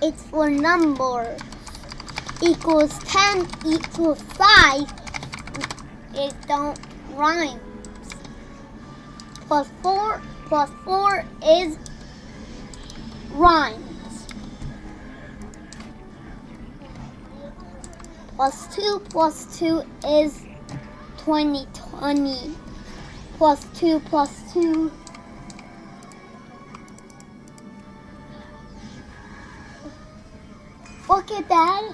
It's for numbers. Equals 10 equals 5. It don't rhyme. Plus 4 is rhymes. Plus 2 is 20. Plus 2. Look at that.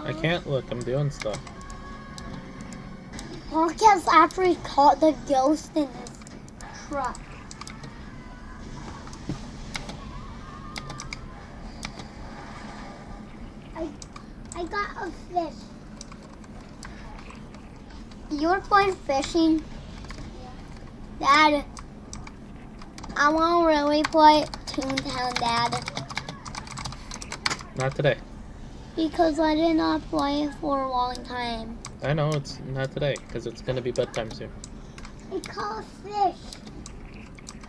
I can't look, I'm doing stuff. Mark has actually caught the ghost in his truck. I got a fish. You're going fishing? Yeah. Dad, I want to really play Toontown, Dad. Not today. Because I did not play it for a long time. I know, it's not today, because it's going to be bedtime soon. It calls fish.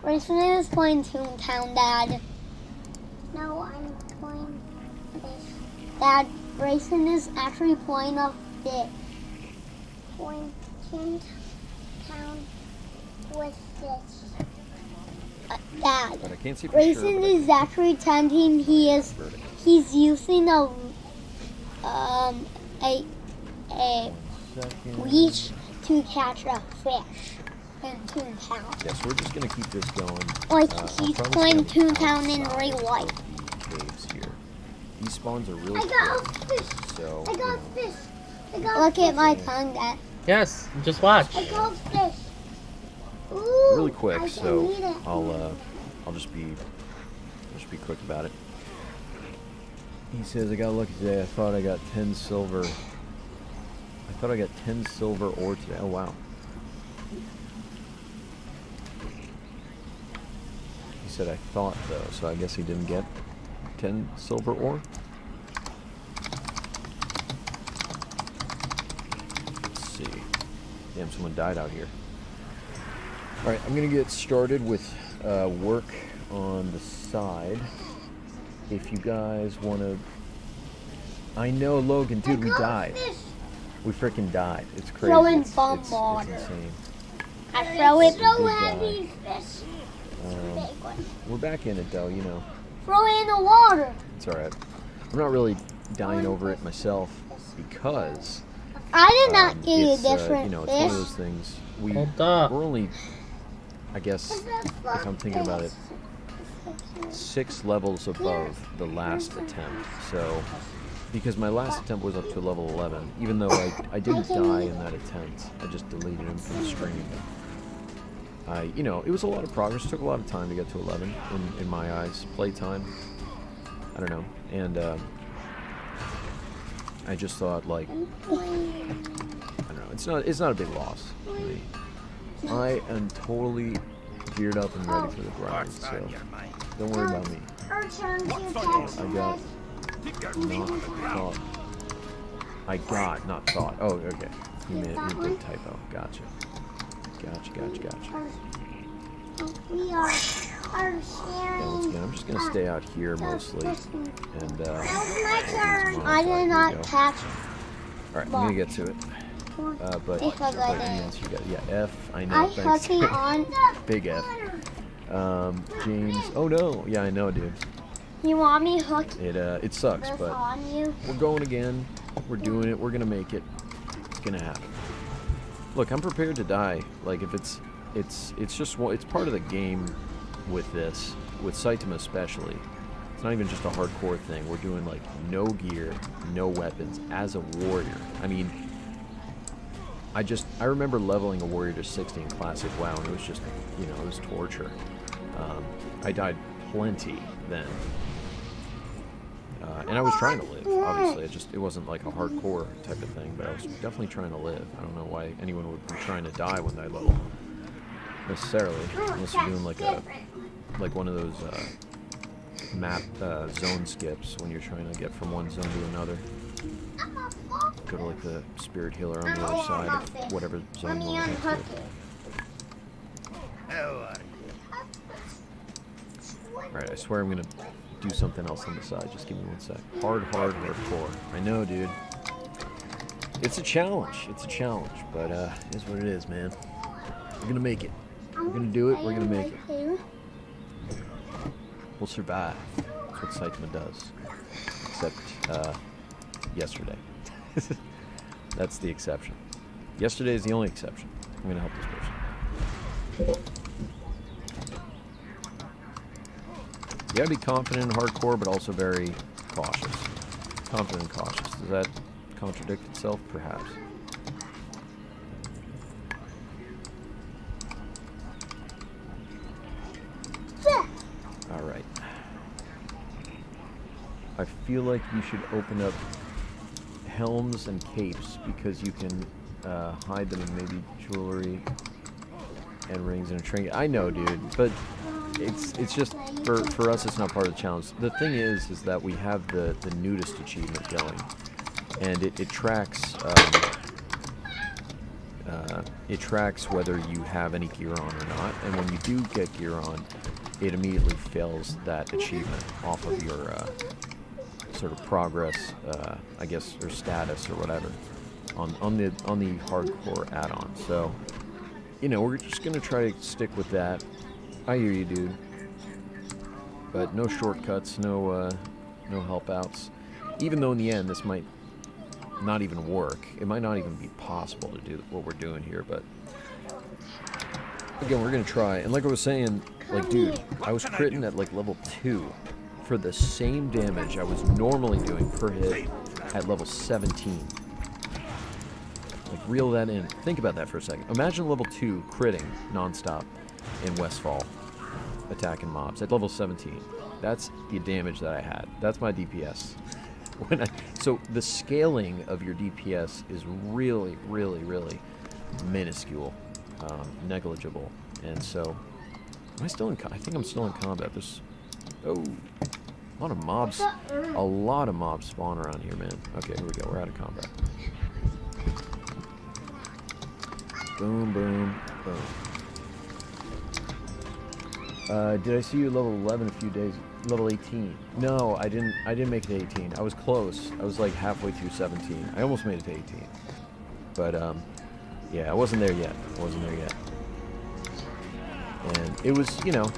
Grayson is playing Toontown, Dad. No, I'm playing fish. Dad, Grayson is actually playing a fish. Playing Toontown with fish. Dad, But I can't see for Grayson sure, is actually pretending he's using a leash to catch a fish in Toontown. Yeah, so we're just gonna keep this going. Like he's playing Toontown in real life. Caves here. These spawns are really I got quick, a fish. so I got you know, fish. Look at my tongue, Dad. Yes, just watch. I got fish. Ooh, really quick. I So can eat it. I'll just be quick about it. He says, I got lucky today. I thought I got 10 silver. I thought I got 10 silver ore today. Oh, wow. He said, I thought, though, so I guess he didn't get 10 silver ore. Let's see. Damn, someone died out here. Alright, I'm going to get started with work on the side. If you guys want to... I know, Logan, dude, we died. We freaking died. It's crazy. Throw in It's water. insane. I throw it. So heavy fish. We're back in it, though, you know. Throw it in the water. It's alright. I'm not really dying over it myself because... I did not get a it's, different you know, it's fish. one of those things. Hold up. We're only, I guess, if I'm thinking about it, 6 levels above the last attempt. So, because my last attempt was up to level 11, even though I didn't die in that attempt, I just deleted him from the stream. You know, it was a lot of progress. It took a lot of time to get to 11 in my eyes. Playtime, I don't know, and I just thought, like, I don't know, it's not a big loss to me. I am totally geared up and ready for the grind, so don't worry about me. I got not thought. Oh, okay. You did typo. Gotcha. We are Yeah, once again, I'm just gonna stay out here mostly, and I did not catch it. All right, I'm gonna get to it. But Because I did. yes, you got F. I know. I Thanks. hooked it on. Big F. James. Oh no. Yeah, I know, dude. You want me hooked It sucks, this but on you? we're going again. We're doing it. We're gonna make it. It's gonna happen. Look, I'm prepared to die. Like if it's just it's part of the game with this, with Saitama especially. It's not even just a hardcore thing. We're doing like no gear, no weapons as a warrior. I mean, I remember leveling a warrior to 60 in Classic WoW, and it was just, you know, it was torture. I died plenty then. And I was trying to live, obviously. It wasn't like a hardcore type of thing, but I was definitely trying to live. I don't know why anyone would be trying to die when they level, necessarily, unless you're doing like one of those map zone skips when you're trying to get from one zone to another. Go to like the spirit healer on the other side of whatever zone you want to get to. Alright, I swear I'm gonna do something else on the side. Just give me one sec. Hardcore. I know, dude. It's a challenge. It's a challenge, but it is what it is, man. We're gonna make it. We're gonna do it. We're gonna make it. We'll survive. That's what Saitama does. Except yesterday. That's the exception. Yesterday is the only exception. I'm gonna help this person. You gotta be confident and hardcore, but also very cautious. Confident and cautious. Does that contradict itself? Perhaps. Alright. I feel like you should open up helms and capes because you can hide them in maybe jewelry and rings and a trinket. I know, dude, but it's just for us it's not part of the challenge. The thing is that we have the nudist achievement going, and it tracks whether you have any gear on or not, and when you do get gear on, it immediately fails that achievement off of your sort of progress, I guess, or status or whatever on the hardcore add-on. So, you know, we're just gonna try to stick with that. I hear you, dude. But no shortcuts, no help outs. Even though in the end this might not even work. It might not even be possible to do what we're doing here, but again, we're gonna try. And like I was saying, like, dude, I was critting at like level 2 for the same damage I was normally doing per hit at level 17. Like, reel that in. Think about that for a second. Imagine level 2 critting nonstop in Westfall, attacking mobs at level 17. That's the damage that I had. That's my DPS. So the scaling of your DPS is really, really, really minuscule, negligible. And so, am I still in? I think I'm still in combat. There's a lot of mobs. A lot of mobs spawn around here, man. Okay, here we go. We're out of combat. Boom, boom, boom. Did I see you level 11 a few days? Level 18. No, I didn't make it to 18. I was close. I was like halfway through 17. I almost made it to 18. But yeah, I wasn't there yet. And it was, you know,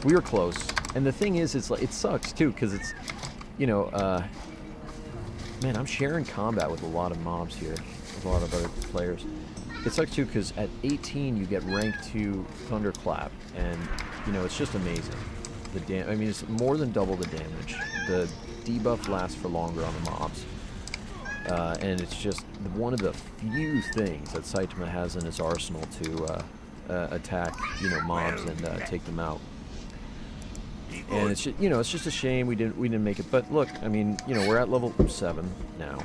we were close. And the thing is, it's like, it sucks too, because it's, you know, man, I'm sharing combat with a lot of mobs here, with a lot of other players. It sucks too, because at 18 you get rank 2 Thunderclap, and you know, it's just amazing. I mean, it's more than double the damage. The debuff lasts for longer on the mobs, and it's just one of the few things that Saitama has in his arsenal to attack, you know, mobs and take them out. And it's just, you know, it's just a shame we didn't make it. But look, I mean, you know, we're at level 7 now.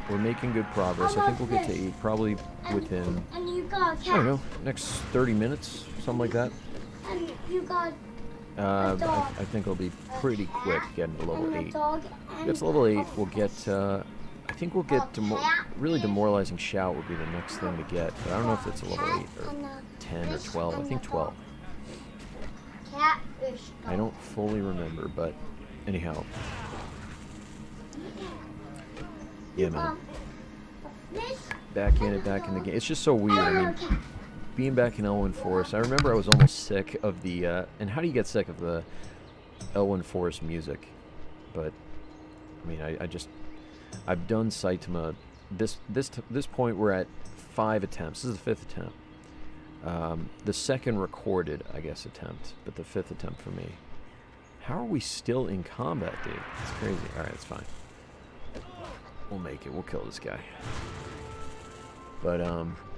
We're making good progress. I think we'll get to 8 probably within, I don't know, next 30 minutes, something like that. And you got I think it'll be pretty quick getting to level 8. Get to level 8, we'll get, I think we'll get really demoralizing shout would be the next thing to get. But I don't know if it's a level 8 or 10 or 12. I think 12. I don't fully remember, but anyhow. Yeah, man. Back in the game. It's just so weird. I mean, being back in Elwyn Forest, I remember I was almost sick of the, and how do you get sick of the Elwyn Forest music? But, I mean, I've done Saitama. This point we're at 5 attempts. This is the 5th attempt. The second recorded, I guess, attempt, but the 5th attempt for me. How are we still in combat, dude? It's crazy. Alright, it's fine. We'll make it. We'll kill this guy. But,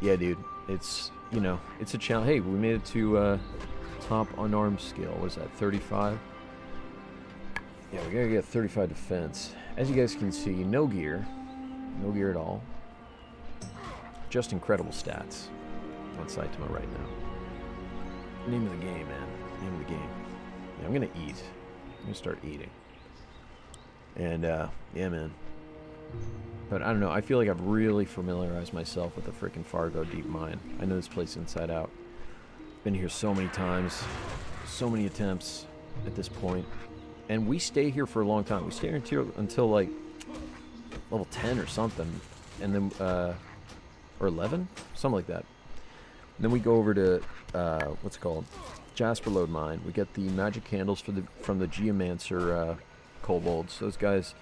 yeah, dude. It's, you know, it's a challenge. Hey, we made it to, top unarmed skill. What is that, 35? Yeah, we gotta get 35 defense. As you guys can see, no gear. No gear at all. Just incredible stats on Saitama right now. Name of the game, man. Name of the game. Yeah, I'm gonna eat. I'm gonna start eating. And, yeah, man. But I don't know, I feel like I've really familiarized myself with the frickin' Fargo Deep Mine. I know this place inside out. Been here so many times. so many attempts at this point. And we stay here for a long time. We stay here until like level 10 or something. And then, or 11? Something like that. And then we go over to, what's it called? Jasper Lode Mine. We get the magic candles from the Geomancer kobolds. Those guys,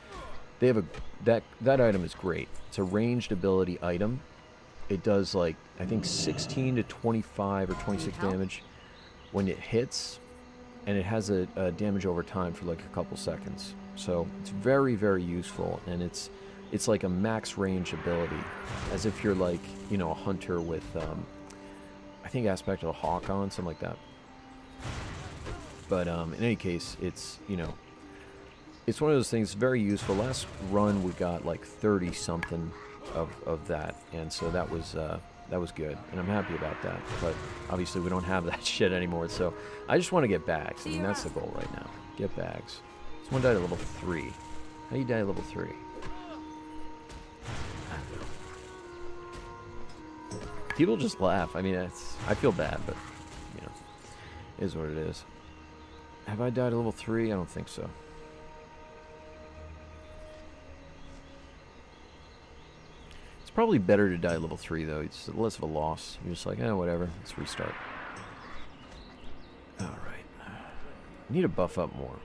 they have that item is great. It's a ranged ability item. It does like, I think 16 to 25 or 26 damage when it hits, and it has a damage over time for like a couple seconds. So it's very, very useful, and it's like a max range ability, as if you're like, you know, a hunter with, I think Aspect of the Hawk on, something like that. But in any case, it's, you know, it's one of those things, very useful. Last run we got like 30 something of that, and so that was good, and I'm happy about that. But obviously we don't have that shit anymore, so I just want to get bags. I mean, that's the goal right now. Get bags. Someone died at level 3. How do you die at level 3? People just laugh. I mean, I feel bad, but, you know, it is what it is. Have I died at level 3? I don't think so. It's probably better to die at level 3, though. It's less of a loss. You're just like, whatever. Let's restart. Alright. I need to buff up more.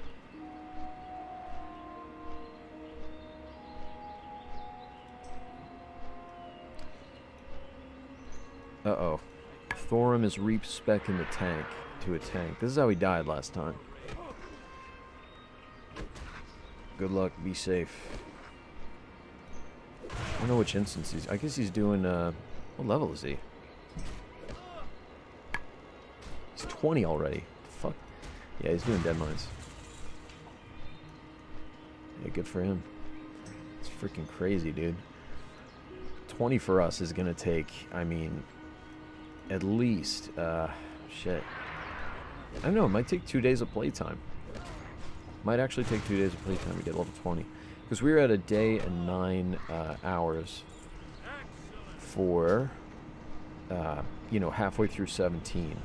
Uh-oh. Thorem is re-speccing the tank to a tank. This is how he died last time. Good luck. Be safe. I don't know which instance he's... I guess he's doing... what level is he? He's 20 already. Fuck. Yeah, he's doing dead mines. Yeah, good for him. It's freaking crazy, dude. 20 for us is gonna take, I mean... at least, shit. I don't know, it might take 2 days of playtime. Might actually take 2 days of playtime to get level 20. Because we were at a day and 9 hours for, you know, halfway through 17.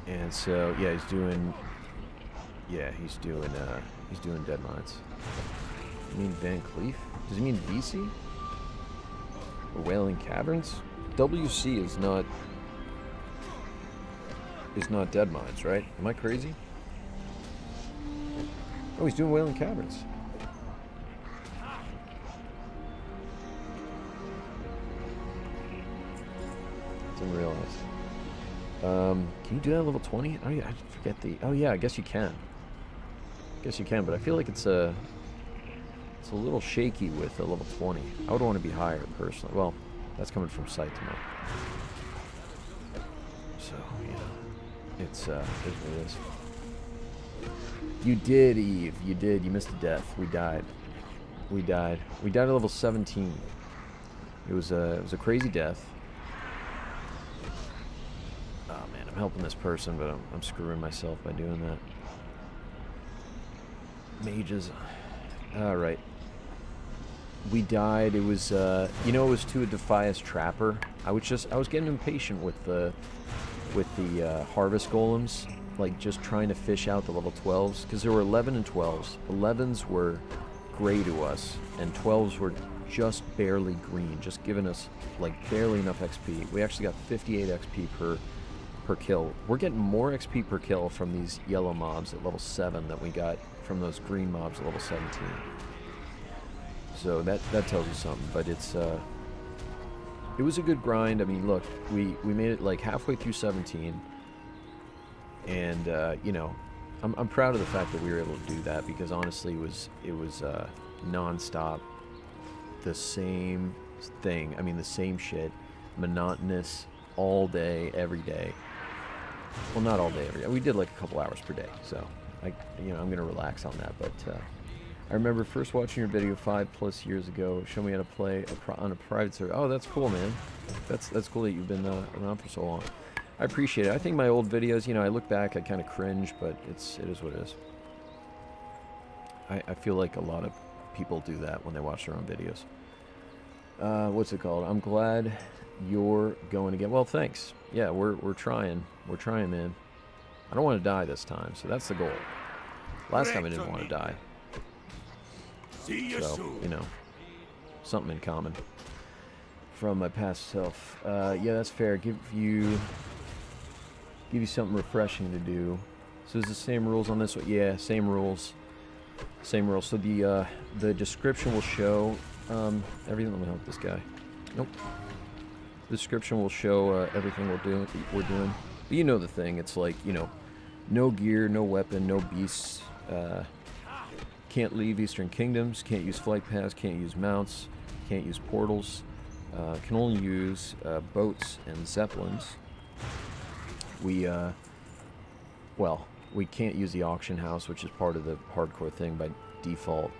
And so, yeah, he's doing dead mines. You mean Van Cleef? Does he mean VC? Or Wailing Caverns? WC is not dead mines, right? Am I crazy? Oh, he's doing Wailing Caverns. Didn't realize. Can you do that at level 20? Oh yeah, I forget the... Oh yeah, I guess you can. Guess you can, but I feel like it's a little shaky with a level 20. I would want to be higher, personally. Well, that's coming from sight to mine. So, you know, it's what it is. You did, Eve. You did. You missed a death. We died. We died. We died at level 17. It was a crazy death. Oh man, I'm helping this person, but I'm screwing myself by doing that. Mages. All right. We died. It was, you know, it was to a Defias Trapper. I was getting impatient with the Harvest Golems, like just trying to fish out the level 12s, because there were 11 and 12s. 11s were gray to us, and 12s were just barely green, just giving us like barely enough XP. We actually got 58 XP per kill. We're getting more XP per kill from these yellow mobs at level 7 than we got from those green mobs at level 17. So that tells you something, but it was a good grind. I mean, look, we made it like halfway through 17, and you know, I'm proud of the fact that we were able to do that, because honestly, it was non-stop, the same thing. I mean, the same shit, monotonous, all day, every day. Well, not all day, every day. We did like a couple hours per day, so I'm gonna relax on that, but. I remember first watching your video 5+ years ago. Show me how to play on a private server. Oh, that's cool, man. That's cool that you've been around for so long. I appreciate it. I think my old videos, you know, I look back, I kind of cringe, but it is what it is. I feel like a lot of people do that when they watch their own videos. What's it called? I'm glad you're going again. Well, thanks. Yeah, we're trying. We're trying, man. I don't want to die this time, so that's the goal. Last time I didn't want to die. See you So, soon. you know, something in common from my past self. Yeah, that's fair. Give you something refreshing to do. So is the same rules on this one? Yeah, same rules. Same rules. So the description will show everything. Let me help this guy. Nope. The description will show everything we're doing. But you know the thing. It's like, you know, no gear, no weapon, no beasts. Can't leave Eastern Kingdoms. Can't use flight paths. Can't use mounts. Can't use portals. Can only use boats and zeppelins. Well, we can't use the auction house, which is part of the hardcore thing by default.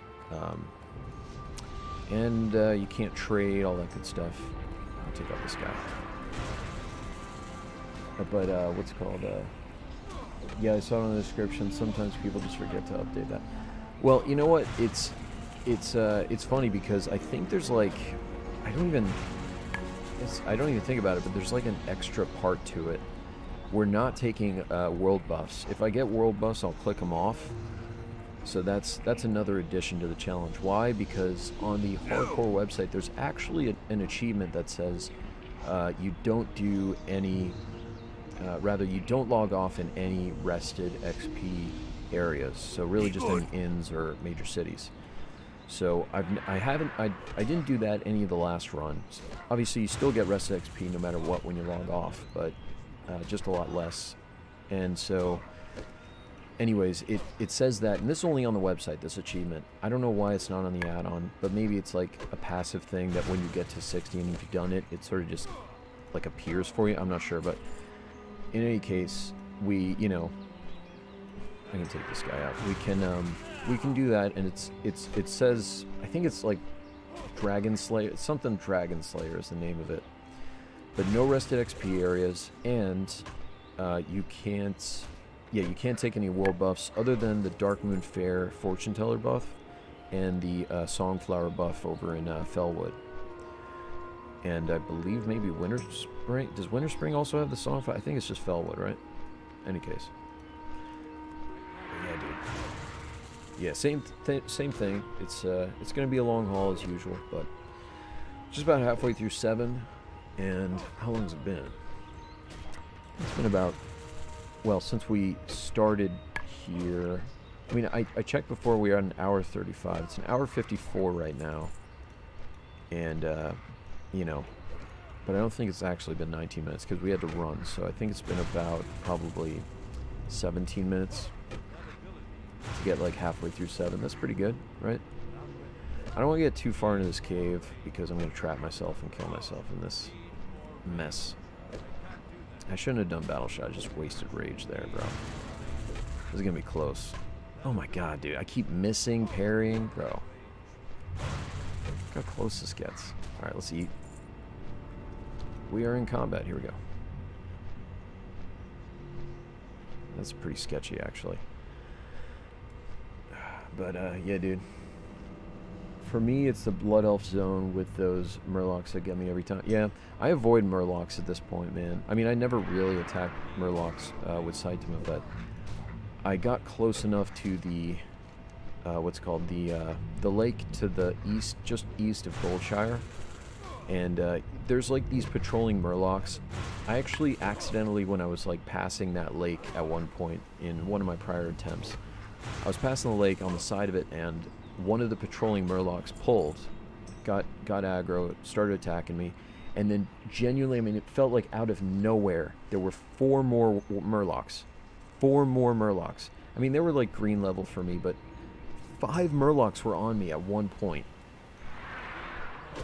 And you can't trade, all that good stuff. I'll take out this guy. But what's it called? Yeah, I saw it in the description. Sometimes people just forget to update that. Well, you know what? It's funny because I think there's like I don't even think about it, but there's like an extra part to it. We're not taking world buffs. If I get world buffs, I'll click them off. So that's another addition to the challenge. Why? Because on the hardcore website, there's actually an achievement that says you don't do any. Rather, you don't log off in any rested XP areas. So really, just any inns or major cities. So I didn't do that any of the last runs. Obviously, you still get rested XP no matter what when you log off, but just a lot less. And so, anyways, it says that, and this is only on the website, this achievement. I don't know why it's not on the add-on, but maybe it's like a passive thing that when you get to 60 and you've done it, it sort of just like appears for you. I'm not sure, but in any case, I can take this guy out. We can do that, and it says, I think it's like Dragon Slayer, something Dragon Slayer is the name of it. But no rested XP areas, and you can't take any world buffs other than the Dark Moon Fair Fortune Teller buff and the Songflower buff over in Fellwood. And I believe maybe Winter Spring. Does Winter Spring also have the Songflower? I think it's just Fellwood, right? Any case. Yeah, dude. Yeah, same thing. It's gonna be a long haul as usual, but just about halfway through 7. And how long's it been? It's been about, well, since we started here. I mean, I checked before, we are at an hour 35. It's an hour 54 right now. And, but I don't think it's actually been 19 minutes because we had to run. So I think it's been about probably 17 minutes to get like halfway through 7. That's pretty good, right? I don't want to get too far into this cave because I'm going to trap myself and kill myself in this mess. I shouldn't have done battle shot. I just wasted rage there, bro. This is going to be close. Oh my god, dude. I keep missing, parrying, bro. Look how close this gets. Alright, let's eat. We are in combat. Here we go. That's pretty sketchy, actually. But, yeah, dude. For me, it's the Blood Elf zone with those Murlocs that get me every time. Yeah, I avoid Murlocs at this point, man. I mean, I never really attacked Murlocs with Saitama, but I got close enough to the, what's called, the lake to the east, just east of Goldshire. And there's like these patrolling Murlocs. I actually accidentally, when I was like passing that lake at one point in one of my prior attempts, I was passing the lake on the side of it, and one of the patrolling Murlocs pulled, got aggro, started attacking me, and then genuinely, I mean, it felt like out of nowhere, there were 4 more Murlocs. 4 more Murlocs. I mean, they were like green level for me, but 5 Murlocs were on me at one point.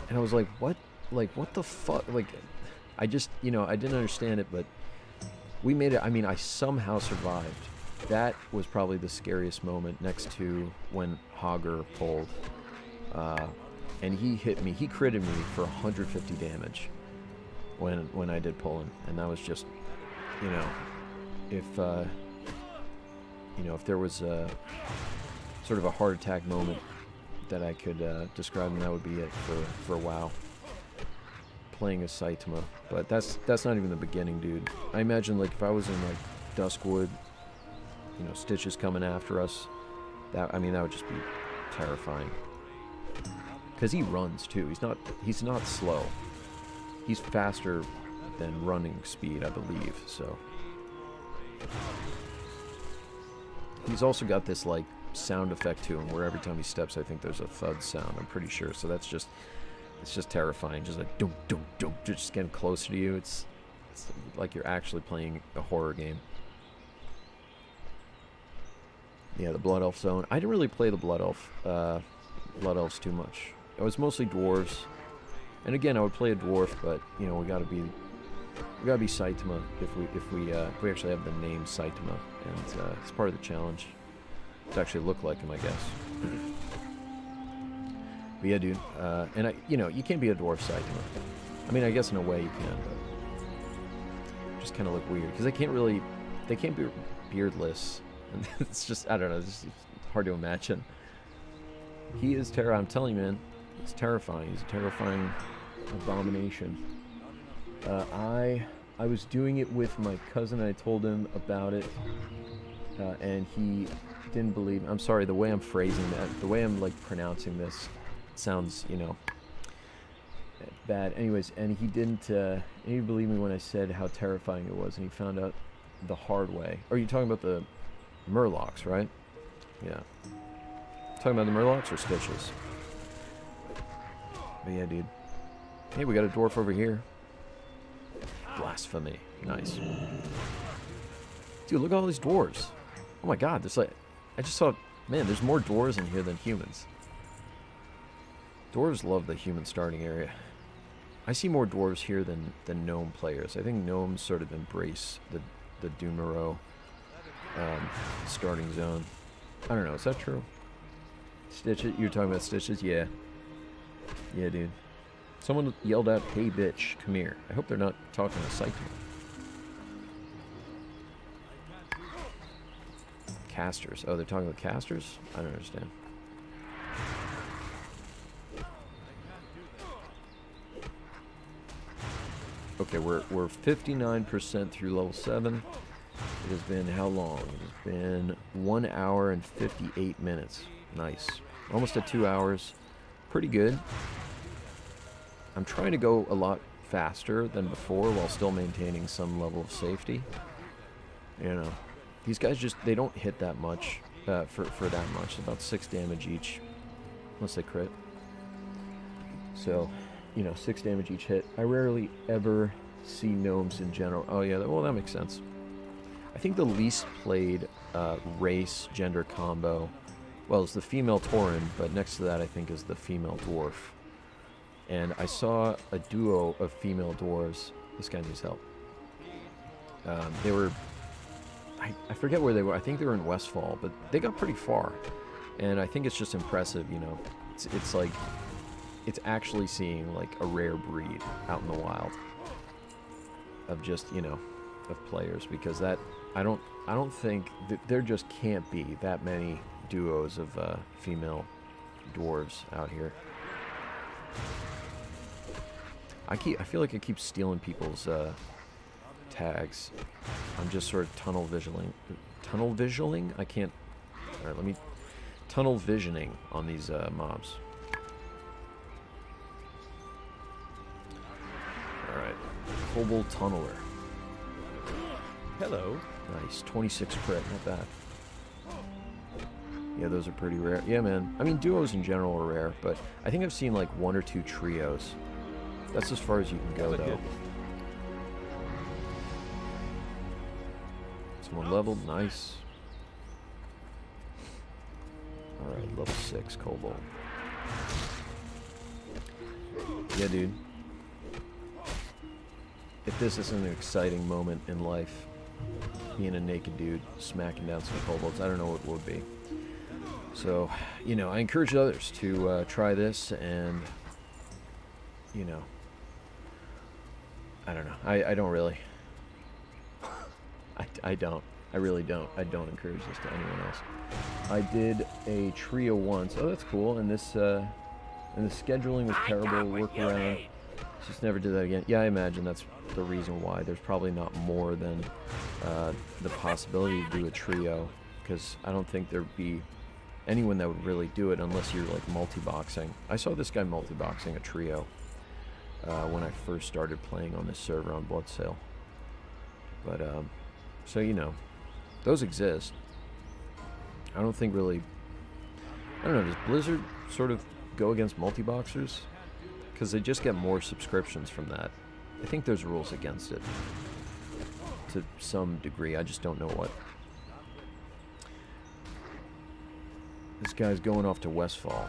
And I was like, what? Like, what the fuck? Like, I just, I didn't understand it, but we made it. I mean, I somehow survived. That was probably the scariest moment next to when Hager pulled. And he hit me. He critted me for 150 damage when I did pull him. And that was just, if there was a sort of a heart attack moment that I could describe, and that would be it for WoW. playing as Saitama, but that's not even the beginning, dude. I imagine like if I was in like Duskwood, you know, Stitches coming after us, that would just be terrifying. Because he runs too. He's not slow. He's faster than running speed, I believe. So he's also got this like sound effect to him where every time he steps, I think there's a thud sound. I'm pretty sure. So it's just terrifying. Just like dunk dunk dunk, just getting closer to you. It's like you're actually playing a horror game. Yeah, the Blood Elf Zone. I didn't really play the Blood Elves too much. It was mostly dwarves, and again, I would play a dwarf, but you know, we gotta be Saitama if we actually have the name Saitama, and it's part of the challenge to actually look like him, I guess. But yeah, dude, and you can't be a dwarf Saitama. I mean, I guess in a way you can, but just kind of look weird because they can't be beardless. And it's just, I don't know, it's hard to imagine. He is I'm telling you, man, it's terrifying. He's a terrifying abomination. I was doing it with my cousin. I told him about it, and he didn't believe me. I'm sorry, the way I'm phrasing that, the way I'm like pronouncing this sounds, you know, bad. Anyways, and he didn't believe me when I said how terrifying it was, and he found out the hard way. Are you talking about the Murlocs, right? Yeah. Talking about the Murlocs or Stitches? But yeah, dude. Hey, we got a dwarf over here. Blasphemy. Nice. Dude, look at all these dwarves. Oh my god, there's like... I just saw... Man, there's more dwarves in here than humans. Dwarves love the human starting area. I see more dwarves here than gnome players. I think gnomes sort of embrace the Doomero starting zone. I don't know, is that true? Stitches? You're talking about Stitches? Yeah. Yeah, dude. Someone yelled out, "Hey bitch, come here." I hope they're not talking to Saitama. Casters. Oh, they're talking about casters? I don't understand. Okay, we're 59% through level 7. It has been how long? It has been 1 hour and 58 minutes. Nice. Almost at 2 hours. Pretty good. I'm trying to go a lot faster than before while still maintaining some level of safety. You know, these guys just, they don't hit that much for that much. About 6 damage each, unless they crit. So, you know, 6 damage each hit. I rarely ever see gnomes in general. Oh yeah, well that makes sense. I think the least played race gender combo, well, it's the female Thorem, but next to that I think is the female dwarf. And I saw a duo of female dwarves. This guy needs help. They were, I forget where they were. I think they were in Westfall, but they got pretty far. And I think it's just impressive, you know. It's like, it's actually seeing like a rare breed out in the wild of just, you know, of players, because that, I don't think that there just can't be that many duos of female dwarves out here. I feel like I keep stealing people's tags. I'm just sort of tunnel visioning. I can't. All right, let me tunnel visioning on these mobs. All right, Kobold Tunneler. Hello. Nice, 26 crit, not bad. Yeah, those are pretty rare. Yeah, man. I mean, duos in general are rare, but I think I've seen like 1 or 2 trios. That's as far as you can go, though. Good. Someone leveled, nice. Alright, level 6, Kobold. Yeah, dude. If this isn't an exciting moment in life, being a naked dude, smacking down some kobolds, I don't know what would be. So, you know, I encourage others to try this, and, you know, I don't know. I don't really. I don't. I really don't. I don't encourage this to anyone else. I did a trio once. Oh, that's cool. And this, and the scheduling was terrible. Workaround. Just never did that again. Yeah, I imagine that's the reason why. There's probably not more than the possibility to do a trio, because I don't think there'd be anyone that would really do it unless you're like multi-boxing. I saw this guy multi-boxing a trio when I first started playing on this server on Bloodsail. But, so you know, those exist. I don't think really... I don't know, does Blizzard sort of go against multi-boxers? Because they just get more subscriptions from that. I think there's rules against it. To some degree, I just don't know what. This guy's going off to Westfall.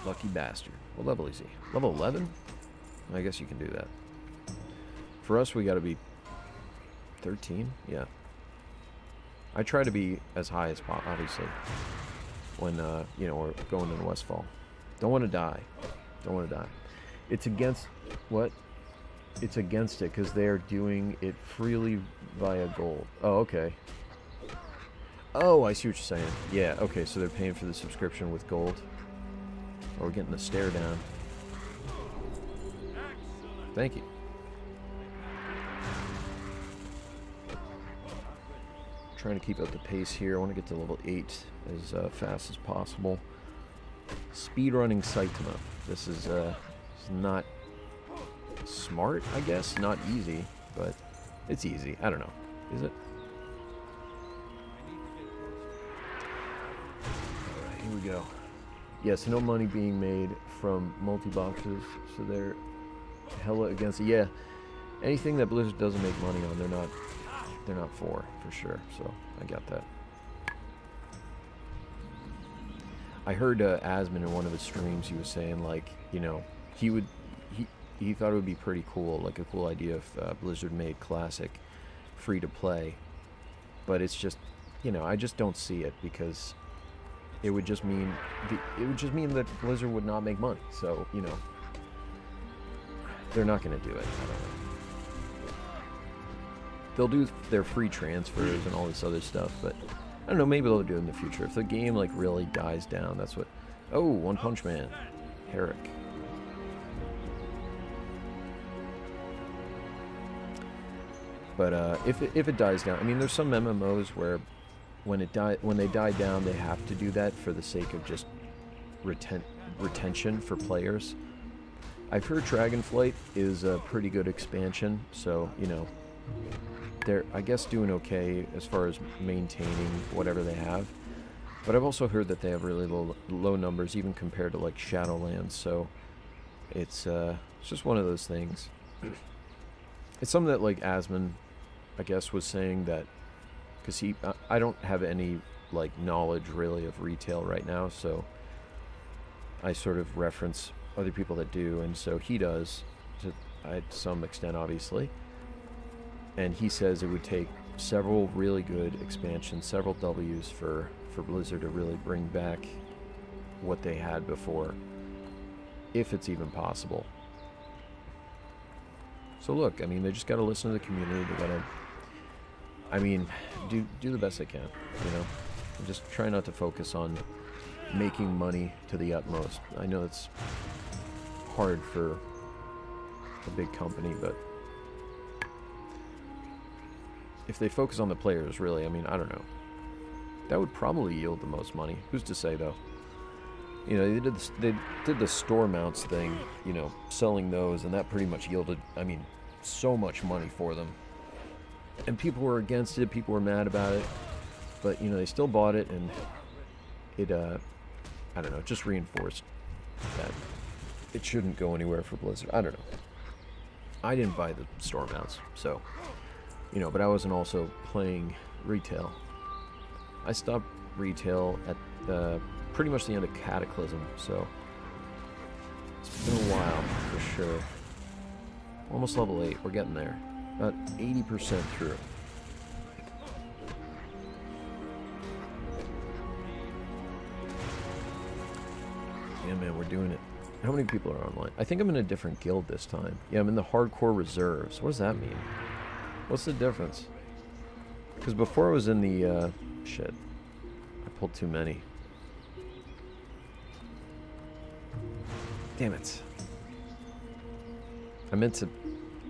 Lucky bastard. What level is he? Level 11? I guess you can do that. For us, we gotta be 13? Yeah. I try to be as high as possible, obviously. When, you know, we're going into Westfall. Don't want to die. Don't want to die. It's against... What? It's against it because they are doing it freely via gold. Oh, okay. Oh, I see what you're saying. Yeah, okay, so they're paying for the subscription with gold. Or we're getting the stare down. Thank you. Trying to keep up the pace here. I want to get to level 8 as fast as possible. Speedrunning Saitama. This is not smart, I guess. Not easy, but it's easy. I don't know. Is it? Alright, here we go. Yes, no money being made from multi-boxes, so they're hella against it. Yeah, anything that Blizzard doesn't make money on, they're not for sure, so I got that. I heard Asmon in one of his streams, he was saying, like, you know, he thought it would be pretty cool, like a cool idea if Blizzard made Classic free to play, but it's just, you know, I just don't see it because it would just mean that Blizzard would not make money. So, you know, they're not going to do it. I don't know. They'll do their free transfers and all this other stuff, but I don't know, maybe they'll do it in the future. If the game, like, really dies down, that's what... Oh, One Punch Man. Herrick. But if it dies down, I mean, there's some MMOs where when they die down, they have to do that for the sake of just retention for players. I've heard Dragonflight is a pretty good expansion, so you know they're, I guess, doing okay as far as maintaining whatever they have. But I've also heard that they have really low numbers, even compared to like Shadowlands. So it's just one of those things. It's something that like Asmon, I guess, was saying that, because I don't have any like knowledge really of retail right now, so I sort of reference other people that do, and so he does to some extent, obviously. And he says it would take several really good expansions, several W's for Blizzard to really bring back what they had before, if it's even possible. So look, I mean, they just got to listen to the community. They got to, I mean, do the best they can, you know? And just try not to focus on making money to the utmost. I know it's hard for a big company, but if they focus on the players, really, I mean, I don't know. That would probably yield the most money. Who's to say, though? You know, they did the store mounts thing, you know, selling those, and that pretty much yielded, I mean, so much money for them. And people were against it, people were mad about it, but, you know, they still bought it, and it, I don't know, it just reinforced that it shouldn't go anywhere for Blizzard. I don't know. I didn't buy the store mounts, so, you know, but I wasn't also playing retail. I stopped retail at pretty much the end of Cataclysm, so it's been a while for sure. Almost level 8, we're getting there. About 80% through. Yeah, man, we're doing it. How many people are online? I think I'm in a different guild this time. Yeah, I'm in the Hardcore Reserves. What does that mean? What's the difference? Because before I was in the, shit. I pulled too many. Damn it. I meant to...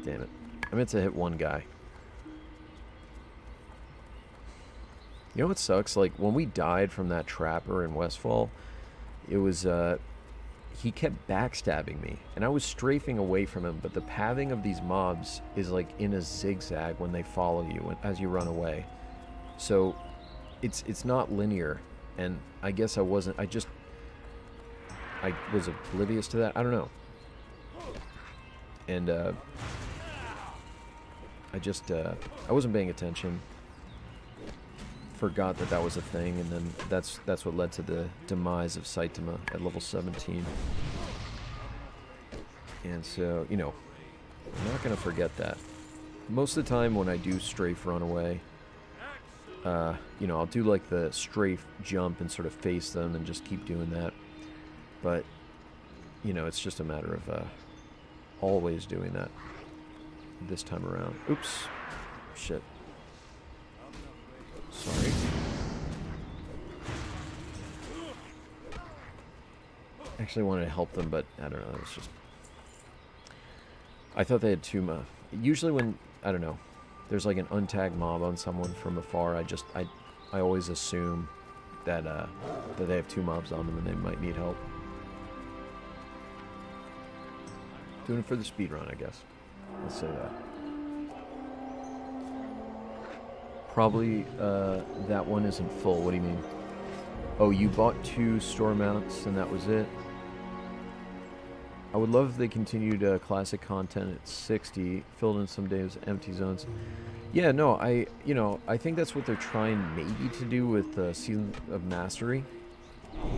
Damn it. I meant to hit one guy. You know what sucks? Like, when we died from that trapper in Westfall, it was, he kept backstabbing me. And I was strafing away from him, but the pathing of these mobs is, like, in a zigzag when they follow you as you run away. So, it's not linear. And I guess I wasn't... I was oblivious to that. I don't know. And, I wasn't paying attention. Forgot that was a thing, and then that's what led to the demise of Saitama at level 17. And so, you know, I'm not going to forget that. Most of the time when I do strafe run away, you know, I'll do like the strafe jump and sort of face them and just keep doing that. But, you know, it's just a matter of always doing that this time around. Oops. Shit. Sorry. Actually wanted to help them, but I don't know. It was just... I thought they had two mobs. Usually when, I don't know, there's like an untagged mob on someone from afar, I always assume that that they have two mobs on them and they might need help. Doing it for the speed run, I guess. Let's say that. Probably that one isn't full. What do you mean? Oh, you bought 2 store mounts and that was it? I would love if they continued classic content at 60, filled in some days empty zones. Yeah, no, I think that's what they're trying maybe to do with Season of Mastery.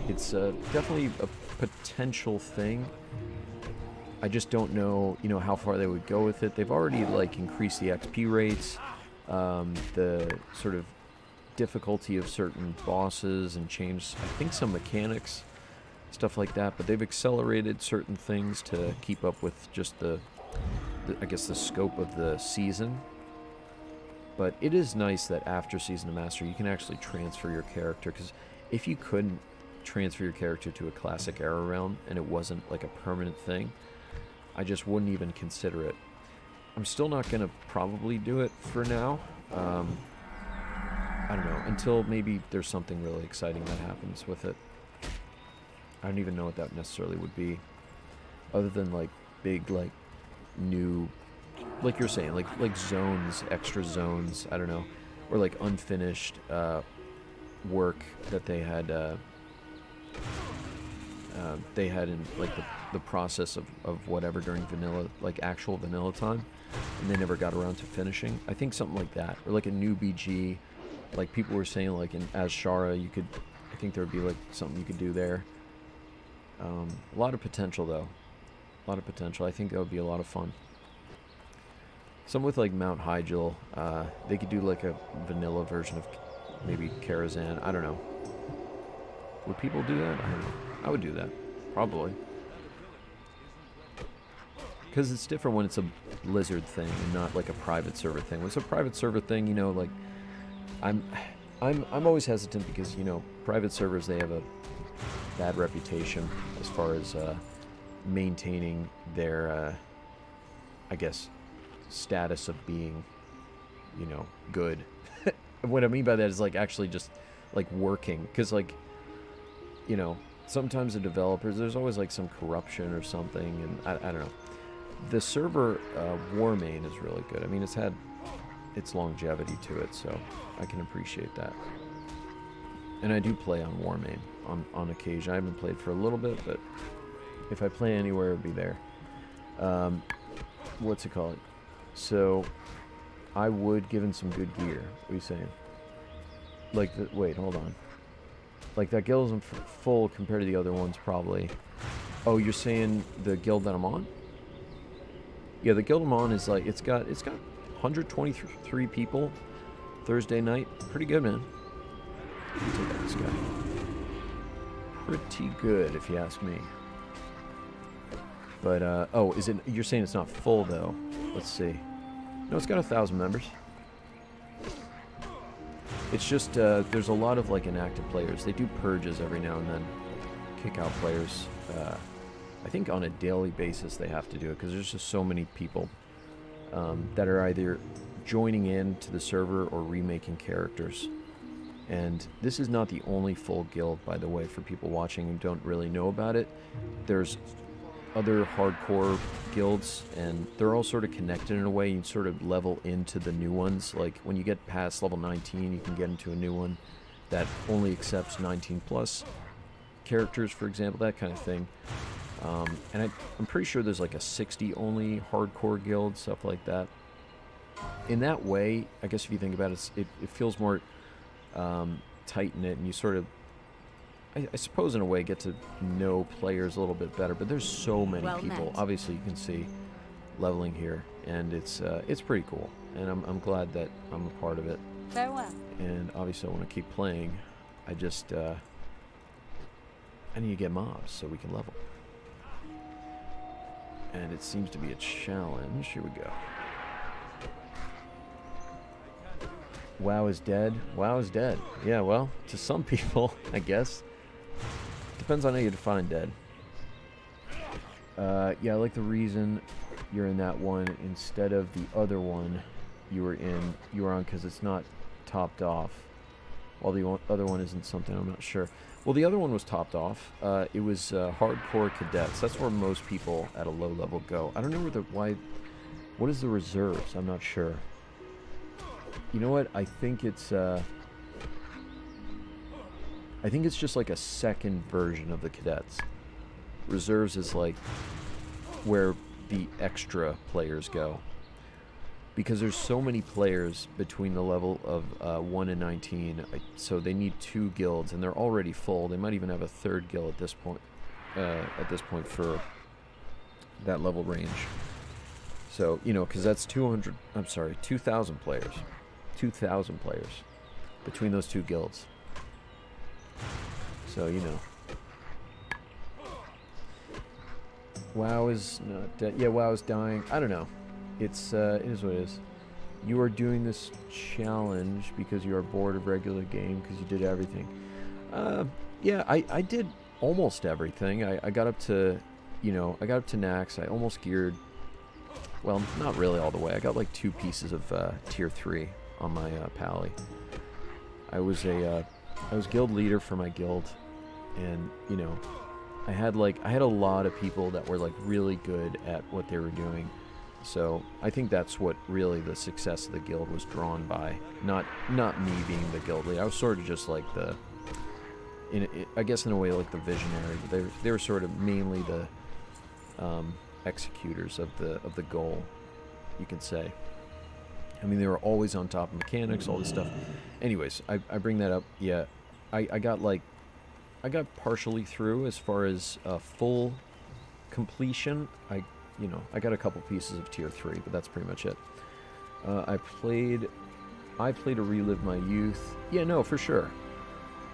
It's definitely a potential thing. I just don't know, you know, how far they would go with it. They've already like increased the XP rates, the sort of difficulty of certain bosses, and changed, I think, some mechanics, stuff like that. But they've accelerated certain things to keep up with just the I guess the scope of the season. But it is nice that after Season of Mastery you can actually transfer your character, because if you couldn't transfer your character to a classic era realm and it wasn't like a permanent thing, I just wouldn't even consider it. I'm still not going to probably do it for now. I don't know, until maybe there's something really exciting that happens with it. I don't even know what that necessarily would be, other than like big, like new, like you're saying, like zones, extra zones, I don't know, or like unfinished work that they had in like the process of whatever during vanilla, like actual vanilla time, and they never got around to finishing. I think something like that, or like a new BG, like people were saying, like in Azshara, you could, I think there would be like something you could do there. A lot of potential though, a lot of potential. I think that would be a lot of fun. Some with like Mount Hyjal, they could do like a vanilla version of maybe Karazhan. I don't know. Would people do that? I don't know. I would do that, probably. Because it's different when it's a Blizzard thing and not like a private server thing. When it's a private server thing, you know, like I'm always hesitant because, you know, private servers, they have a bad reputation as far as maintaining their, I guess, status of being, you know, good. What I mean by that is like actually just like working, because like, you know, sometimes the developers, there's always like some corruption or something, and I don't know. The server Warmane is really good. I mean, it's had its longevity to it, so I can appreciate that. And I do play on Warmane on occasion. I haven't played for a little bit, but if I play anywhere, it would be there. What's it called? So I would give him some good gear. What are you saying? Like, wait, hold on. Like, that guild isn't full compared to the other ones, probably. Oh, you're saying the guild that I'm on? Yeah, the guild I'm on is like, it's got 123 people Thursday night. Pretty good, man. Let me take out this guy. Pretty good, if you ask me. But, oh, is it, you're saying it's not full, though? Let's see. No, it's got 1,000 members. It's just, there's a lot of, like, inactive players. They do purges every now and then. Kick out players. I think on a daily basis they have to do it because there's just so many people that are either joining in to the server or remaking characters. And this is not the only full guild, by the way, for people watching who don't really know about it. There's other hardcore guilds, and they're all sort of connected in a way. You sort of level into the new ones. Like, when you get past level 19, you can get into a new one that only accepts 19 plus characters, for example, that kind of thing. And I'm pretty sure there's like a 60 only hardcore guild, stuff like that. In that way, I guess if you think about it, it feels more tight-knit, and you sort of, I suppose in a way, get to know players a little bit better. But there's so many people. Met. Obviously, you can see leveling here, and it's pretty cool. And I'm glad that I'm a part of it. Farewell. And obviously, I want to keep playing. I just I need to get mobs so we can level. And it seems to be a challenge. Here we go. WoW is dead. WoW is dead. Yeah, well, to some people, I guess. Depends on how you define dead. Yeah, I like the reason you're in that one instead of the other one you were on because it's not topped off. While the other one isn't something, I'm not sure. Well, the other one was topped off. It was hardcore cadets. That's where most people at a low level go. I don't know what is the reserves? I'm not sure. You know what? I think it's just like a second version of the cadets. Reserves is like where the extra players go. Because there's so many players between the level of 1 and 19, so they need 2 guilds, and they're already full. They might even have a 3rd guild at this point for that level range. So, you know, because that's 2,000 players. 2,000 players between those 2 guilds. So, you know. WoW is not dead. Yeah, WoW is dying. I don't know. It is what it is. You are doing this challenge because you are bored of regular game because you did everything. Yeah, I did almost everything. I got up to, I got up to Nax. I almost geared, well, not really all the way. I got like 2 pieces of tier 3 on my pally. I was guild leader for my guild, and I had a lot of people that were like really good at what they were doing. So I think that's what really the success of the guild was drawn by, not me being the guild leader. I was sort of just like I guess in a way like the visionary. They were sort of mainly the executors of the goal, you can say. I mean, they were always on top of mechanics, all this stuff. Anyways, I bring that up. Yeah, I got partially through as far as full completion. I got a couple pieces of tier 3, but that's pretty much it. I played to relive my youth. Yeah, no, for sure.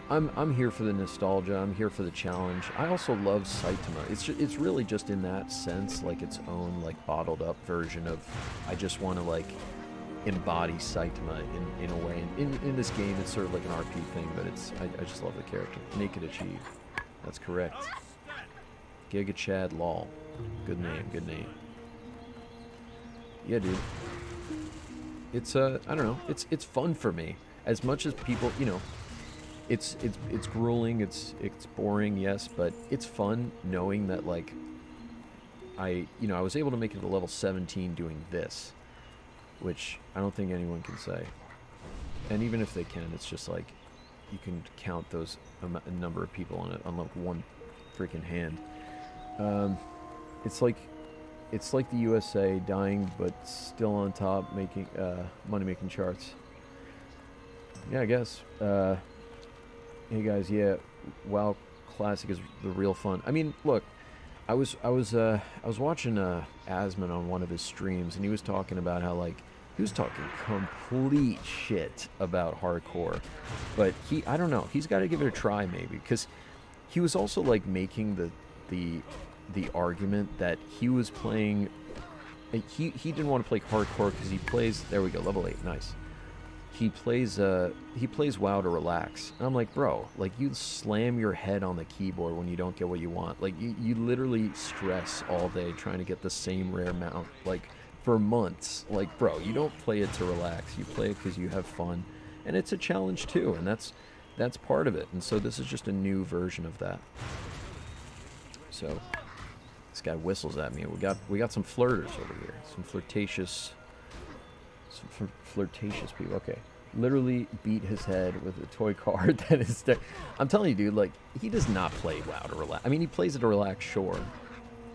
I'm here for the nostalgia. I'm here for the challenge. I also love Saitama. It's really just in that sense like its own like bottled up version of I just want to like embody Saitama in a way. And in this game, it's sort of like an RP thing, but I just love the character. Naked Achieve. That's correct. Giga Chad Lol. Good name. Yeah, dude. It's I don't know. It's fun for me. As much as people, it's grueling. It's boring, yes, but it's fun knowing that like I was able to make it to level 17 doing this, which I don't think anyone can say. And even if they can, it's just like you can count those a number of people on like one freaking hand. It's like the USA dying, but still on top, making money-making charts. Yeah, I guess. Hey guys, yeah, WoW Classic is the real fun. I mean, look, I was watching Asmon on one of his streams, and he was talking about how like he was talking complete shit about hardcore, but I don't know, he's got to give it a try maybe, because he was also like making the argument that he was playing. He didn't want to play hardcore because he plays. There we go, level 8, nice. he plays WoW to relax. And I'm like, bro, like you slam your head on the keyboard when you don't get what you want. Like you literally stress all day trying to get the same rare mount, like for months. Like, bro, you don't play it to relax. You play it because you have fun, and it's a challenge too, and that's part of it. And so this is just a new version of that. So this guy whistles at me. We got some flirters over here, some flirtatious people. Okay, literally beat his head with a toy card that is there. I'm telling you, dude, like he does not play WoW to relax. I mean, he plays it to relax, sure.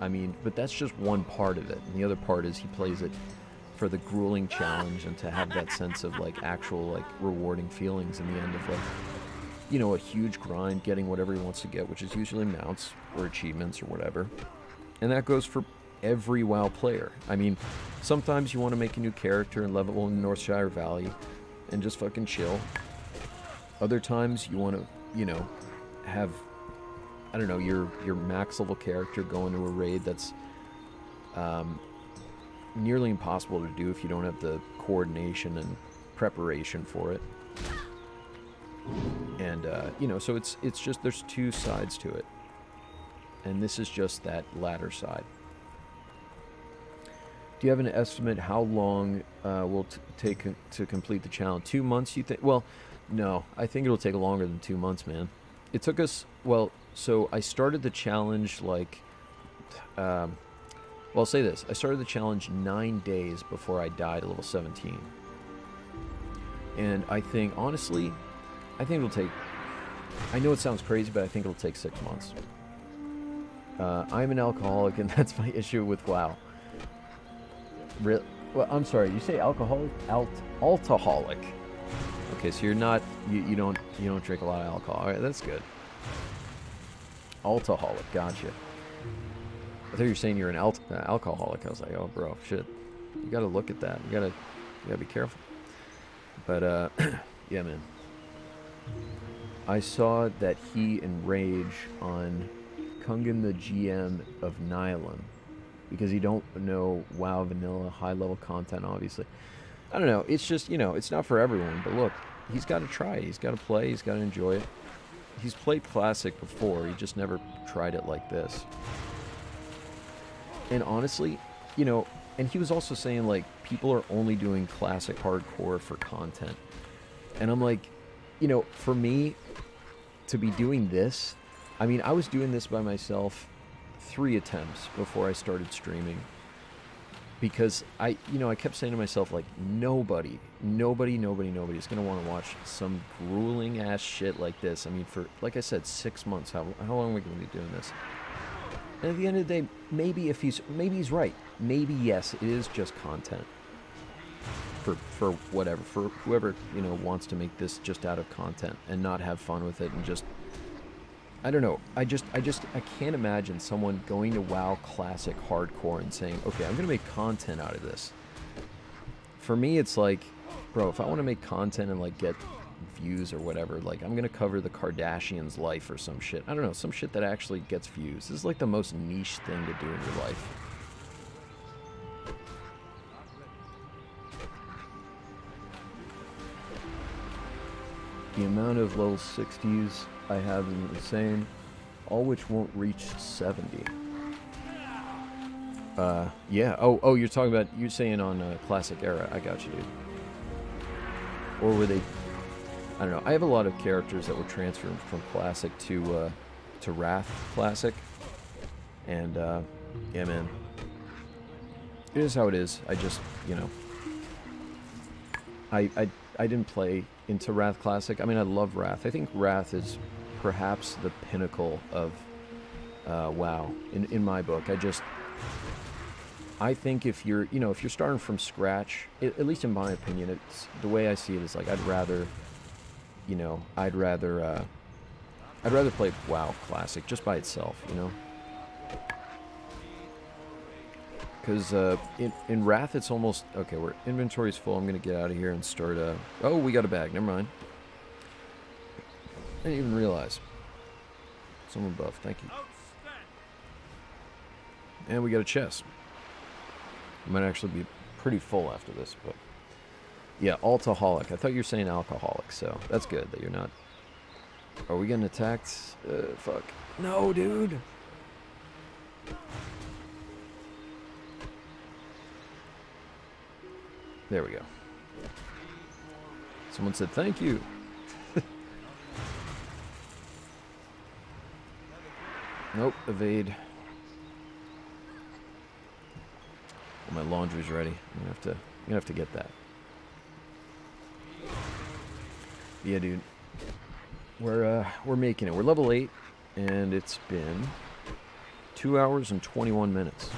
I mean, but that's just one part of it, and the other part is he plays it for the grueling challenge and to have that sense of like actual like rewarding feelings in the end of like, you know, a huge grind, getting whatever he wants to get, which is usually mounts or achievements or whatever. And that goes for every WoW player. I mean, sometimes you want to make a new character and level in Northshire Valley and just fucking chill. Other times you want to, you know, have, I don't know, your max level character go into a raid that's nearly impossible to do if you don't have the coordination and preparation for it. And you know, so it's just, there's two sides to it, and this is just that latter side. Do you have an estimate how long will take to complete the challenge? 2 months, you think? Well, no, I think it'll take longer than 2 months, man. It took us, well, so I started the challenge like, well, I'll say this. I started the challenge 9 days before I died at level 17. And I think, honestly, I think it'll take, I know it sounds crazy, but I think it'll take 6 months. I'm an alcoholic, and that's my issue with WoW. Well, I'm sorry, you say alcoholic? Alcoholic. Okay, so you're not, you don't drink a lot of alcohol. All right, that's good. Alcoholic, gotcha. I thought you were saying you're an alcoholic. I was like, oh, bro, shit. You gotta look at that. You gotta be careful. But, yeah, man. I saw that he enrage on Kungan the GM of Nylon because he don't know WoW vanilla high-level content, obviously. I don't know. It's just, you know, it's not for everyone. But look, he's got to try it. He's got to play. He's got to enjoy it. He's played Classic before. He just never tried it like this. And honestly, you know, and he was also saying, like, people are only doing Classic hardcore for content. And I'm like, you know, for me to be doing this, I mean, I was doing this by myself 3 attempts before I started streaming. Because I kept saying to myself, like, nobody is going to want to watch some grueling ass shit like this. I mean, for, like I said, 6 months. How long are we going to be doing this? And at the end of the day, maybe he's right. Maybe, yes, it is just content. For whatever, for whoever, you know, wants to make this just out of content and not have fun with it and just, I don't know. I can't imagine someone going to WoW Classic hardcore and saying, okay, I'm going to make content out of this. For me, it's like, bro, if I want to make content and, like, get views or whatever, like, I'm going to cover the Kardashians' life or some shit. I don't know, some shit that actually gets views. This is, like, the most niche thing to do in your life. The amount of level 60s I have is insane, all which won't reach 70. Yeah. Oh, you're talking about, you're saying on Classic Era. I got you, dude. Or were they, I don't know. I have a lot of characters that were transferred from Classic to Wrath Classic. And, yeah, man. It is how it is. I just, you know, I didn't play into Wrath Classic. I mean, I love Wrath. I think Wrath is perhaps the pinnacle of WoW in my book. I think if you're starting from scratch, at least in my opinion, it's the way I see it is like I'd rather play WoW Classic just by itself, you know. Because in Wrath, it's almost... Okay, our inventory's full. I'm going to get out of here and start... Oh, we got a bag. Never mind. I didn't even realize. Someone buff. Thank you. And we got a chest. It might actually be pretty full after this, but... Yeah, alcoholic. I thought you were saying alcoholic, so that's good that you're not. Are we getting attacked? Fuck. No, dude. There we go. Someone said thank you. Nope, evade. Well, my laundry's ready. I'm gonna have to get that. Yeah, dude. We're making it. We're level 8, and it's been 2 hours and 21 minutes.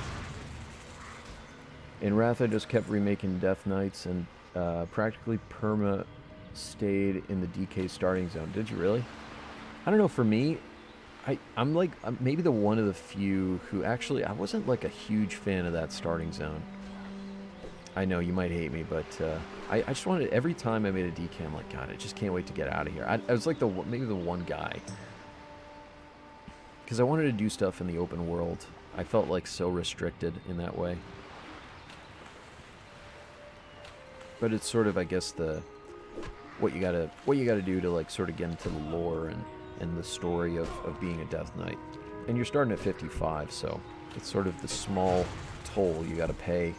In Wrath, I just kept remaking Death Knights and practically perma stayed in the DK starting zone. Did you really? I don't know. For me, I'm maybe the one of the few who actually, I wasn't like a huge fan of that starting zone. I know you might hate me, but I just wanted, every time I made a DK, I'm like, God, I just can't wait to get out of here. I was like maybe the one guy. Because I wanted to do stuff in the open world. I felt like so restricted in that way. But it's sort of, I guess, what you gotta do to like sort of get into the lore and the story of being a Death Knight. And you're starting at 55, so it's sort of the small toll you gotta pay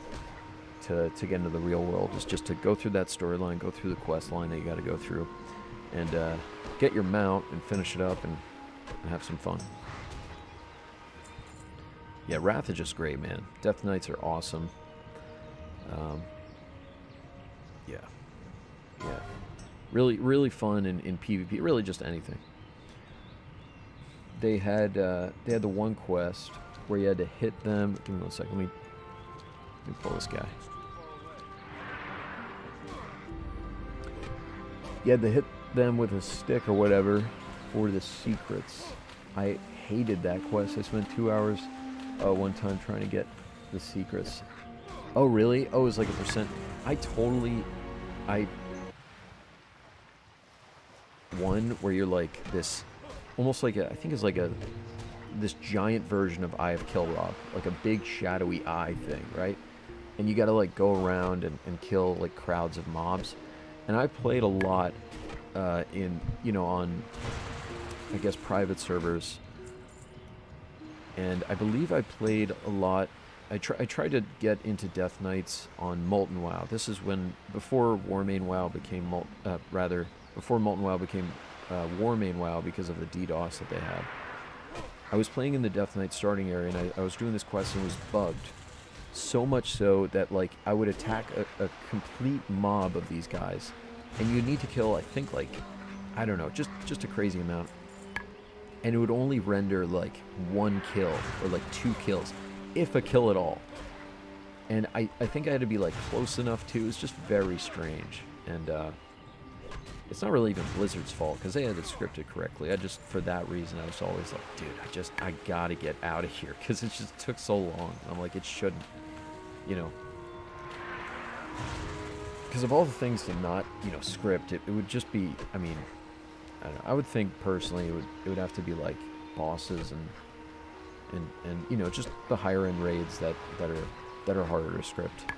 to get into the real world, is just to go through that storyline, go through the quest line that you gotta go through, and get your mount and finish it up and have some fun. Yeah, Wrath is just great, man. Death Knights are awesome. Yeah. Really fun in PvP. Really just anything. They had the one quest where you had to hit them. Give me 1 second. Let me pull this guy. You had to hit them with a stick or whatever for the secrets. I hated that quest. I spent 2 hours one time trying to get the secrets. Oh, really? Oh, it was like a percent. One where you're like this, almost like I think it's like this giant version of Eye of Kilrog, like a big shadowy eye thing, right? And you gotta like go around and kill like crowds of mobs. And I played a lot on, I guess, private servers. And I believe I played a lot. I tried to get into Death Knights on Molten WoW. This is before Warmain WoW became before Molten WoW became Warmain WoW because of the DDoS that they had. I was playing in the Death Knight starting area, and I was doing this quest and it was bugged. So much so that like I would attack a complete mob of these guys, and you'd need to kill, I think, like, I don't know, just a crazy amount. And it would only render like 1 kill or like 2 kills, if a kill at all. And I think I had to be like close enough to. It's just very strange. And it's not really even Blizzard's fault, because they had it scripted correctly. For that reason, I was always like, dude, I gotta get out of here, because it just took so long. I'm like, it shouldn't, because of all the things to not, script, it would just be, I mean, I don't know, I would think personally it would have to be like bosses and just the higher end raids that are harder to script.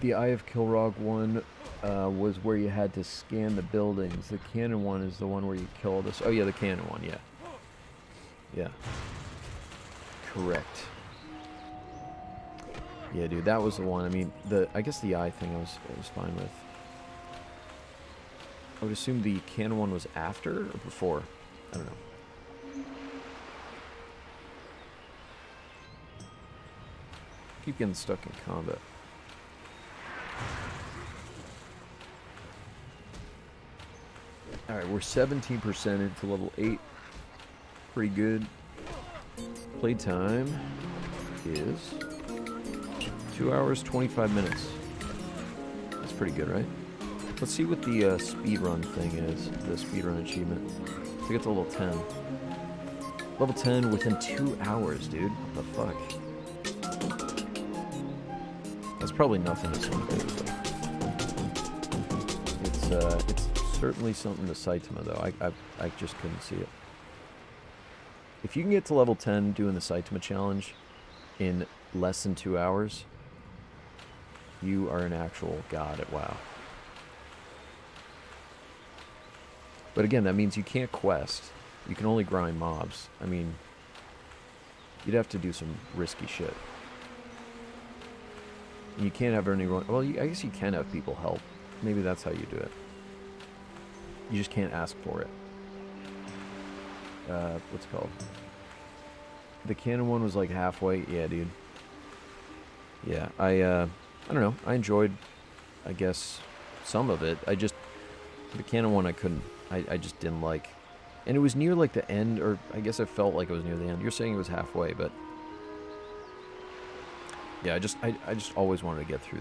The Eye of Kilrog one was where you had to scan the buildings. The cannon one is the one where you kill this. Oh yeah, the cannon one. Yeah. Yeah. Correct. Yeah, dude, that was the one. I mean, I guess the eye thing I was fine with. I would assume the cannon one was after or before. I don't know. Keep getting stuck in combat. Alright, we're 17% into level 8. Pretty good. Playtime is 2 hours, 25 minutes. That's pretty good, right? Let's see what the speedrun thing is, the speedrun achievement. So get to level 10. Level 10 within 2 hours, dude. What the fuck? That's probably nothing to some people. It's certainly something to Saitama, though. I just couldn't see it. If you can get to level 10 doing the Saitama challenge in less than 2 hours, you are an actual god at WoW. But again, that means you can't quest. You can only grind mobs. I mean, you'd have to do some risky shit. You can't have anyone... Well, I guess you can have people help. Maybe that's how you do it. You just can't ask for it. What's it called? The canon one was like halfway. Yeah, dude. Yeah, I don't know. I enjoyed, I guess, some of it. The canon one I couldn't. I just didn't like. And it was near like the end, or I guess I felt like it was near the end. You're saying it was halfway, but yeah, I just always wanted to get through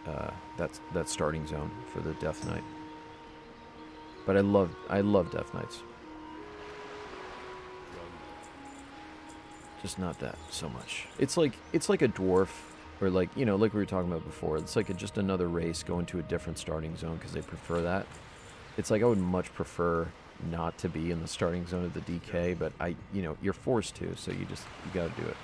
that starting zone for the Death Knight. But I love Death Knights. Just not that so much. It's like a dwarf, or like, you know, like we were talking about before. It's like just another race going to a different starting zone because they prefer that. It's like I would much prefer not to be in the starting zone of the DK, but you know, you're forced to, so you gotta do it.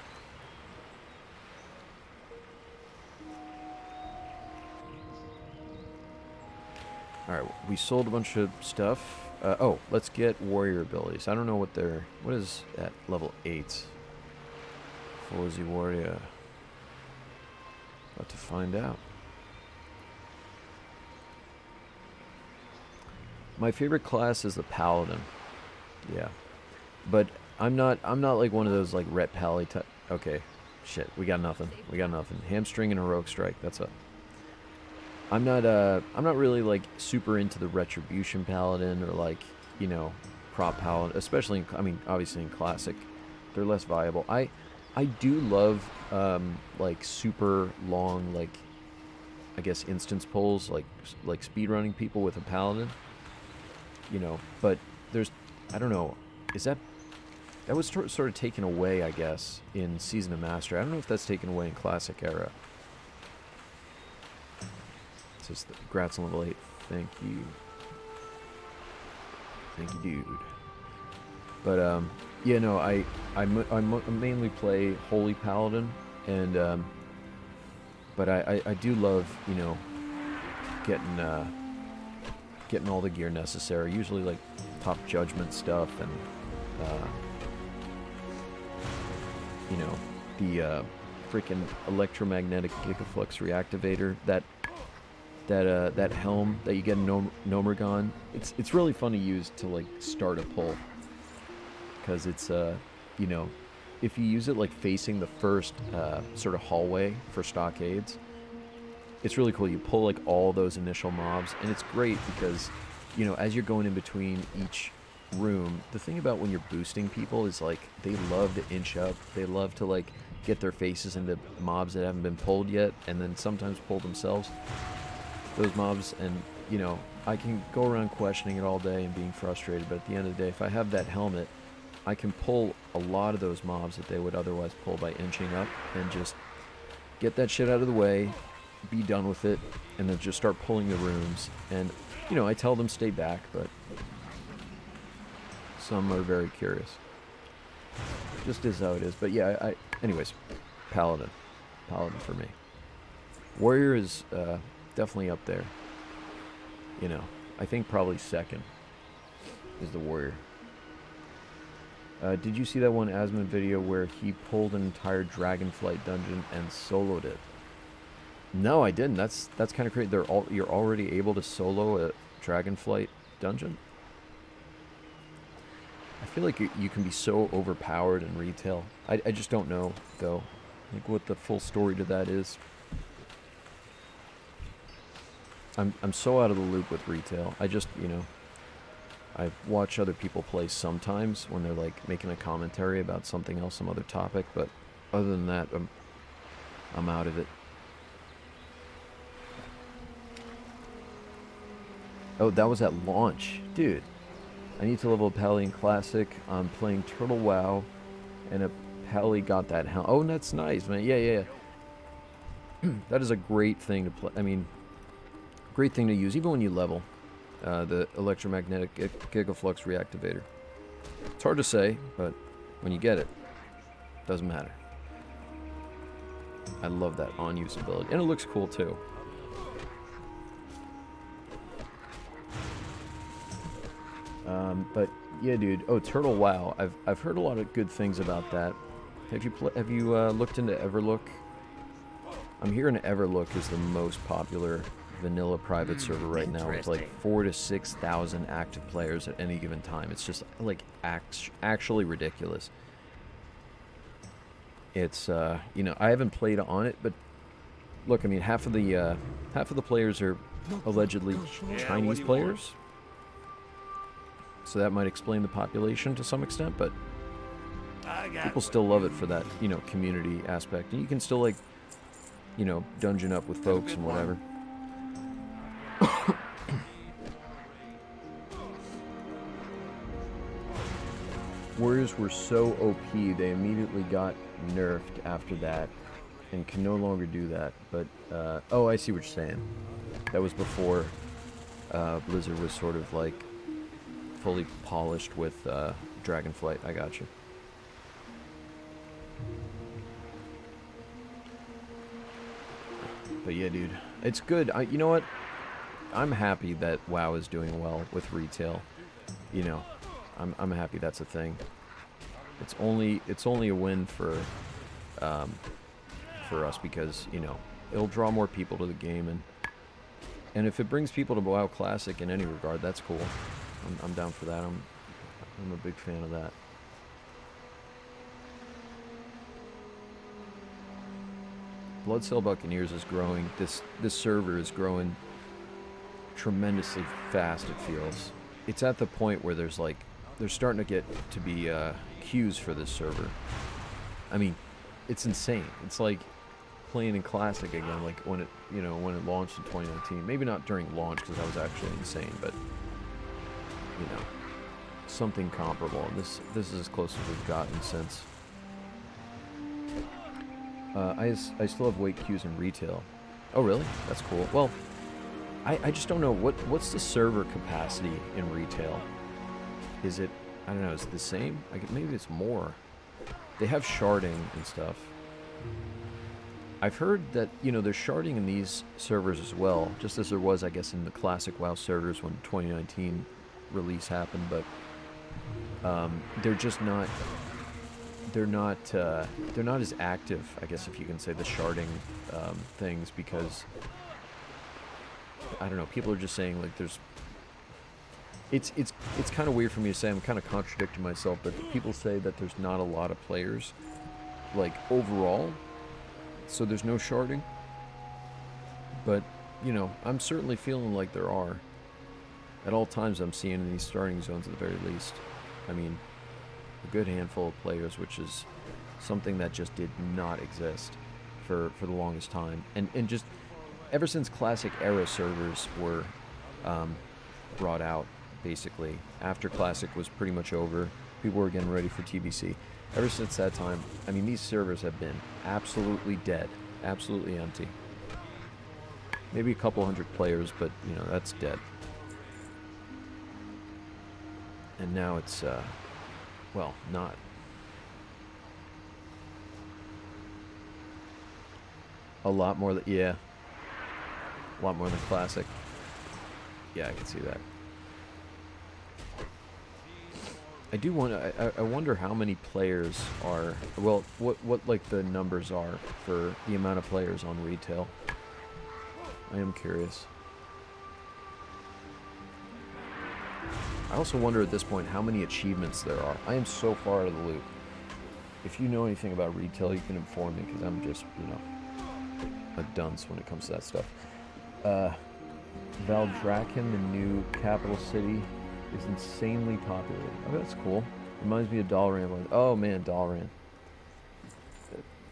Alright, we sold a bunch of stuff. Oh, let's get warrior abilities. I don't know what is at level 8? Forzy warrior. About to find out. My favorite class is the paladin. Yeah. But I'm not like one of those like ret pally type. Okay. Shit, we got nothing. Hamstring and heroic strike. That's a... I'm not really like super into the retribution paladin, or like, you know, prop paladin, especially in, I mean, obviously in classic, they're less viable. I do love like super long, like, I guess instance pulls, like speedrunning people with a paladin, you know, but I don't know, that was sort of taken away, I guess, in Season of Mastery. I don't know if that's taken away in Classic Era. It's just congrats on level 8. Thank you, dude. But yeah, no, I mainly play Holy Paladin, and but I do love, you know, getting all the gear necessary. Usually like top judgment stuff, and you know, the freaking electromagnetic gigaflux reactivator, that helm that you get in Nomergon. It's really fun to use to like start a pull, because it's you know, if you use it like facing the first sort of hallway for stockades, it's really cool. You pull like all those initial mobs, and it's great because, you know, as you're going in between each room, the thing about when you're boosting people is like they love to inch up. They love to like get their faces into mobs that haven't been pulled yet, and then sometimes pull themselves those mobs. And, you know, I can go around questioning it all day and being frustrated, but at the end of the day, if I have that helmet, I can pull a lot of those mobs that they would otherwise pull by inching up, and just get that shit out of the way, be done with it, and then just start pulling the rooms. And, you know, I tell them stay back, but some are very curious. Just is how it is. But yeah, anyways, Paladin for me. Warrior is definitely up there. You know, I think probably second is the Warrior. Did you see that one Asmund video where he pulled an entire Dragonflight dungeon and soloed it? No, I didn't. That's kind of crazy. You're already able to solo a Dragonflight dungeon? I feel like you can be so overpowered in retail. I just don't know, though, like what the full story to that is. I'm so out of the loop with retail. I just, you know, I watch other people play sometimes when they're like making a commentary about something else, some other topic, but other than that, I'm out of it. Oh, that was at launch. Dude, I need to level a Pally in Classic. I'm playing Turtle WoW, and a Pally got that helm. Oh, that's nice, man. Yeah. That is a great thing to play. I mean, great thing to use, even when you level. The electromagnetic gigaflux reactivator. It's hard to say, but when you get it, doesn't matter. I love that on-use ability, and it looks cool too. But yeah, dude. Oh, Turtle WoW. I've heard a lot of good things about that. Have you looked into Everlook? I'm hearing Everlook is the most popular vanilla private server right now, with like 4,000 to 6,000 active players at any given time. It's just like actually ridiculous. It's you know, I haven't played on it, but look, I mean, half of the players are allegedly Chinese players, so that might explain the population to some extent. But people still love it for that, you know, community aspect, and you can still, like, you know, dungeon up with folks and whatever. Warriors were so OP, they immediately got nerfed after that and can no longer do that. But, oh, I see what you're saying. That was before Blizzard was sort of, like, fully polished with Dragonflight. I got you. But yeah, dude, it's good. You know what? I'm happy that WoW is doing well with retail. You know, I'm happy that's a thing. It's only a win for us, because, you know, it'll draw more people to the game, and if it brings people to WoW Classic in any regard, that's cool. I'm down for that. I'm a big fan of that. Bloodsail Buccaneers is growing. This server is growing tremendously fast, it feels. It's at the point where there's starting to get to be queues for this server. I mean, it's insane. It's like playing in Classic again, like when it launched in 2019. Maybe not during launch, because that was actually insane, but, you know, something comparable. And this is as close as we've gotten since. I still have wait queues in retail. Oh, really? That's cool. Well, I just don't know. What's the server capacity in retail? Is it, I don't know, is it the same? Maybe it's more. They have sharding and stuff. I've heard that, you know, there's sharding in these servers as well, just as there was, I guess, in the classic WoW servers when 2019 release happened, but they're just not... They're not as active, I guess, if you can say, the sharding things, because, I don't know, people are just saying, like, there's... It's kind of weird for me to say, I'm kind of contradicting myself, but people say that there's not a lot of players, like, overall, so there's no sharding. But, you know, I'm certainly feeling like there are. At all times I'm seeing in these starting zones at the very least. I mean, a good handful of players, which is something that just did not exist for the longest time. And just ever since Classic era servers were brought out, basically, after Classic was pretty much over, people were getting ready for TBC. Ever since that time, I mean, these servers have been absolutely dead, absolutely empty. Maybe a couple hundred players, but, you know, that's dead. And now it's, well, not. A lot more, yeah. A lot more than Classic. Yeah, I can see that. I do want to, I wonder how many players are, well, what like the numbers are for the amount of players on retail. I am curious. I also wonder at this point how many achievements there are. I am so far out of the loop. If you know anything about retail, you can inform me, because I'm just, you know, a dunce when it comes to that stuff. Valdrakken, the new capital city, is insanely popular. Oh, that's cool. Reminds me of Dalaran. Oh man, Dalaran.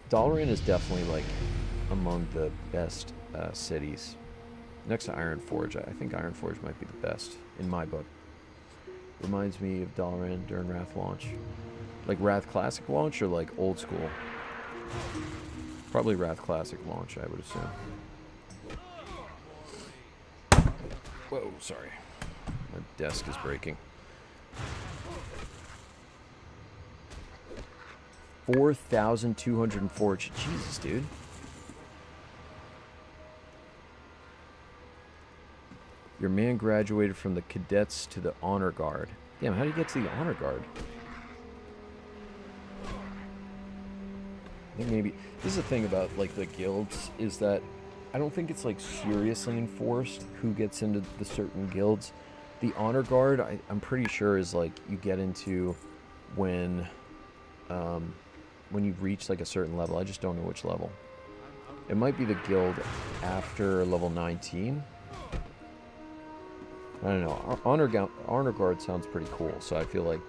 Dalaran is definitely, like, among the best cities. Next to Ironforge. I think Ironforge might be the best, in my book. Reminds me of Dalaran during Wrath launch. Like Wrath Classic launch, or like old school? Probably Wrath Classic launch, I would assume. Whoa, sorry. My desk is breaking. 4,204. Jesus, dude. Your man graduated from the cadets to the honor guard. Damn, how do you get to the honor guard? I think maybe this is the thing about like the guilds is that I don't think it's like seriously enforced who gets into the certain guilds. The honor guard, I'm pretty sure is like you get into when you reach like a certain level. I just don't know which level. It might be the guild after level 19. I don't know. Honor guard sounds pretty cool, so I feel like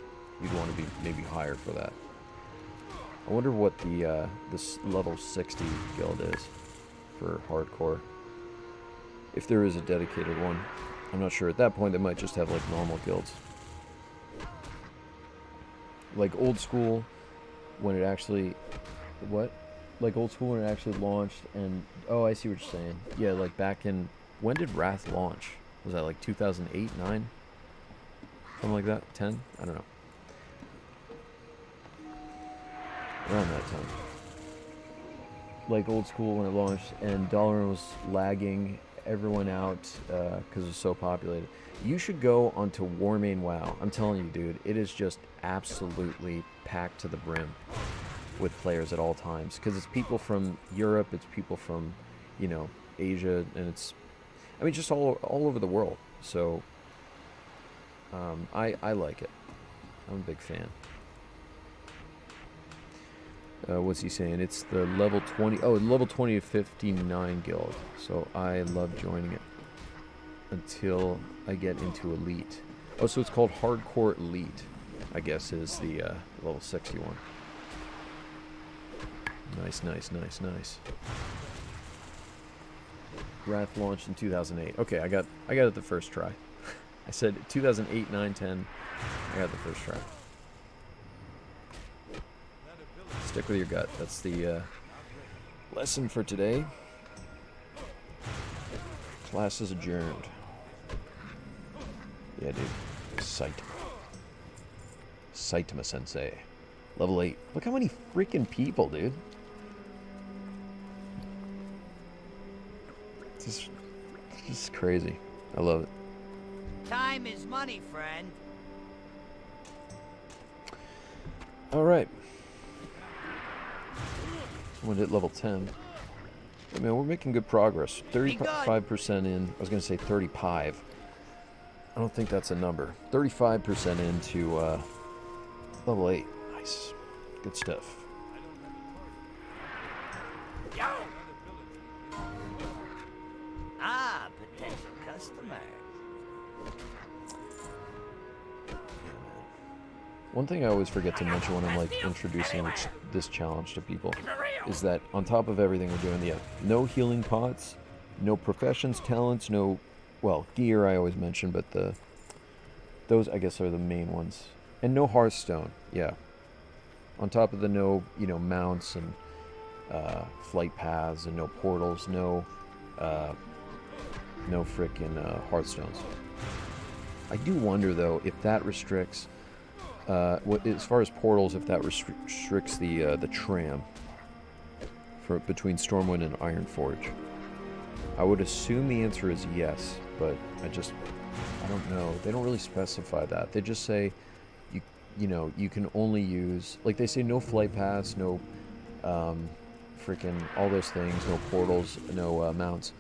you'd want to be maybe higher for that. I wonder what the this level 60 guild is for hardcore. If there is a dedicated one. I'm not sure. At that point, they might just have like normal guilds. Like old school, when it actually... What? Like old school when it actually launched and... Oh, I see what you're saying. Yeah, like back in... When did Wrath launch? Was that like 2008, 9? Something like that? 10? I don't know. Around that time. Like old school when it launched and Dalaran was lagging everyone out because it was so populated. You should go onto Warmain WoW. I'm telling you, dude, it is just absolutely packed to the brim with players at all times. Because it's people from Europe, it's people from, you know, Asia, and it's, I mean, just all over the world. So, I like it. I'm a big fan. What's he saying? It's the level 20... Oh, level 20 to 59 guild. So I love joining it. Until I get into Elite. Oh, so it's called Hardcore Elite. I guess is the level 61. Nice, nice, nice, nice. Wrath launched in 2008. Okay, I got it the first try. I said 2008, 9, 10. I got the first try. Stick with your gut. That's the lesson for today. Class is adjourned. Yeah, dude. Saitama Sensei. Level 8. Look how many freaking people, dude. It's just crazy. I love it. Time is money, friend. Alright. Someone hit level 10. Hey man, we're making good progress. 35% in. I was going to say 35. I don't think that's a number. 35% into level 8. Nice. Good stuff. Ah, potential customer. One thing I always forget to mention when I'm like introducing this challenge to people is that on top of everything we're doing, yeah, no healing pots, no professions, talents, no, well, gear I always mention, but those I guess are the main ones, and no Hearthstone, yeah. On top of the no, you know, mounts and flight paths and no portals, no frickin' Hearthstones. I do wonder though if that restricts. As far as portals, if that restricts the tram for between Stormwind and Ironforge, I would assume the answer is yes, but I don't know. They don't really specify that. They just say you know you can only use, like they say, no flight paths, no freaking all those things, no portals, no mounts.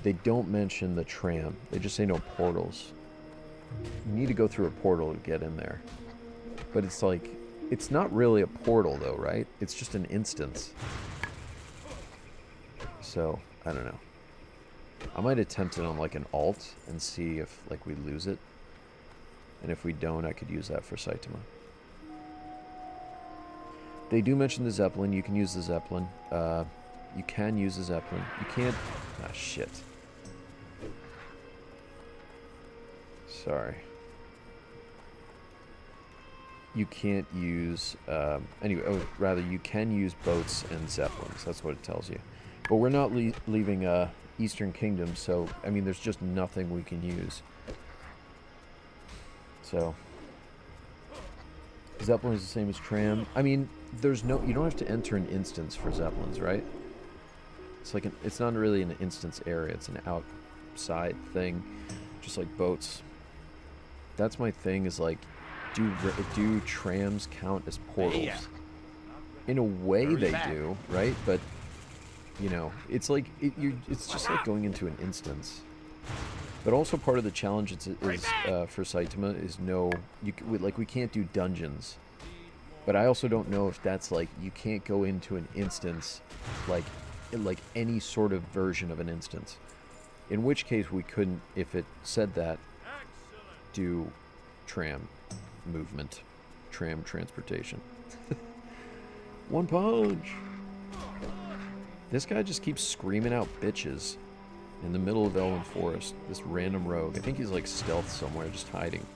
They don't mention the tram. They just say no portals. You need to go through a portal to get in there. But it's like, it's not really a portal though, right? It's just an instance. So, I don't know. I might attempt it on like an alt and see if like we lose it. And if we don't, I could use that for Saitama. They do mention the Zeppelin. You can use the Zeppelin. You can use the Zeppelin. You can't... Ah, shit. Sorry. You can't use, anyway, rather you can use boats and zeppelins. That's what it tells you. But we're not leaving Eastern Kingdom, so, I mean, there's just nothing we can use. So, Zeppelin is the same as tram. I mean, there's no. You don't have to enter an instance for Zeppelins, right? It's like it's not really an instance area. It's an outside thing, just like boats. That's my thing. Is like, do trams count as portals? In a way, they do, right? But you know, it's like it's just like going into an instance. But also part of the challenge is for Saitama is we can't do dungeons. But I also don't know if that's like you can't go into an instance like any sort of version of an instance. In which case we couldn't, if it said that, do tram movement, tram transportation. One punch. This guy just keeps screaming out bitches. In the middle of Elven Forest, this random rogue. I think he's like stealth somewhere, just hiding.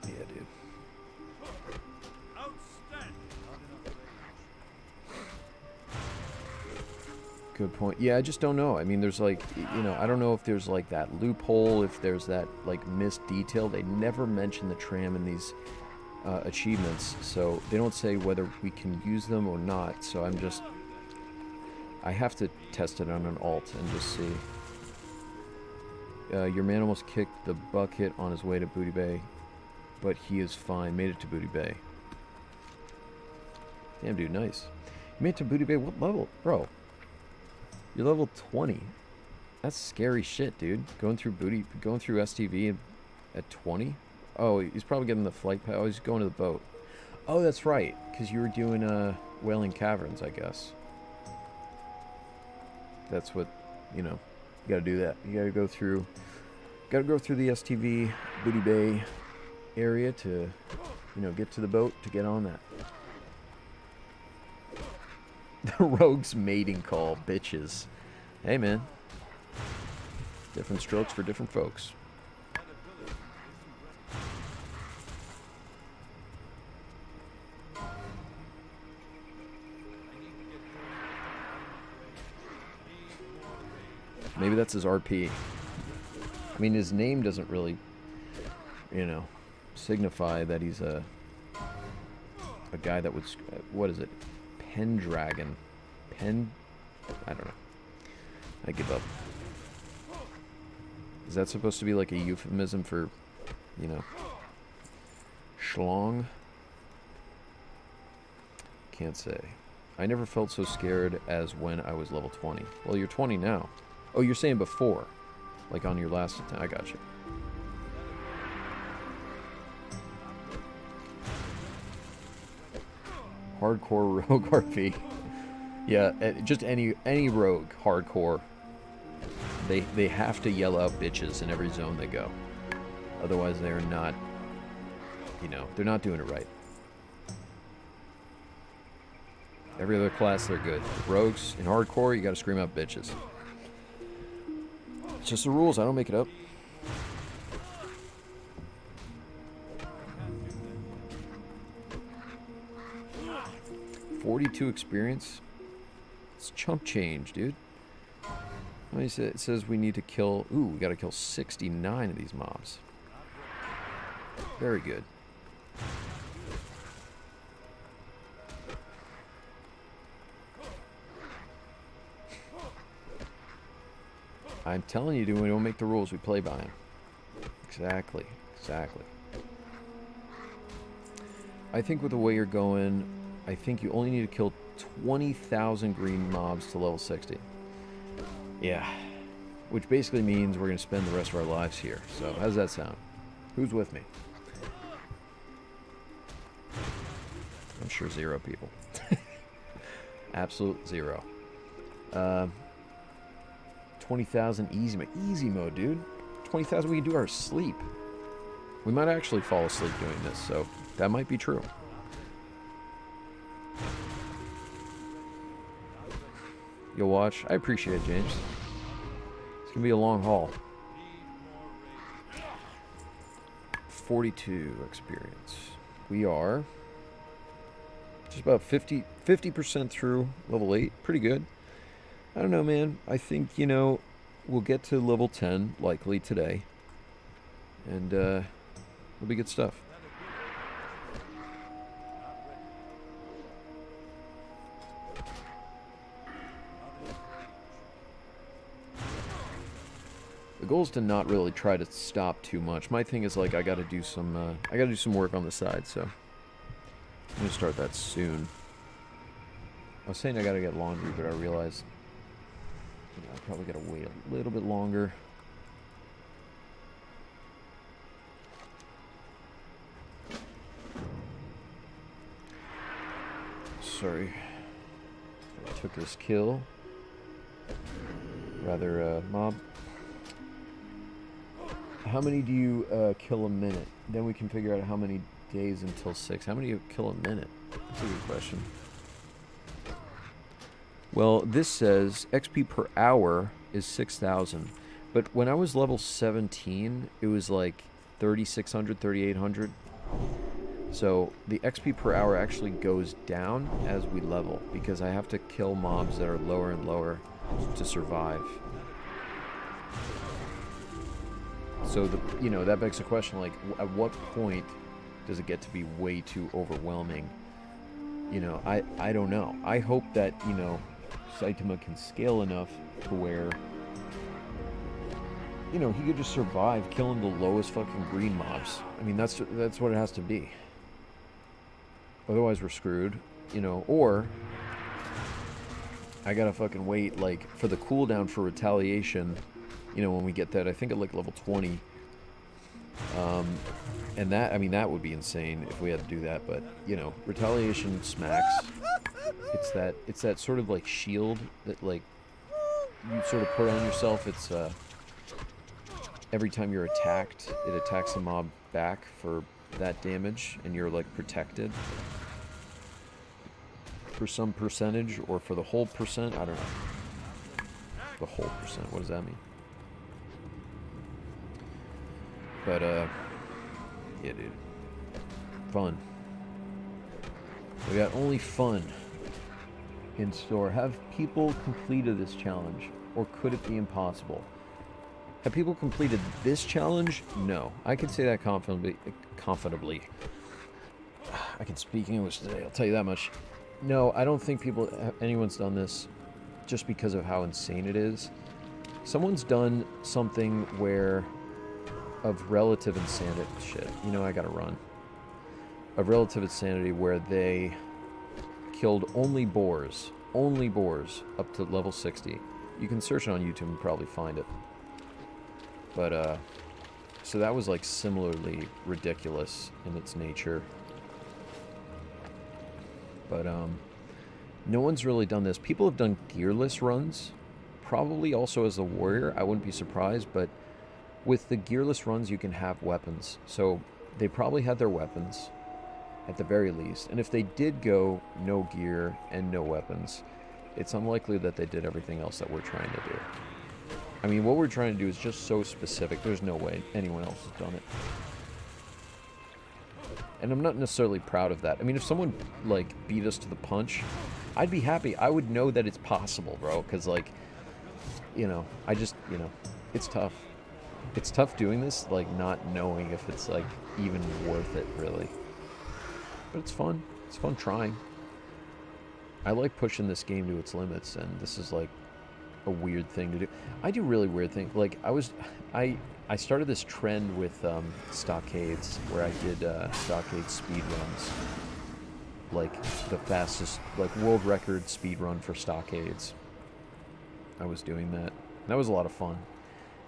Yeah, dude. Good point. Yeah, I just don't know. I mean, there's like, you know, I don't know if there's like that loophole, if there's that like missed detail. They never mention the tram in these achievements, so they don't say whether we can use them or not. So I have to test it on an alt and just see. Your man almost kicked the bucket on his way to Booty Bay, but he is fine. Made it to Booty Bay. Damn, dude, nice. You made it to Booty Bay. What level? Bro, you're level 20. That's scary shit, dude. Going through STV at 20? Oh, he's probably getting the flight pass. Oh, he's going to the boat. Oh, that's right, because you were doing Wailing Caverns, I guess. That's what, you know, you gotta do that. You gotta go through the STV Booty Bay area to, you know, get to the boat to get on that. The rogue's mating call, bitches. Hey, man. Different strokes for different folks. Maybe that's his RP. I mean, his name doesn't really, you know, signify that he's a guy that would, what is it? Pendragon. I don't know. I give up. Is that supposed to be like a euphemism for, you know, schlong? Can't say. I never felt so scared as when I was level 20. Well, you're 20 now. Oh, you're saying before. Like on your last attempt. I got you. Hardcore rogue RP. Yeah, just any rogue hardcore. They have to yell out bitches in every zone they go. Otherwise they're not, you know, they're not doing it right. Every other class they're good. Rogues in hardcore, you gotta scream out bitches. It's just the rules, I don't make it up. $42 experience? It's chump change, dude. It says we need to kill... Ooh, we gotta kill 69 of these mobs. Very good. I'm telling you, dude, we don't make the rules, we play by them. Exactly. I think with the way you're going, I think you only need to kill 20,000 green mobs to level 60. Yeah. Which basically means we're going to spend the rest of our lives here. So, how does that sound? Who's with me? I'm sure 0 people. Absolute 0. 20,000 easy mode, dude. 20,000 we can do our sleep. We might actually fall asleep doing this, so that might be true. You'll watch? I appreciate it, James. It's gonna be a long haul. 42 experience. We are just about 50% through level 8. Pretty good. I don't know, man. I think, you know, we'll get to level 10 likely today. And It'll be good stuff. The goal is to not really try to stop too much. My thing is like I gotta do some work on the side, so I'm gonna start that soon. I was saying I gotta get laundry, but I realized I probably gotta wait a little bit longer. Sorry, I took this kill. Rather, mob. How many do you kill a minute? Then we can figure out how many days until 6. How many do you kill a minute? That's a good question. Well, this says XP per hour is 6,000. But when I was level 17, it was like 3,600, 3,800. So the XP per hour actually goes down as we level, because I have to kill mobs that are lower and lower to survive. So that begs the question, like, at what point does it get to be way too overwhelming? I don't know. I hope that, Saitama can scale enough to where, he could just survive killing the lowest fucking green mobs. I mean, that's what it has to be. Otherwise, we're screwed, or I gotta fucking wait, like, for the cooldown for retaliation, when we get that, I think at, like, level 20. And that would be insane if we had to do that, but, retaliation smacks. It's that sort of, like, shield that, like, you sort of put on yourself. It's, every time you're attacked, it attacks a mob back for that damage, and you're, like, protected for some percentage, or for the whole percent. I don't know. The whole percent, what does that mean? But, yeah, dude. Fun. We got only fun in store. Have people completed this challenge? Or could it be impossible? Have people completed this challenge? No. I can say that confidently. I can speak English today, I'll tell you that much. No, I don't think anyone's done this just because of how insane it is. Someone's done something where of relative insanity. Shit, I gotta run. Of relative insanity where they killed only boars up to level 60. You can search it on YouTube and probably find it. But, so that was, like, similarly ridiculous in its nature. But, no one's really done this. People have done gearless runs, probably also as a warrior. I wouldn't be surprised, but with the gearless runs, you can have weapons. So they probably had their weapons, at the very least. And if they did go no gear and no weapons, it's unlikely that they did everything else that we're trying to do. I mean, what we're trying to do is just so specific. There's no way anyone else has done it. And I'm not necessarily proud of that. I mean, if someone, like, beat us to the punch, I'd be happy. I would know that it's possible, bro. Because, like, I just, it's tough. It's tough doing this, like, not knowing if it's, like, even worth it, really. But it's fun. It's fun trying. I like pushing this game to its limits, and this is, like, a weird thing to do. I do really weird things. Like, I started this trend with stockades, where I did stockade speed runs. Like, the fastest, like, world record speed run for stockades. I was doing that. That was a lot of fun.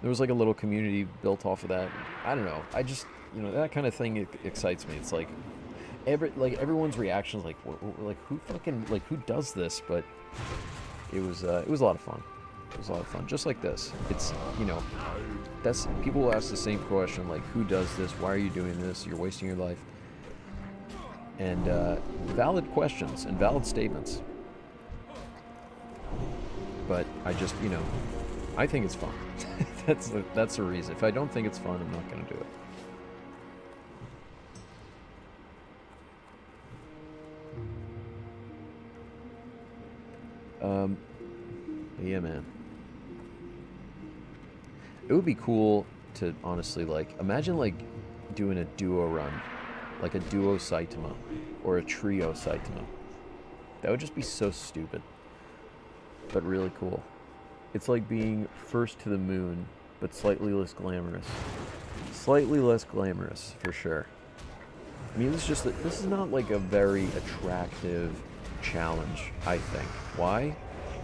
There was, like, a little community built off of that. I don't know. I just, that kind of thing excites me. It's like, everyone's reactions, like who fucking, like, who does this? But it was a lot of fun. It was a lot of fun. Just like this. It's, that's, people will ask the same question, like, who does this? Why are you doing this? You're wasting your life. And valid questions and valid statements. But I just, I think it's fun. that's the reason. If I don't think it's fun, I'm not going to do it. Yeah, man. It would be cool to honestly, like, imagine, like, doing a duo run, like a duo Saitama or a trio Saitama. That would just be so stupid, but really cool. It's like being first to the moon, but slightly less glamorous. Slightly less glamorous, for sure. I mean, this is not like a very attractive challenge, I think. Why?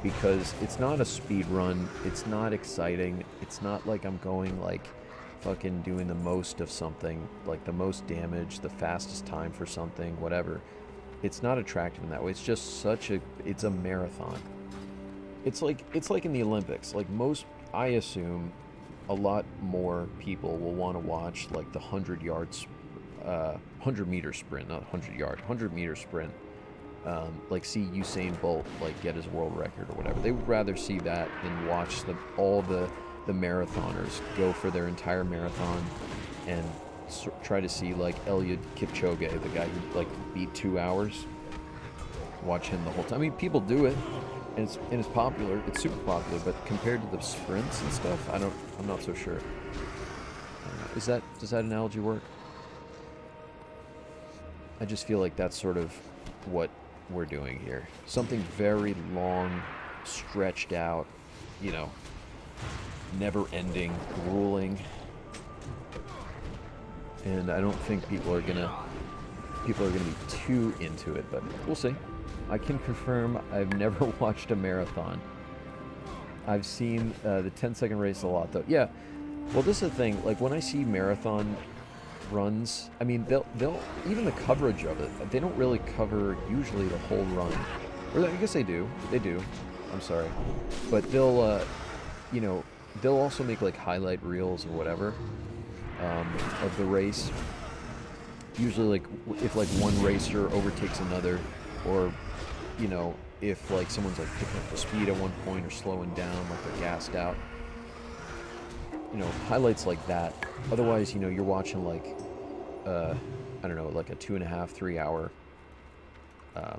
Because it's not a speed run, it's not exciting, it's not like I'm going like fucking doing the most of something, like the most damage, the fastest time for something, whatever. It's not attractive in that way. It's just it's a marathon. It's like in the Olympics. Like I assume a lot more people will want to watch like the 100 meter sprint, not 100 meter sprint. Like see Usain Bolt like get his world record or whatever. They would rather see that than watch all the marathoners go for their entire marathon and try to see like Eliud Kipchoge, the guy who like beat 2 hours. Watch him the whole time. I mean, people do it, and it's popular. It's super popular, but compared to the sprints and stuff, I'm not so sure. I don't know. Does that analogy work? I just feel like that's sort of what we're doing here. Something very long, stretched out, you know, never-ending, grueling. And I don't think people are gonna be too into it, but we'll see. I can confirm I've never watched a marathon. I've seen the 10-second race a lot, though. Yeah, well, this is the thing. Like, when I see marathon runs, I mean, they'll even the coverage of it, they don't really cover usually the whole run. Or I guess they do. They do. I'm sorry. But they'll, you know, they'll also make, like, highlight reels or whatever of the race. Usually, like, if, like, one racer overtakes another, or, you know, if, like, someone's, like, picking up the speed at one point or slowing down, like they're gassed out. You know, highlights like that. Otherwise, you know, you're watching, like, I don't know, like a 2.5, 3 hour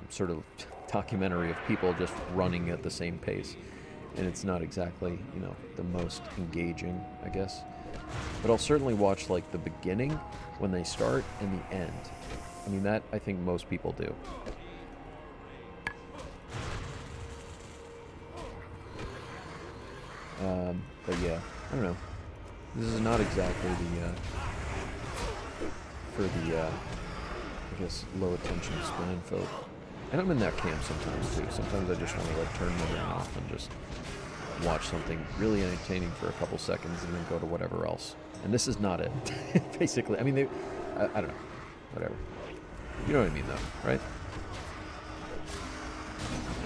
sort of documentary of people just running at the same pace. And it's not exactly, you know, the most engaging, I guess. But I'll certainly watch, like, the beginning when they start and the end. I mean, that I think most people do. But yeah, I don't know. This is not exactly for the, I guess, low attention span folk. And I'm in that camp sometimes too. Sometimes I just want to, like, turn my brain off and just watch something really entertaining for a couple seconds and then go to whatever else. And this is not it. Basically, I mean, I don't know, whatever. You know what I mean, though, right?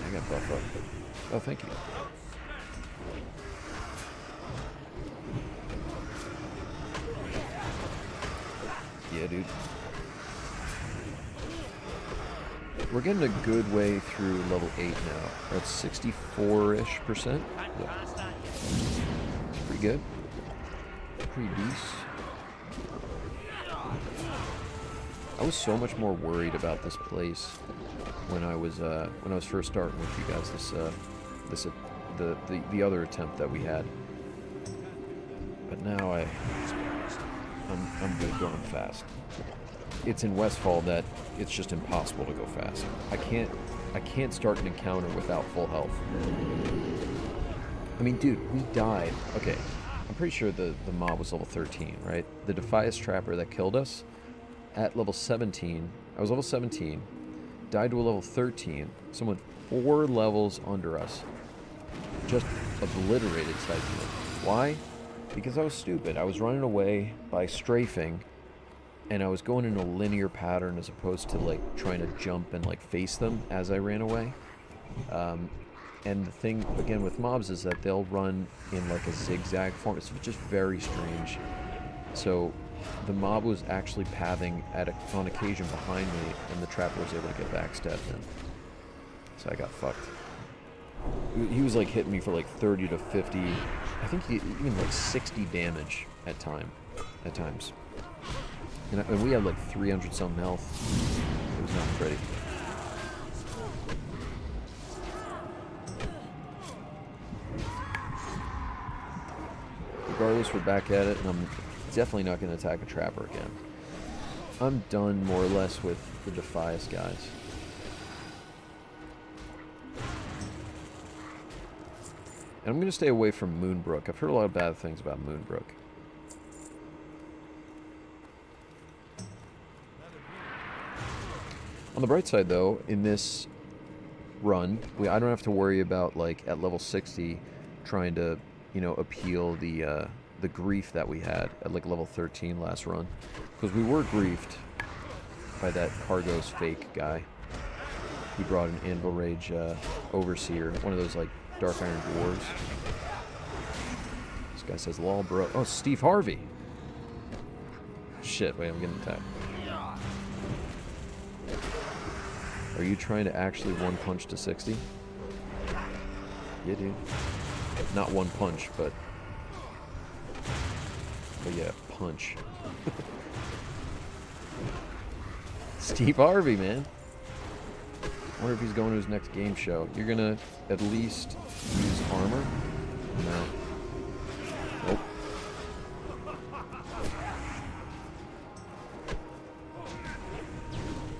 I got buff up. Oh, thank you. Yeah, dude. We're getting a good way through level 8 now. That's 64-ish%. Yeah. Pretty good. Pretty decent. I was so much more worried about this place when I was first starting with you guys. The other attempt that we had. But now I'm good going fast. It's in Westfall that it's just impossible to go fast. I can't start an encounter without full health. I mean, dude, we died. Okay, I'm pretty sure the mob was level 13, right? The Defias Trapper that killed us at level 17. I was level 17, died to a level 13. Someone 4 levels under us just obliterated Sighting. Why? Because I was stupid. I was running away by strafing, and I was going in a linear pattern as opposed to, like, trying to jump and, like, face them as I ran away. And the thing, again, with mobs is that they'll run in, like, a zigzag form. It's just very strange. So the mob was actually pathing on occasion behind me, and the trapper was able to get backstabbed in. So I got fucked. He was, like, hitting me for, like, 30 to 50, I think even, like, 60 damage at times. And we had, like, 300-something health. It was not pretty. Regardless, we're back at it, and I'm definitely not going to attack a trapper again. I'm done more or less with the Defias guys. And I'm going to stay away from Moonbrook. I've heard a lot of bad things about Moonbrook. On the bright side, though, in this run, I don't have to worry about, like, at level 60, trying to, you know, appeal the grief that we had at, like, level 13 last run. Because we were griefed by that Cargo's fake guy. He brought an Anvil Rage Overseer, one of those, like, Dark Iron Dwarves. This guy says, lol, bro. Oh, Steve Harvey. Shit, wait, I'm getting attacked. Are you trying to actually one punch to 60? Yeah, dude. Not one punch, but yeah, punch. Steve Harvey, man. I wonder if he's going to his next game show. You're gonna at least use armor? No. Nope.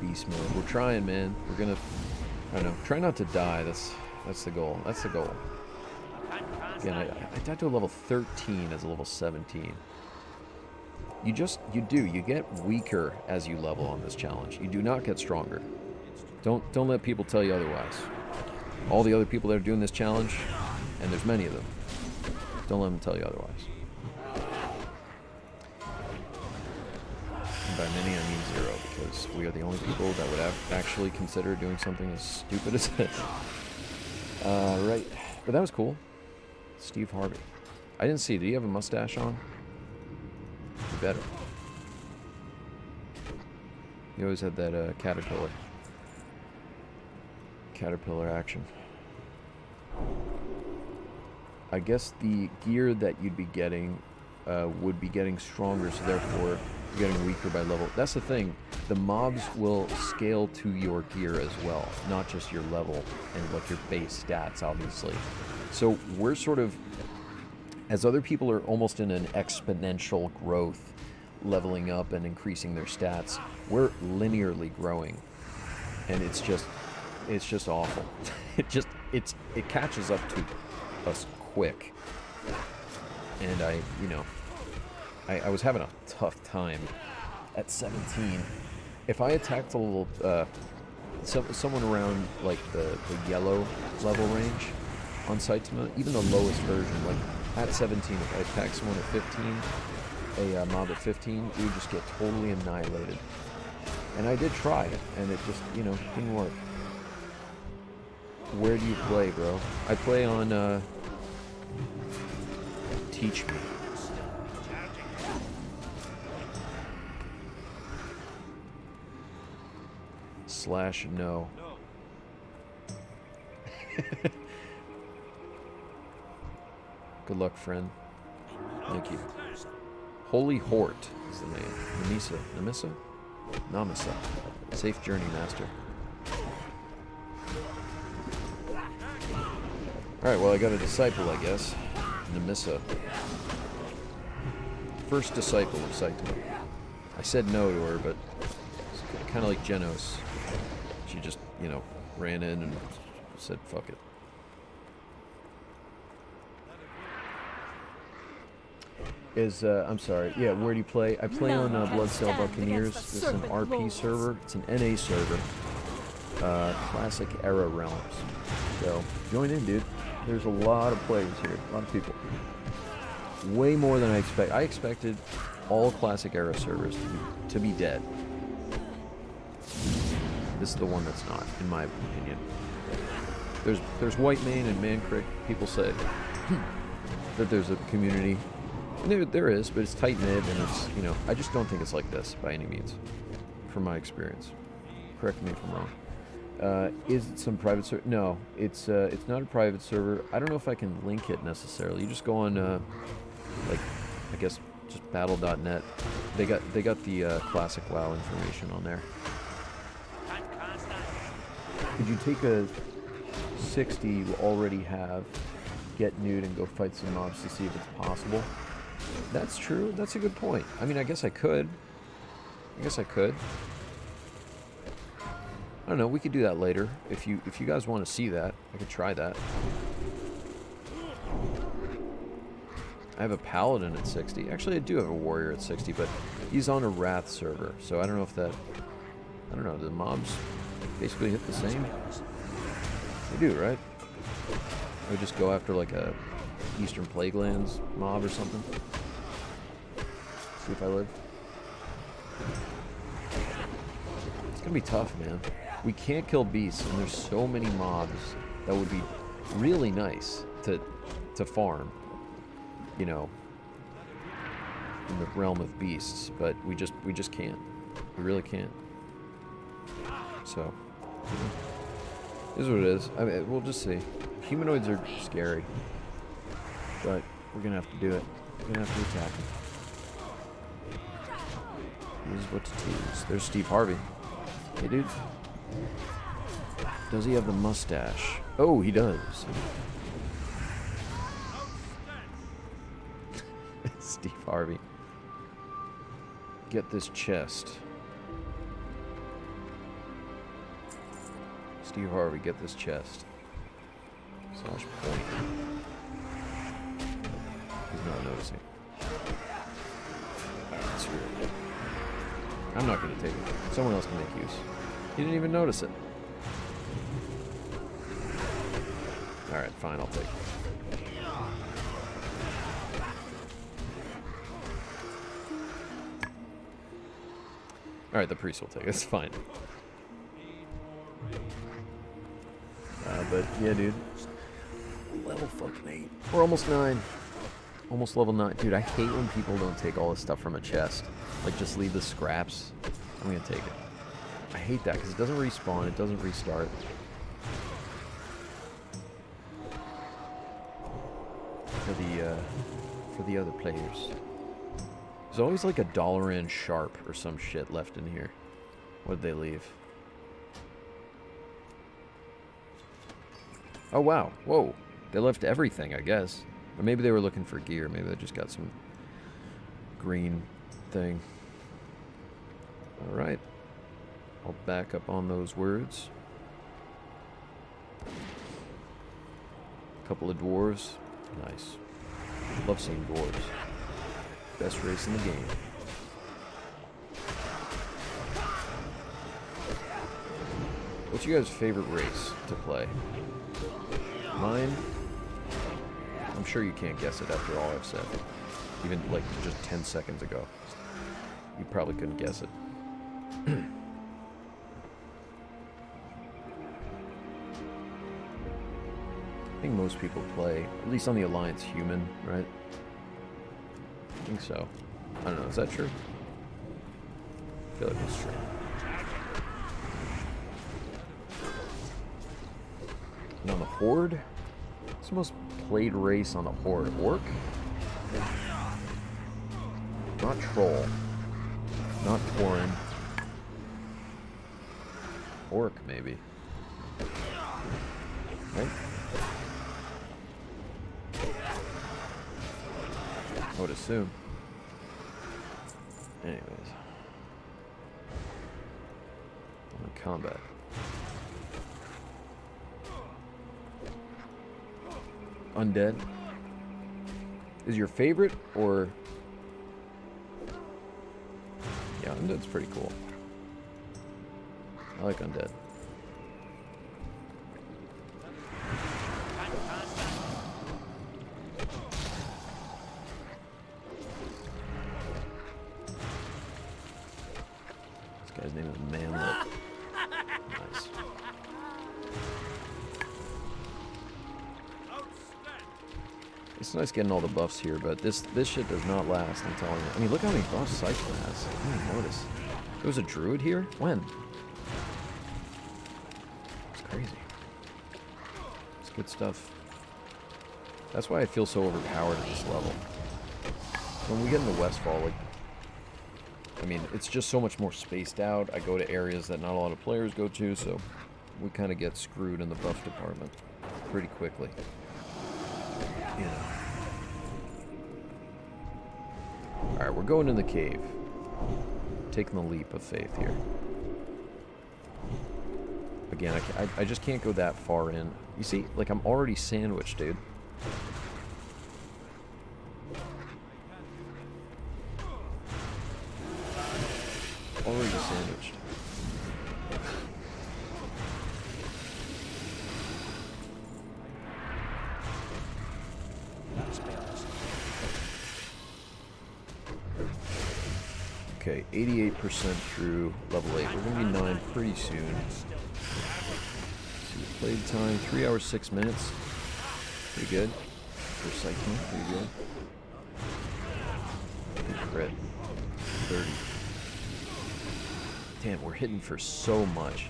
Beast mode. We're trying, man. We're gonna, I don't know, try not to die. That's the goal. That's the goal. Again, I died to a level 13 as a level 17. You get weaker as you level on this challenge. You do not get stronger. Don't let people tell you otherwise. All the other people that are doing this challenge, and there's many of them, don't let them tell you otherwise. And by many I mean 0, because we are the only people that would actually consider doing something as stupid as this. Right. But that was cool. Steve Harvey. I didn't see. Did he have a mustache on? He better. He always had that caterpillar action. I guess the gear that you'd be getting would be getting stronger, so therefore you're getting weaker by level. That's the thing. The mobs will scale to your gear as well, not just your level and like your base stats, obviously. So we're sort of, as other people are almost in an exponential growth, leveling up and increasing their stats, we're linearly growing, and it's just awful. It catches up to us quick, and I was having a tough time at 17. If I attacked a little someone around like the yellow level range on Saitama, even the lowest version, like at 17, if I attacked someone at 15, a mob at 15, we would just get totally annihilated. And I did try it, and it just, didn't work. Where do you play, bro? I play on, Teach Me. /no. Good luck, friend. Thank you. Holy Hort is the name. Namisa. Safe journey, master. Alright, well, I got a disciple, I guess. Namisa. First disciple of Saitama. I said no to her, but it's kind of like Genos. She just, ran in and said, fuck it. I'm sorry. Yeah, where do you play? I play on Bloodsail Buccaneers. It's an RP server. It's an NA server. Classic era realms. So, join in, dude. There's a lot of players here. A lot of people. Way more than I expect. I expected all classic era servers to be dead. This is the one that's not, in my opinion. There's Whitemane and Mancrick. People say that there's a community. There is, but it's tight-knit, and it's, I just don't think it's like this by any means, from my experience. Correct me if I'm wrong. Is it some private server? No, it's not a private server. I don't know if I can link it necessarily. You just go on, like, I guess, just battle.net. They got the classic WoW information on there. Could you take a 60 you already have, get nude, and go fight some mobs to see if it's possible? That's true. That's a good point. I mean, I guess I could. I guess I could. I don't know. We could do that later. If you guys want to see that, I could try that. I have a paladin at 60. Actually, I do have a warrior at 60, but he's on a wrath server, so I don't know if that... I don't know. The mobs basically hit the same? They do, right? I would just go after like a Eastern Plaguelands mob or something. See if I live. It's gonna be tough, man. We can't kill beasts, and there's so many mobs that would be really nice to farm. You know, in the realm of beasts, but we just can't. We really can't. So, it is what it is. I mean, we'll just see. Humanoids are scary, but we're gonna have to do it. We're gonna have to attack them. This is what to tease. There's Steve Harvey. Hey, dude. Does he have the mustache? Oh, he does. Steve Harvey. Get this chest. Steve Harvey, get this chest. Slash point. He's not noticing. That's weird. I'm not going to take it. Someone else can make use. He didn't even notice it. Alright, fine, I'll take it. Alright, the priest will take it. It's fine. But, yeah, dude. Level fucking 8. We're almost 9. Almost level 9. Dude, I hate when people don't take all this stuff from a chest. Like, just leave the scraps. I'm gonna take it. I hate that, because it doesn't respawn. It doesn't restart. For the other players. There's always like a $1 sharp or some shit left in here. What'd they leave? Oh wow, whoa. They left everything, I guess. Or maybe they were looking for gear. Maybe they just got some green thing. Alright. I'll back up on those words. Couple of dwarves. Nice. Love seeing dwarves. Best race in the game. What's your guys' favorite race to play? Mine? I'm sure you can't guess it after all I've said. Even like just 10 seconds ago. You probably couldn't guess it. I think most people play, at least on the Alliance, human, right? I think so. I don't know, is that true? I feel like it's true. And on the Horde? What's the most played race on the Horde? Orc? Not Troll. Not Thorem. Orc, maybe. Right? I would assume. Anyways. On combat. Undead. Is your favorite, or... Yeah, Undead's pretty cool. I like Undead. This guy's name is Manlet. Nice. It's nice getting all the buffs here, but this shit does not last, I'm telling you. I mean, look how many buffs Cyclone has. I didn't even notice. There was a druid here? When? It's crazy. It's good stuff. That's why I feel so overpowered at this level. When we get into Westfall, like, I mean, it's just so much more spaced out. I go to areas that not a lot of players go to, so we kind of get screwed in the buff department pretty quickly. You know. Alright, we're going in the cave. taking the leap of faith here. Again, I just can't go that far in. You see, like, I'm already sandwiched, dude. Already sandwiched. Okay, 88% through level 8. We're going to be 9 pretty soon. See, played time, 3 hours, 6 minutes. Pretty good. For Psyche, pretty good. Good crit. 30. Damn, we're hitting for so much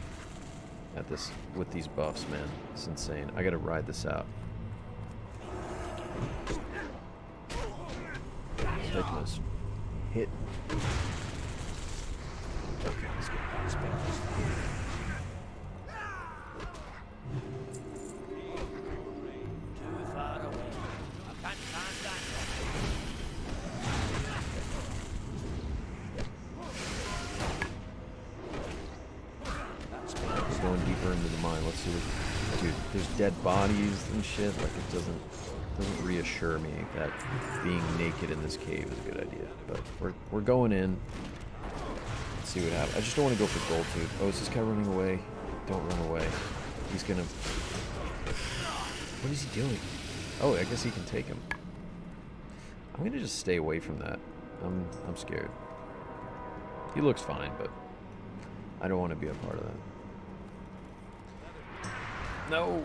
at this with these buffs, man. It's insane. I gotta ride this out. Psyche's hit. Okay, let's go. Going deeper into the mine. Let's see what. Dude, there's dead bodies and shit. Like, it doesn't reassure me that being naked in this cave is a good idea. But we're going in. Let's see what happens. I just don't want to go for gold tooth. Oh, is this guy running away? Don't run away. He's gonna. What is he doing? Oh, I guess he can take him. I'm gonna just stay away from that. I'm scared. He looks fine, but I don't want to be a part of that. No!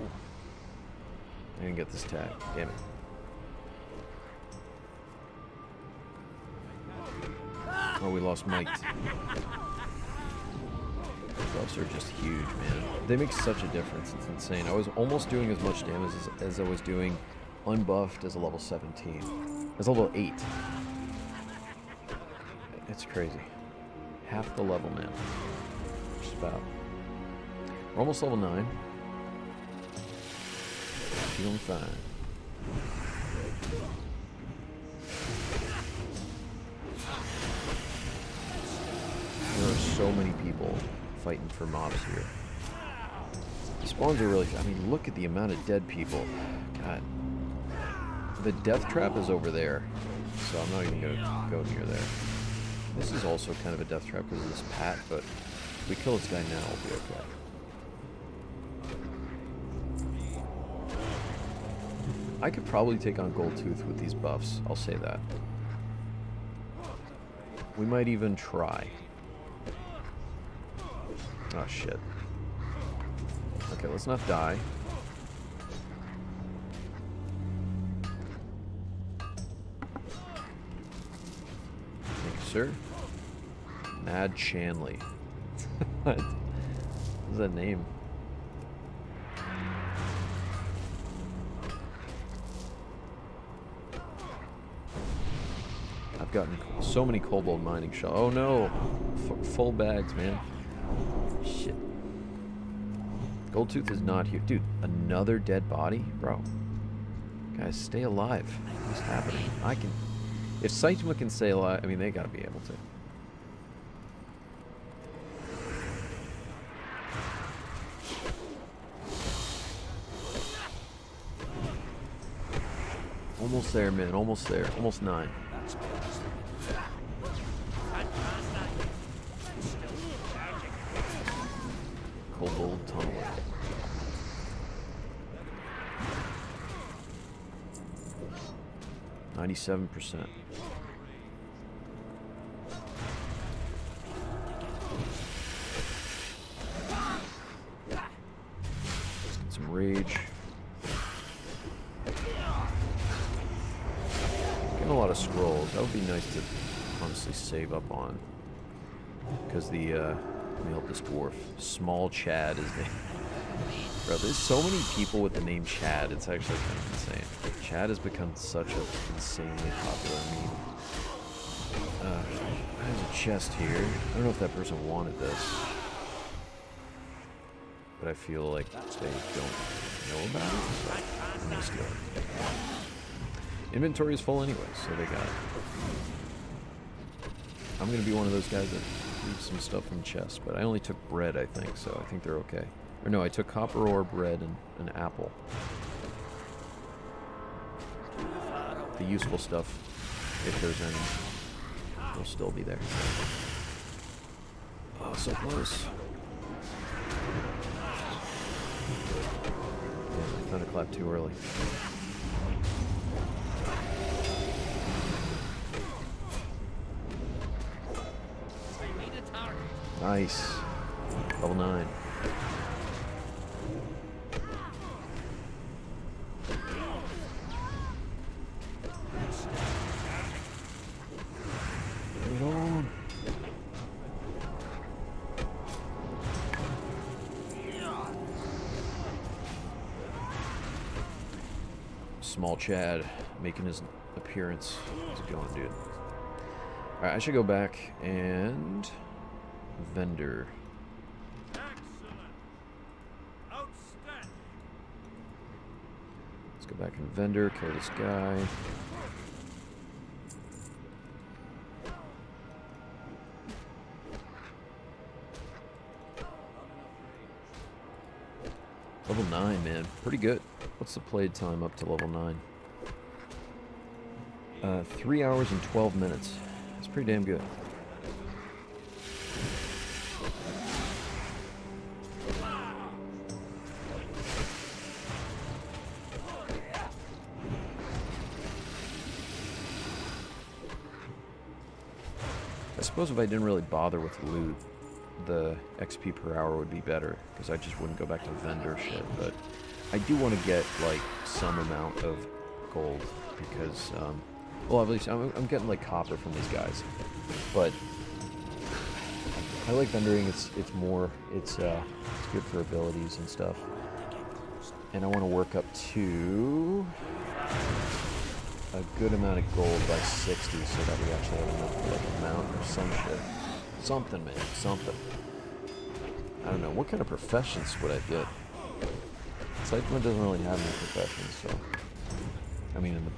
I didn't get this tag. Damn it. Oh, we lost Mike. Buffs are just huge, man. They make such a difference. It's insane. I was almost doing as much damage as I was doing unbuffed as a level 17. As a level 8. It's crazy. Half the level, man. Just about. We're almost level 9. Feeling fine. There are so many people fighting for mobs here. The spawns are really... I mean, look at the amount of dead people. God. The death trap is over there, so I'm not even going to go near there. This is also kind of a death trap because of this pat, but if we kill this guy now, we'll be okay. I could probably take on Gold Tooth with these buffs, I'll say that. We might even try. Oh shit. Okay, let's not die. Thank you, sir. Mad Shanley. What? What's that name? I've gotten so many cobalt mining shells. Oh no! Full bags, man. Shit. Goldtooth is not here. Dude, another dead body? Bro. Guys, stay alive. What's happening? I can... If Saitama can stay alive, I mean, they gotta be able to. Almost there, man. Almost there. Almost 9. Cobalt tunnel. $97%. Some rage. Getting a lot of scrolls. That would be nice to honestly save up on. Because the let me help this dwarf. Small Chad is the... Bro, there's so many people with the name Chad, it's actually kind of insane. Chad has become such an insanely popular meme. There's a chest here. I don't know if that person wanted this. But I feel like they don't know about it, so I'm gonna steal it. Inventory is full anyway, so they got it. I'm gonna be one of those guys that leave some stuff in chests, but I only took bread, I think, so I think they're okay. Or no, I took copper ore, bread, and an apple. The useful stuff, if there's any, will still be there. Oh, so close. Yeah, I thunderclap too early. Nice. Level 9. Bring it on. Small Chad making his appearance. How's it going, dude? Alright, I should go back and... vendor. Excellent. Outstanding. Let's go back and vendor, kill this guy. Level 9, man. Pretty good. What's the play time up to level 9? 3 hours and 12 minutes. That's pretty damn good. I suppose if I didn't really bother with loot, the XP per hour would be better, because I just wouldn't go back to vendor shit, but I do want to get, like, some amount of gold, because, well, at least I'm getting, like, copper from these guys, but I like vendoring. It's good for abilities and stuff, and I want to work up to a good amount of gold by 60 so that we actually have enough for like a mount or some shit. Something, man. Something. I don't know. What kind of professions would I get? Saitama doesn't really have any professions, so... I mean, in the,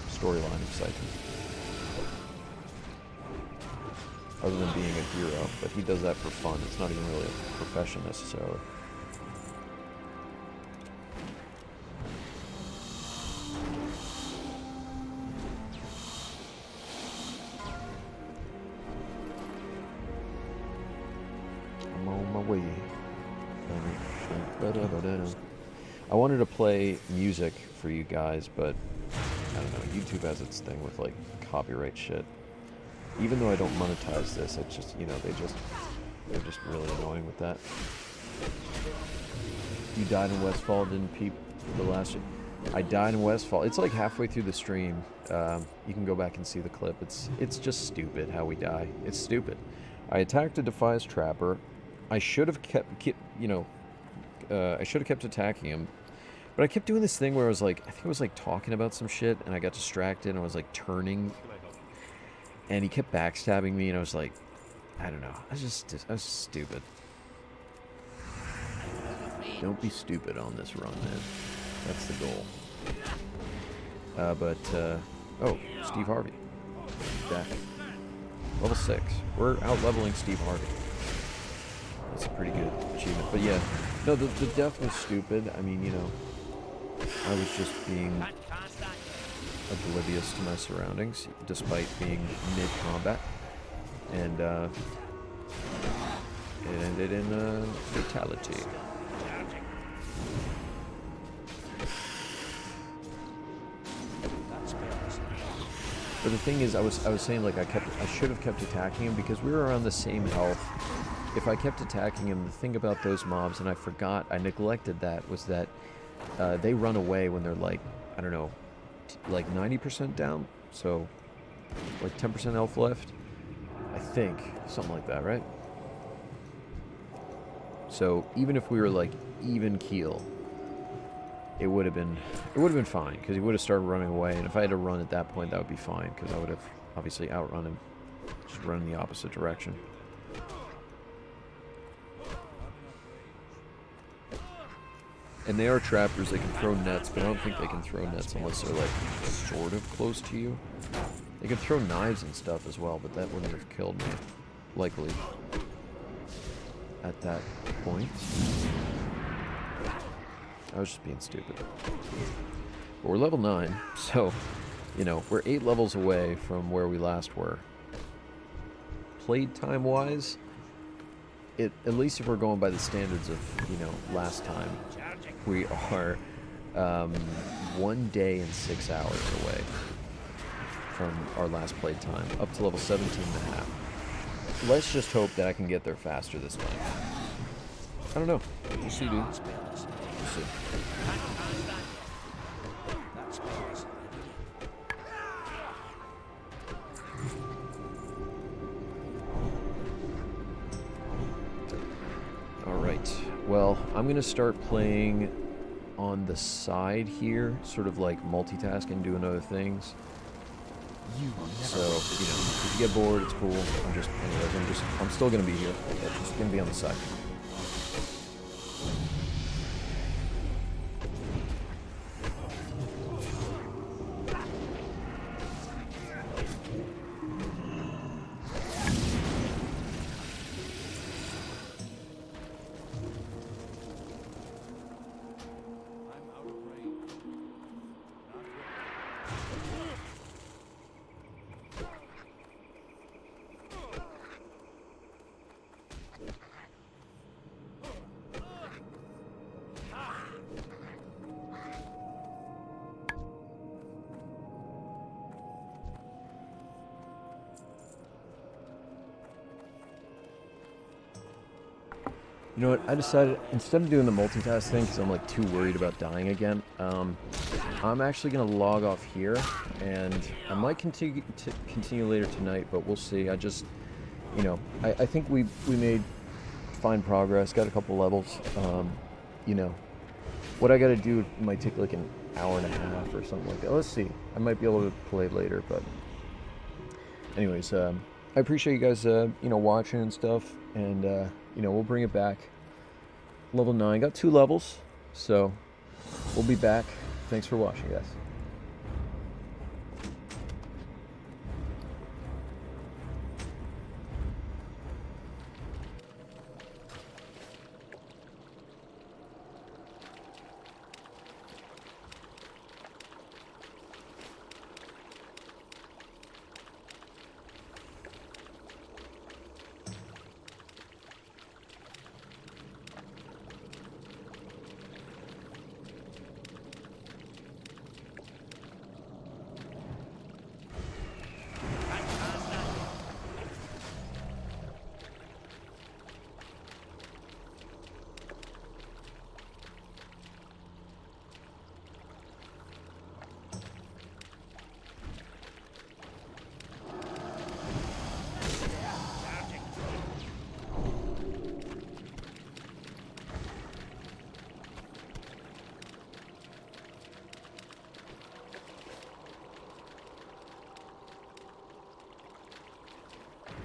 storyline of Saitama. Other than being a hero, but he does that for fun. It's not even really a profession necessarily. I wanted to play music for you guys, but I don't know, YouTube has its thing with like copyright shit. Even though I don't monetize this, it's just, they're just really annoying with that. You died in Westfall, didn't peep the last... I died in Westfall. It's like halfway through the stream. You can go back and see the clip. It's just stupid how we die. It's stupid. I attacked a Defias Trapper. I should have kept attacking him, but I kept doing this thing where I was like, I think I was like talking about some shit, and I got distracted, and I was like turning, and he kept backstabbing me, and I was like, I don't know, I was stupid. Don't be stupid on this run, man. That's the goal. Oh, Steve Harvey. Back. Level 6. We're out-leveling Steve Harvey. That's a pretty good achievement. But yeah, no, the death was stupid. I mean, I was just being oblivious to my surroundings, despite being mid-combat. And, it ended in a fatality. But the thing is, I was saying, like, I should have kept attacking him because we were around the same health. If I kept attacking him, the thing about those mobs, and I neglected that, was that they run away when they're like, I don't know, like 90% down, so like 10% health left, I think, something like that, right? So even if we were like even keel, it would have been fine, because he would have started running away, and if I had to run at that point, that would be fine, because I would have obviously outrun him, just run in the opposite direction. And they are trappers, they can throw nets, but I don't think they can throw nets unless they're like sort of close to you. They can throw knives and stuff as well, but that wouldn't have killed me, likely. at that point. I was just being stupid. But we're level 9, so, you know, we're 8 levels away from where we last were. Played time-wise, at least if we're going by the standards of, you know, last time, we are 1 day and 6 hours away from our last played time, up to level 17.5. Let's just hope that I can get there faster this time. I don't know. We'll see, dude. We'll see. Alright, well, I'm going to start playing on the side here, sort of like multitasking, doing other things. So, you know, if you get bored, it's cool. I'm still going to be here. I'm just going to be on the side. You know what, I decided, instead of doing the multitask thing, because I'm like too worried about dying again, I'm actually going to log off here, and I might continue later tonight, but we'll see. I just, you know, I think we made fine progress, got a couple levels. You know, what I got to do might take like an hour and a half or something like that. Let's see. I might be able to play later, but anyways, I appreciate you guys, you know, watching and stuff, and, you know, we'll bring it back. Level 9, got 2 levels, so we'll be back. Thanks for watching, guys.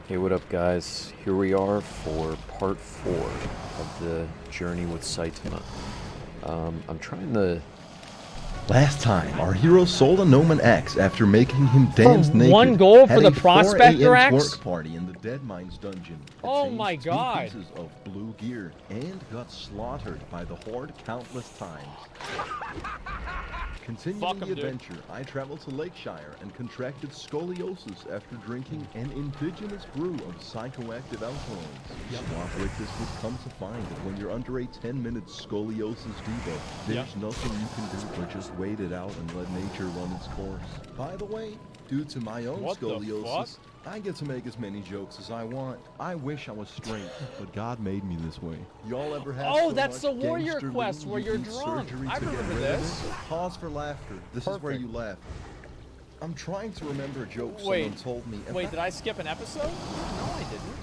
Hey, what up, guys? Here we are for part 4 of the journey with Saitama. I'm trying to... Last time, our hero sold a Noman X after making him dance naked. One goal for Had the a 4 Prospector a.m. X? twerk party in the Dead Mines dungeon. Oh Exchanged my 2 God. pieces of blue gear and got slaughtered by the Horde countless times. Continuing Fuck 'em, the dude. adventure, I traveled to Lakeshire and contracted scoliosis after drinking an indigenous brew of psychoactive alkaloids. Swamp Rictus would come to find that when you're under a 10-minute scoliosis debuff, there's nothing you can do but just wait it out and let nature run its course. By the way, due to my own What the scoliosis, I get to make as many jokes as I want. I wish I was straight, but God made me this way. Y'all ever have Oh, so that's much the Warrior gangster Quest loot where you you're need drunk. surgery I to get remember rid of this. it? Pause for laughter. This is where Perfect. you laugh. I'm trying to remember a joke Wait. someone told me. Wait, did I skip an episode? No, I didn't.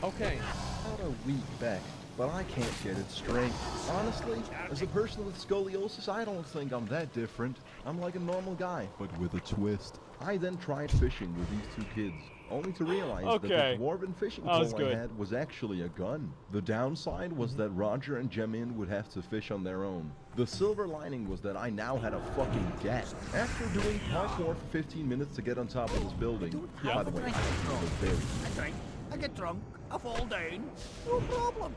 Okay. About a week back, but I can't get it straight. Honestly, as a person with scoliosis, I don't think I'm that different. I'm like a normal guy, but with a twist. I then tried fishing with these 2 kids, only to realize that Okay. the dwarven fishing That was pole I good. had was actually a gun. The downside was that Roger and Jemin would have to fish on their own. The silver lining was that I now had a fucking gat. After doing parkour for 15 minutes to get on top of this building, by the way, I was very I get drunk, I fall down, no problem.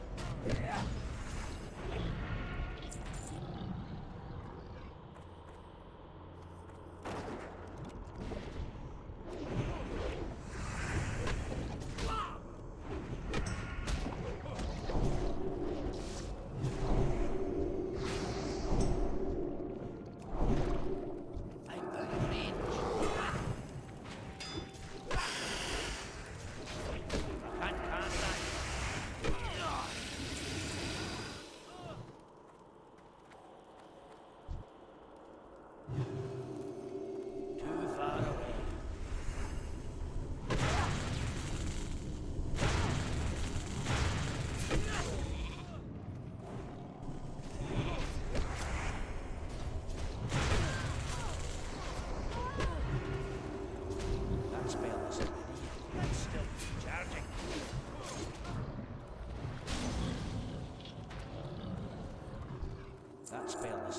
I'm out of range. I can't cast that. Too far away. That spell is that's still charging. That spell is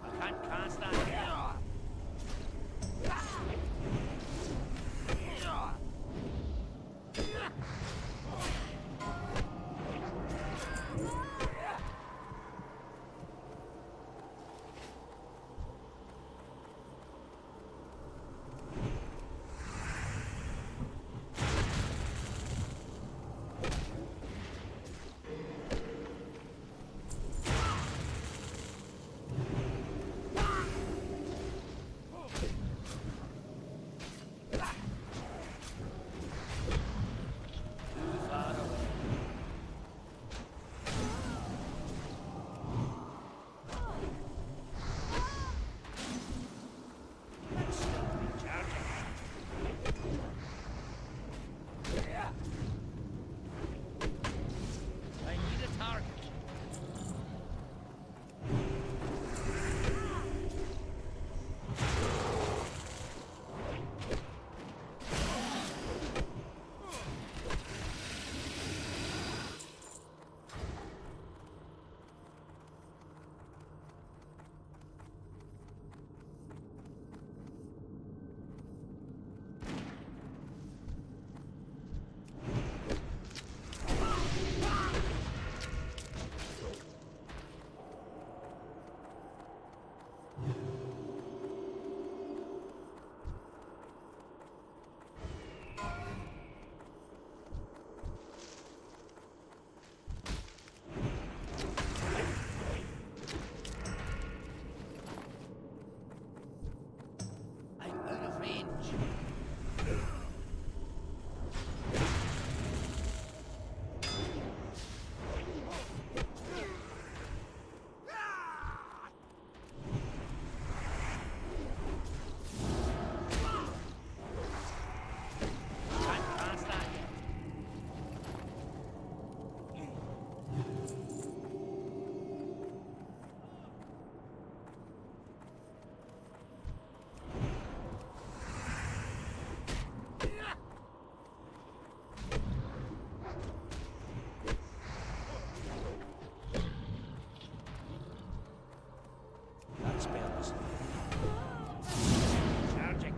I can't cast that. Too far away. That's still charging. I need a target. I'm out of range. Can't cast that yet. That spell is charging.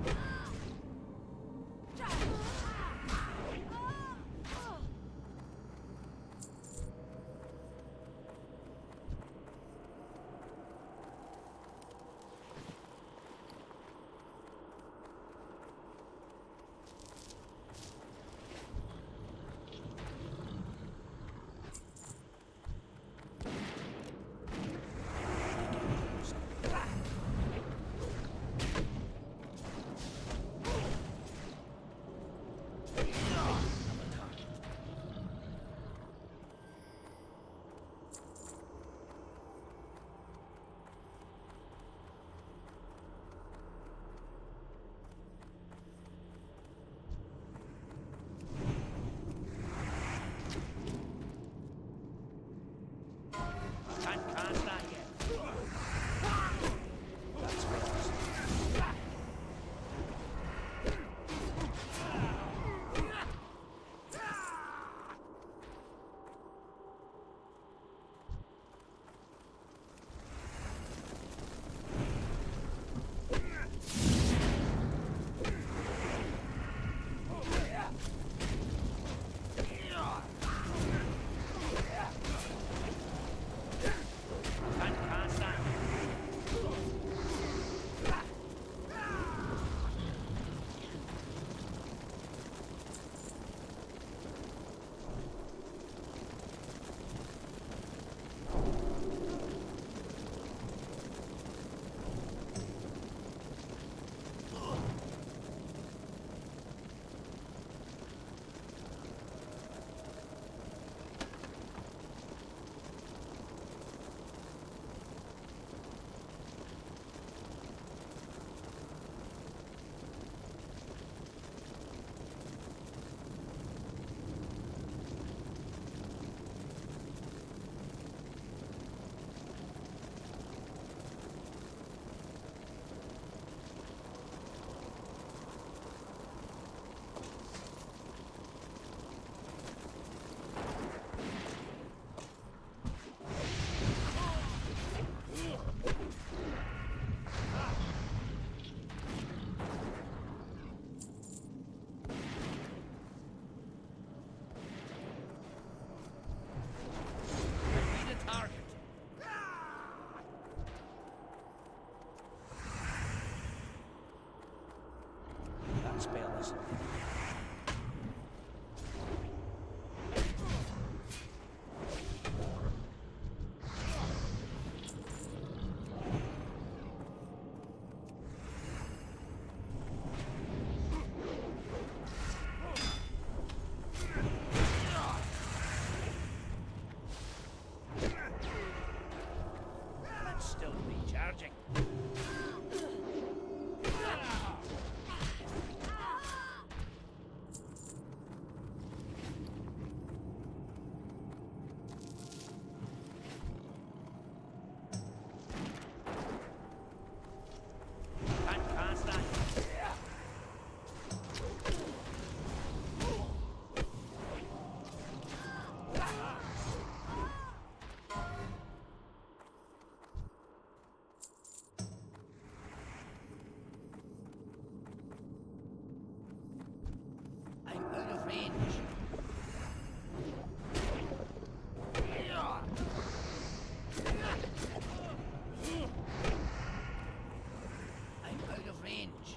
spell isn't ready yet. That's still recharging. Can't cast that. I'm out of range. I'm out of range.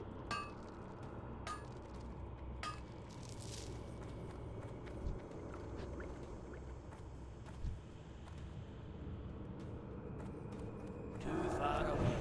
Too far away.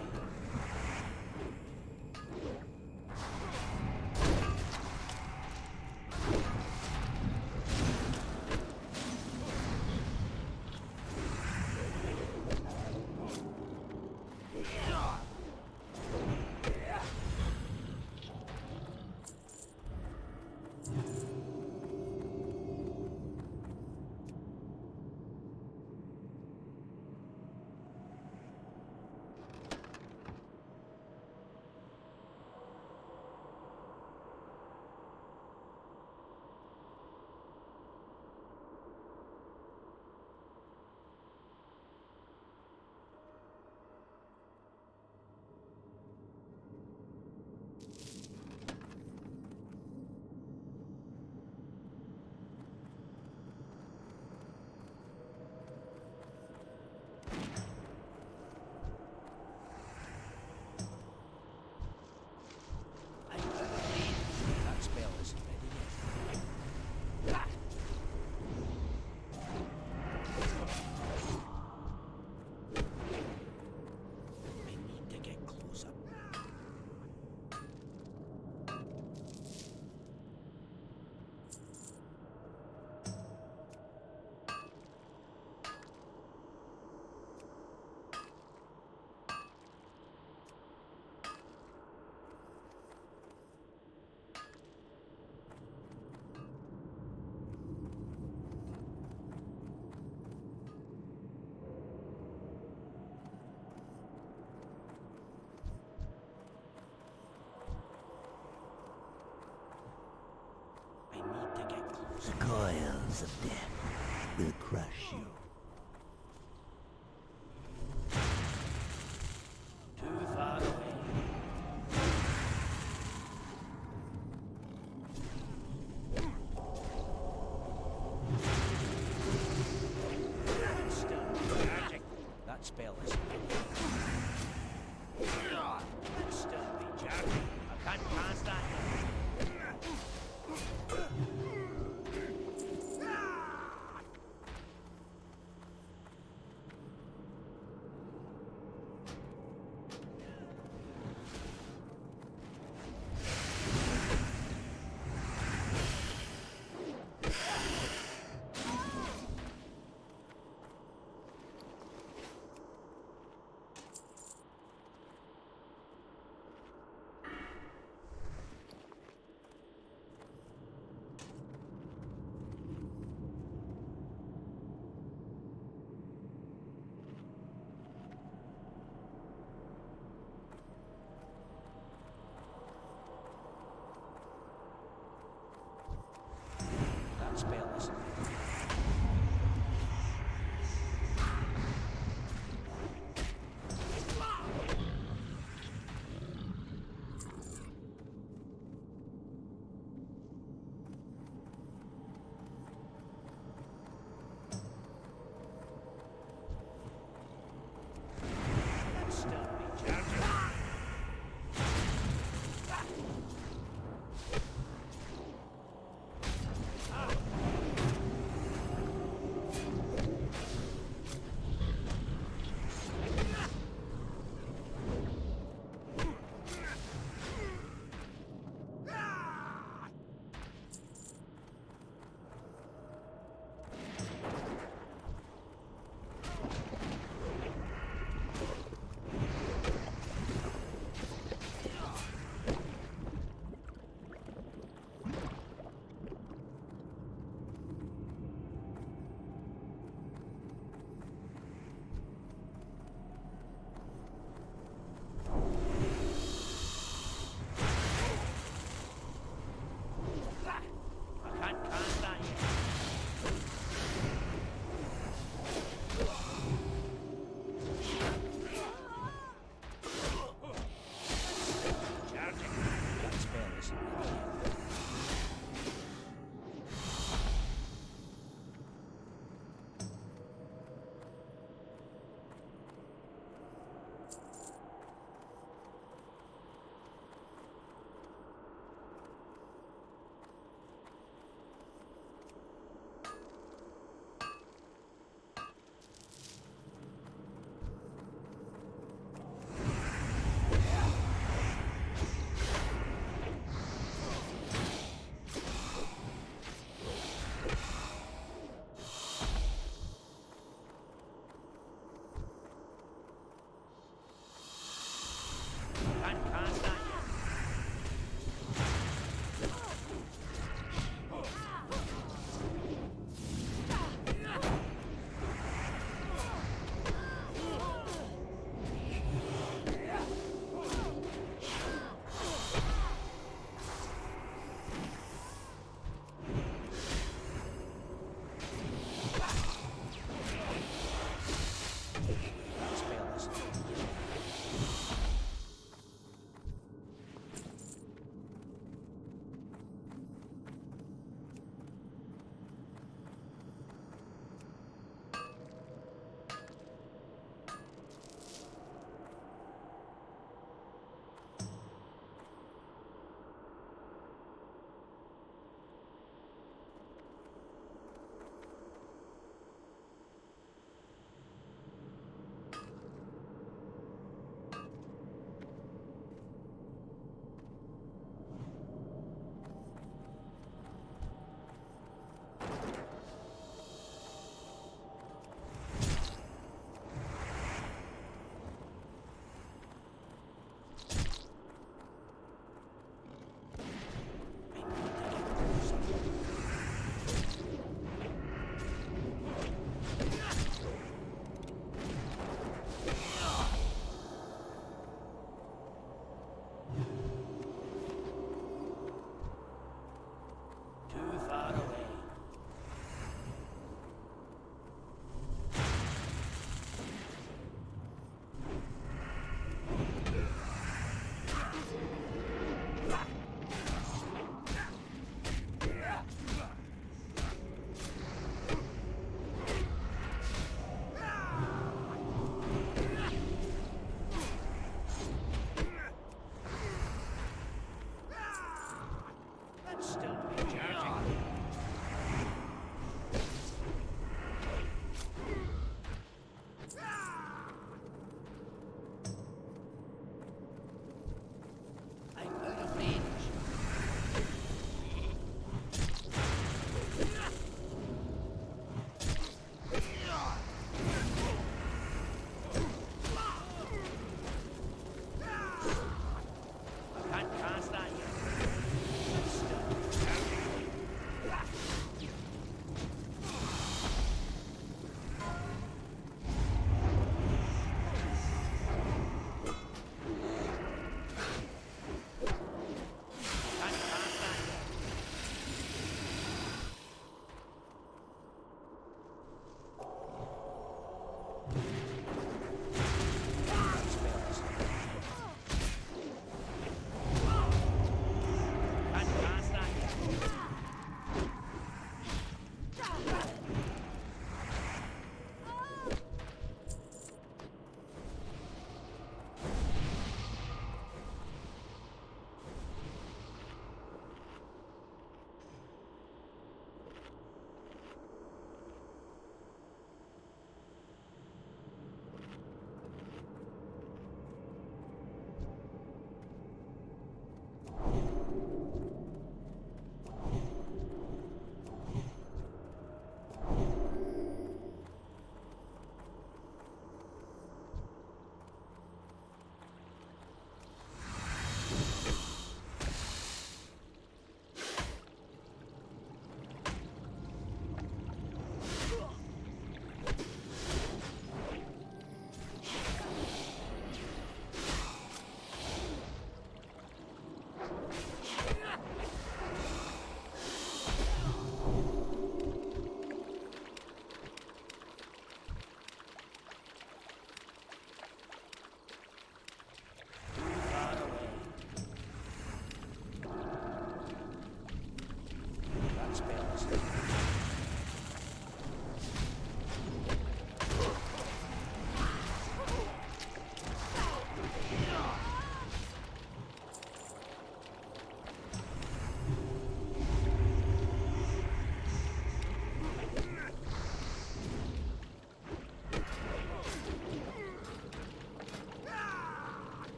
I'm out of range. That spell isn't ready yet. I need to get closer. I need to get closer. The coils of death will crush you. Too far away. It's still recharging. That spell isn't ready yet. It's still recharging. I can't cast that yet.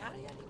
carry anymore.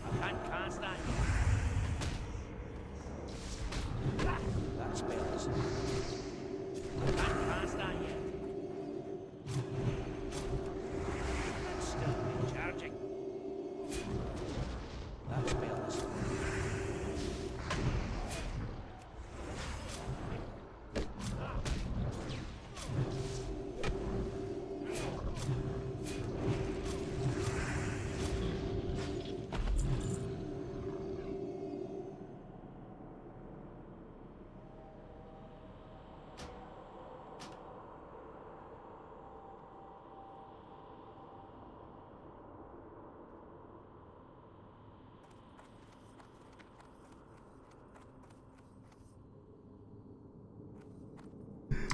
I can't cast that yet. That spell isn't ready. I can't cast that yet. It's still recharging. That spell isn't ready.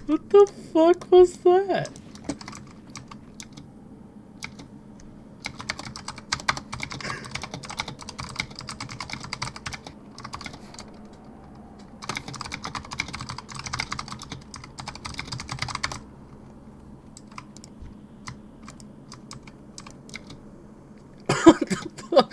What the fuck was that? What the fuck?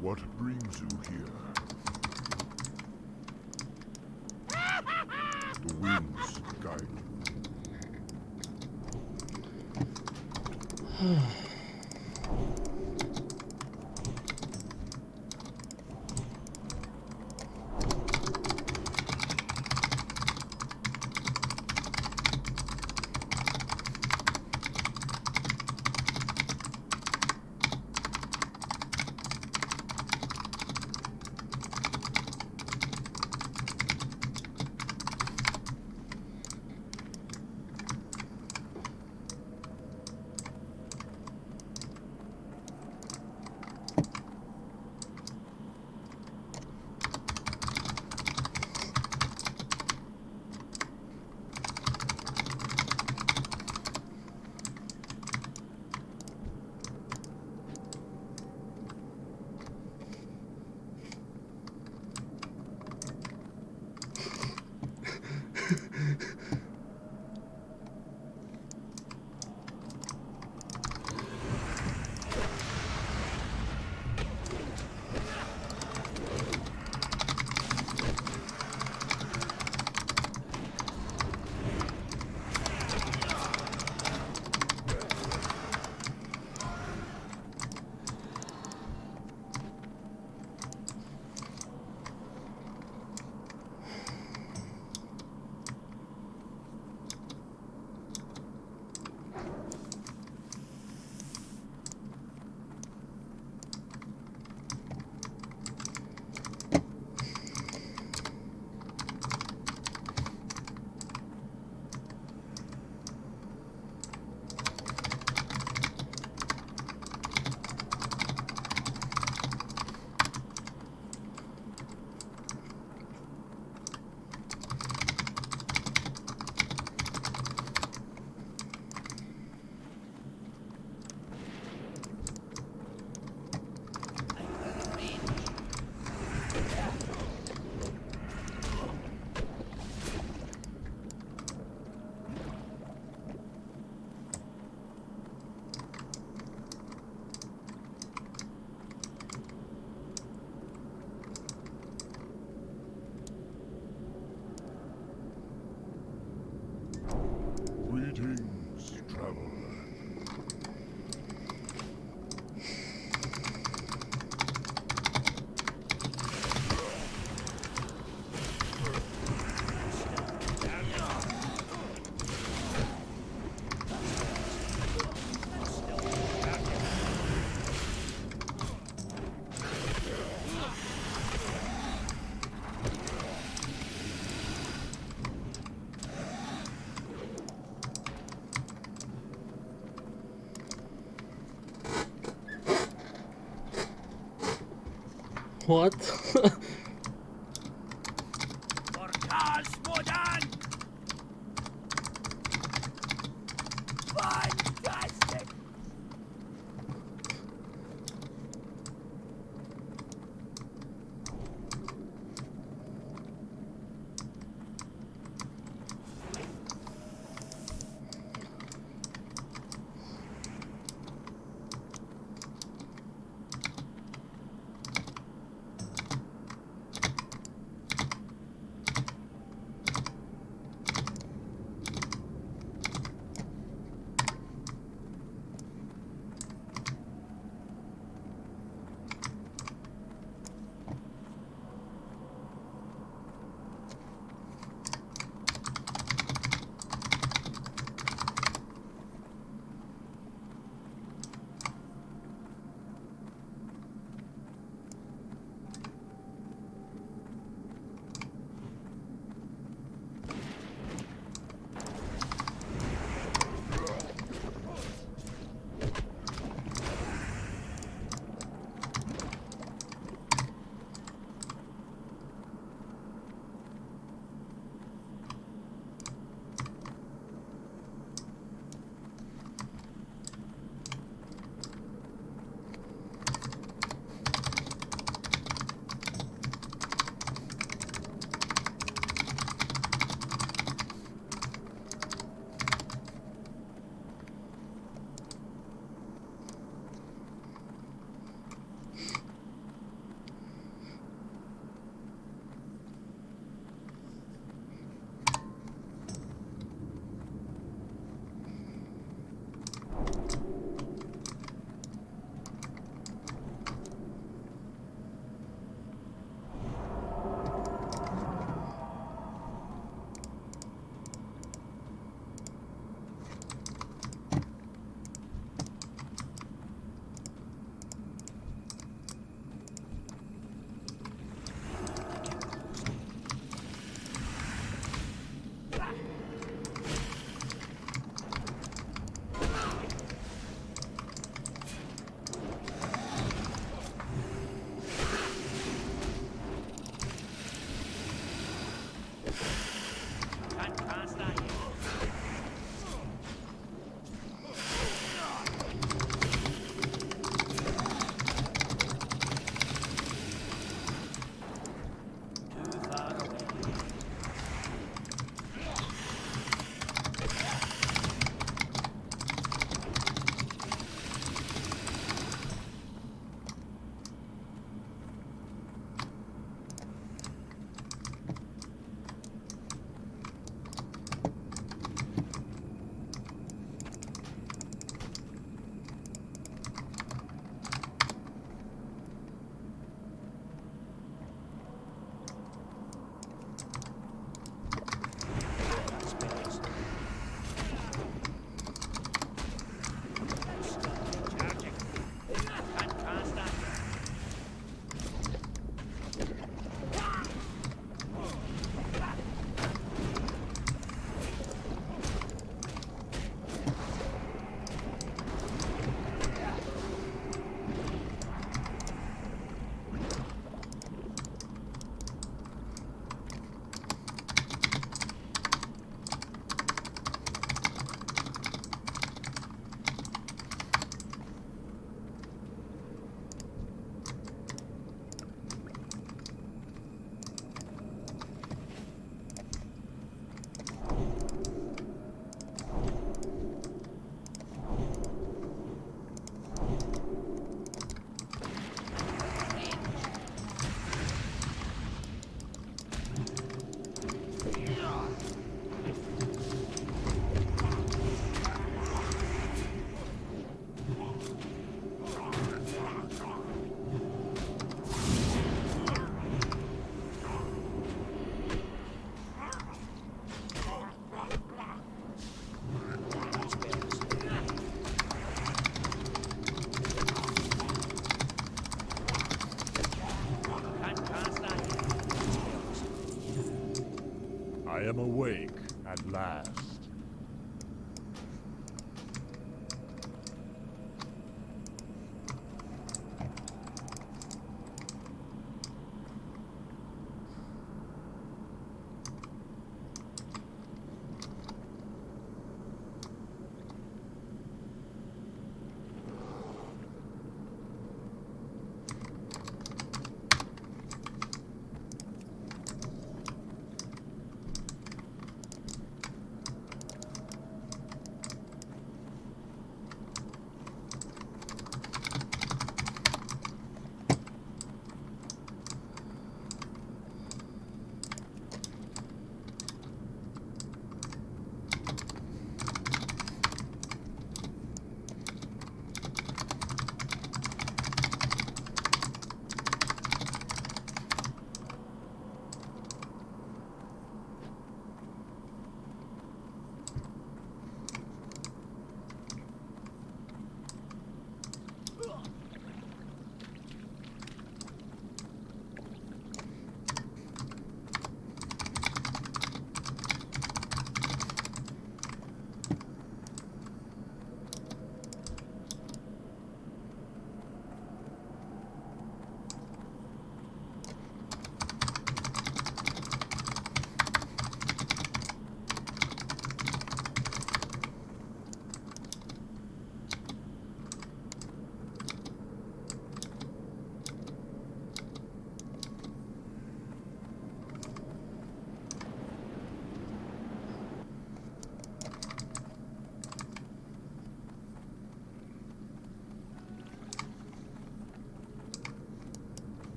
What brings you here? The winds guide you. What? Mortal Smodan! Fantastic! I am awake at last.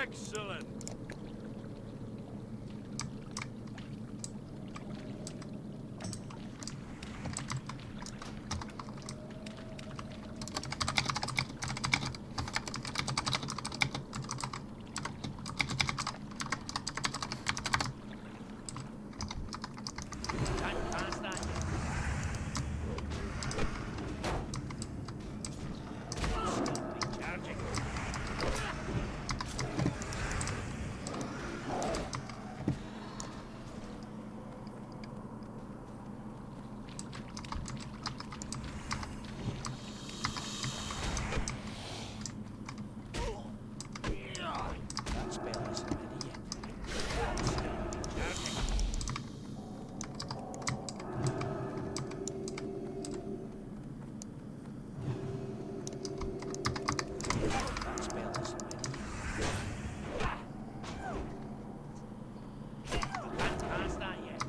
Excellent. Time to pass that yet. Recharging. That spell isn't ready yet. Recharging. That spell isn't ready yet. Can't pass that yet.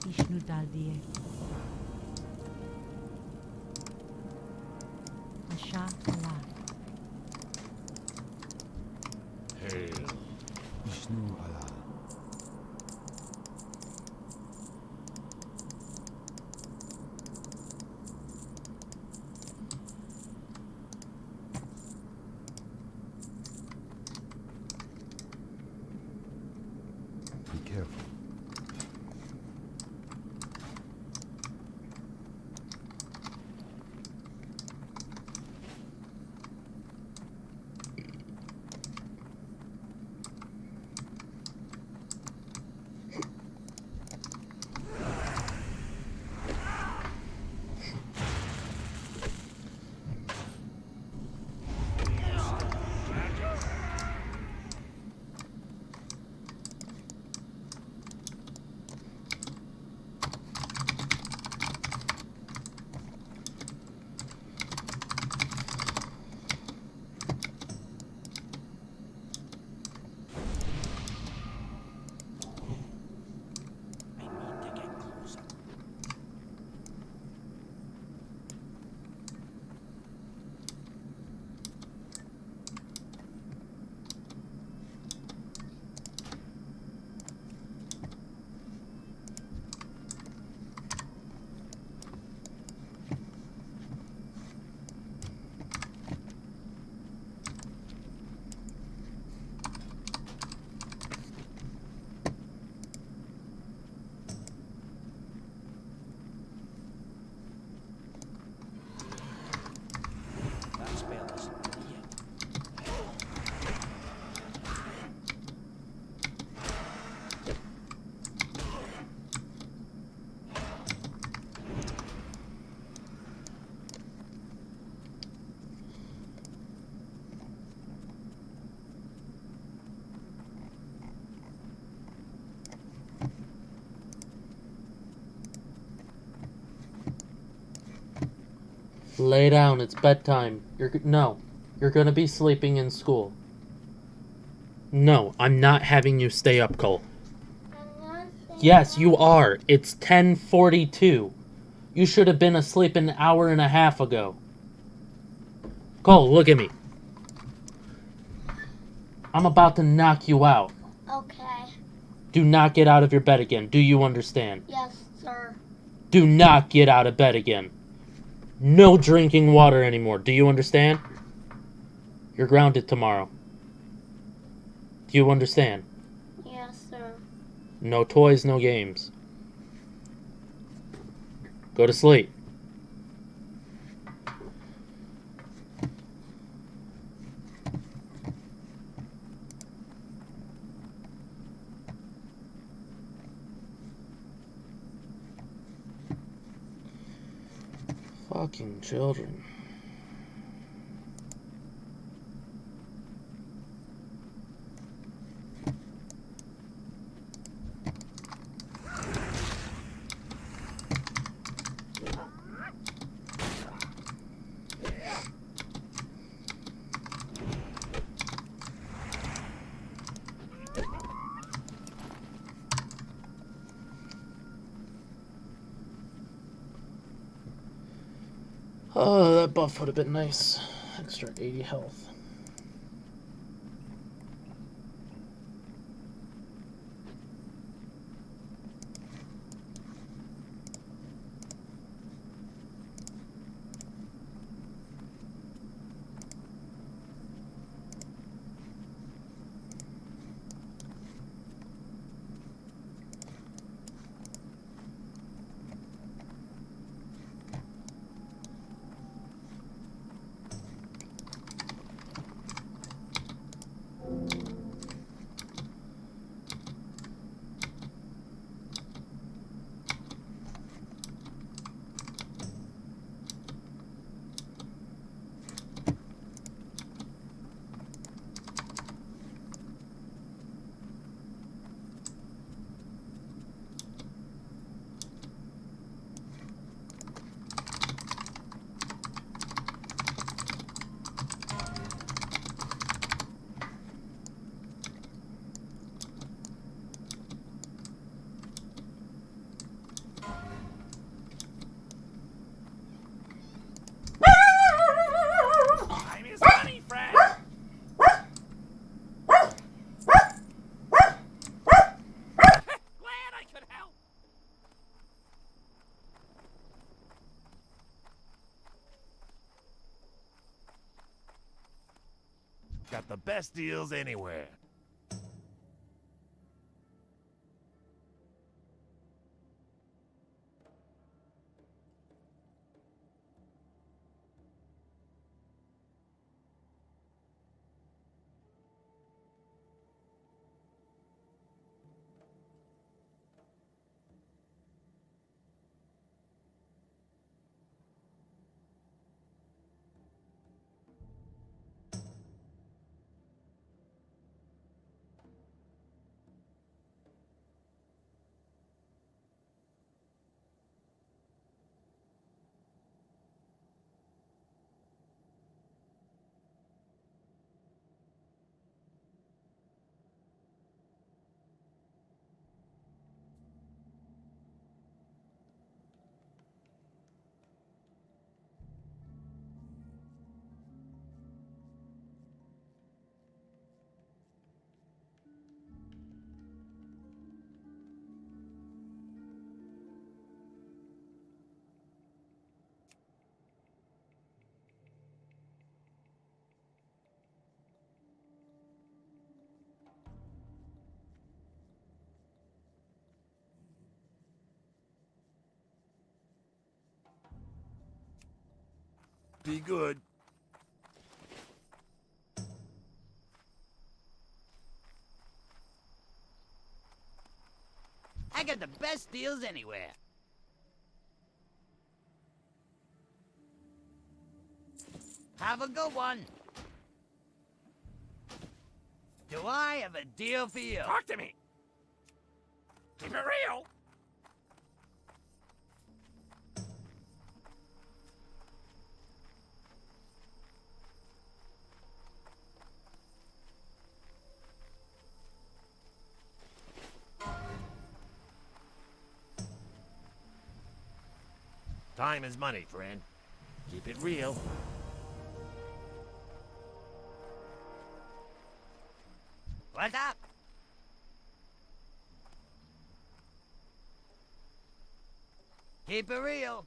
Vishnu Daldiye. Asha Allah. Hail. Vishnu Allah. Be careful. Lay down. It's bedtime. No. You're gonna be sleeping in school. No, I'm not having you stay up, Cole. Yes, you are. It's 10:42. You should have been asleep an hour and a half ago. Cole, look at me. I'm about to knock you out. Okay. Do not get out of your bed again. Do you understand? Yes, sir. Do not get out of bed again. No drinking water anymore. Do you understand? You're grounded tomorrow. Do you understand? Yes, sir. No toys, no games. Go to sleep. Fucking children. Oh, that buff would have been nice. Extra 80 health. Time is money, friend. Glad I could help. Got the best deals anywhere. Be good. I got the best deals anywhere. Have a good one. Do I have a deal for you? Talk to me. Keep it real. Time is money, friend. Keep it real. What's up? Keep it real.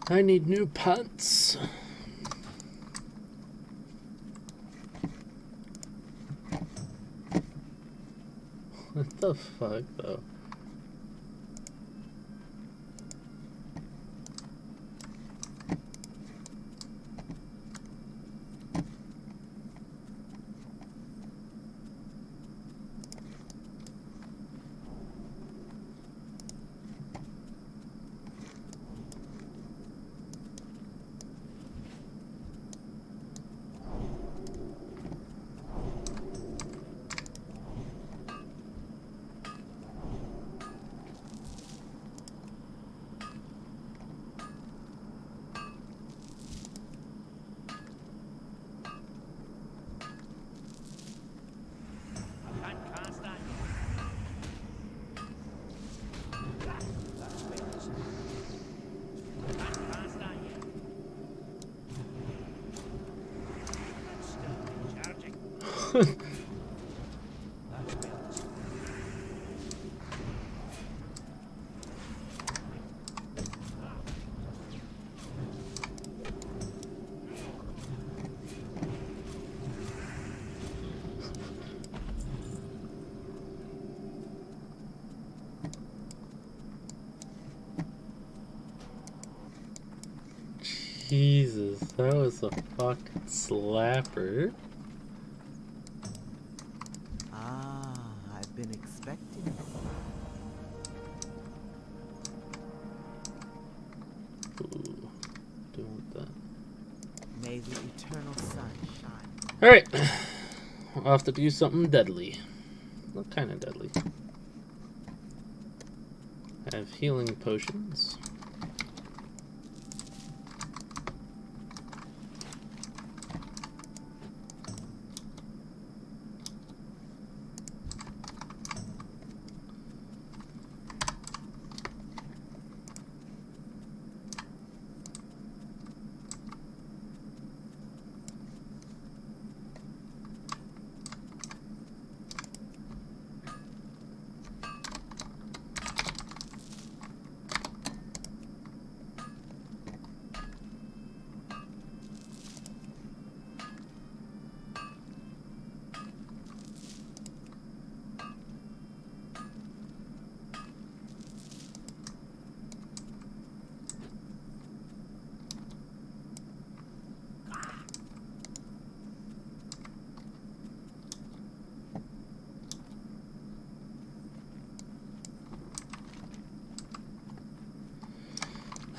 I need new pants. What the fuck, though? That spell is Jesus, that was a fucking slapper. Ah, I've been expecting you. Ooh, doing that. May the eternal sun shine. Alright. We'll have to do something deadly. What kind of deadly? I have healing potions.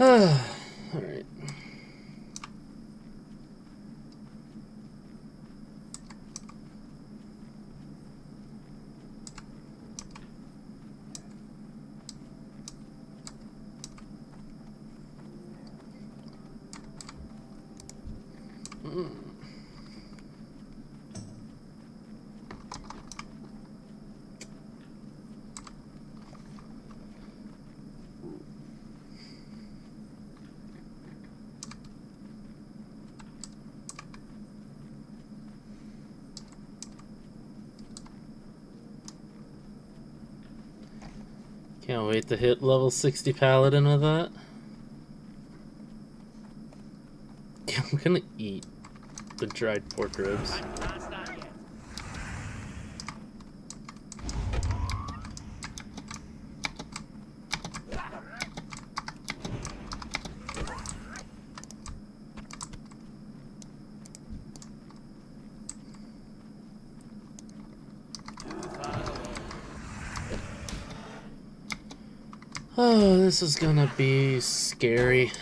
Alright. Can't wait to hit level 60 paladin with that. I'm gonna eat the dried pork ribs. Oh, this is gonna be scary.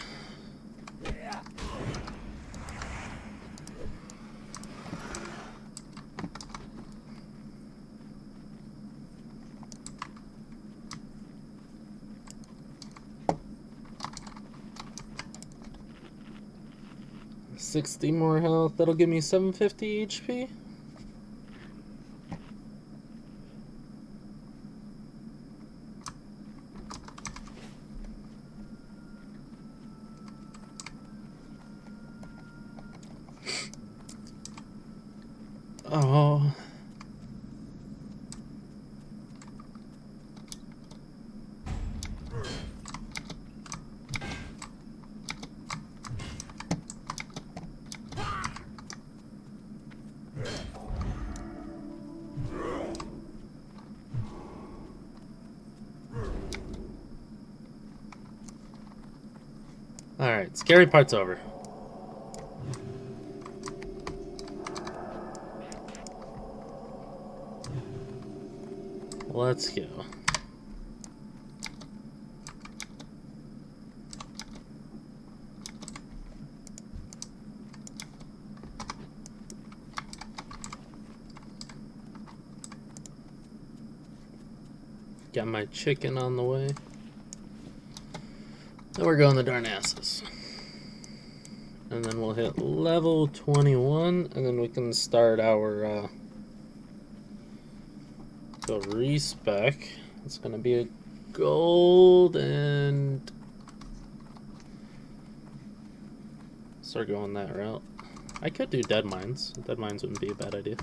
$60 more health, that'll give me 750 HP. Oh. Alright, scary part's over. Let's go. Got my chicken on the way. Then we're going the darn asses. And then we'll hit level 21, and then we can start our the respec. It's gonna be a gold and start going that route. I could do dead mines. Dead mines wouldn't be a bad idea.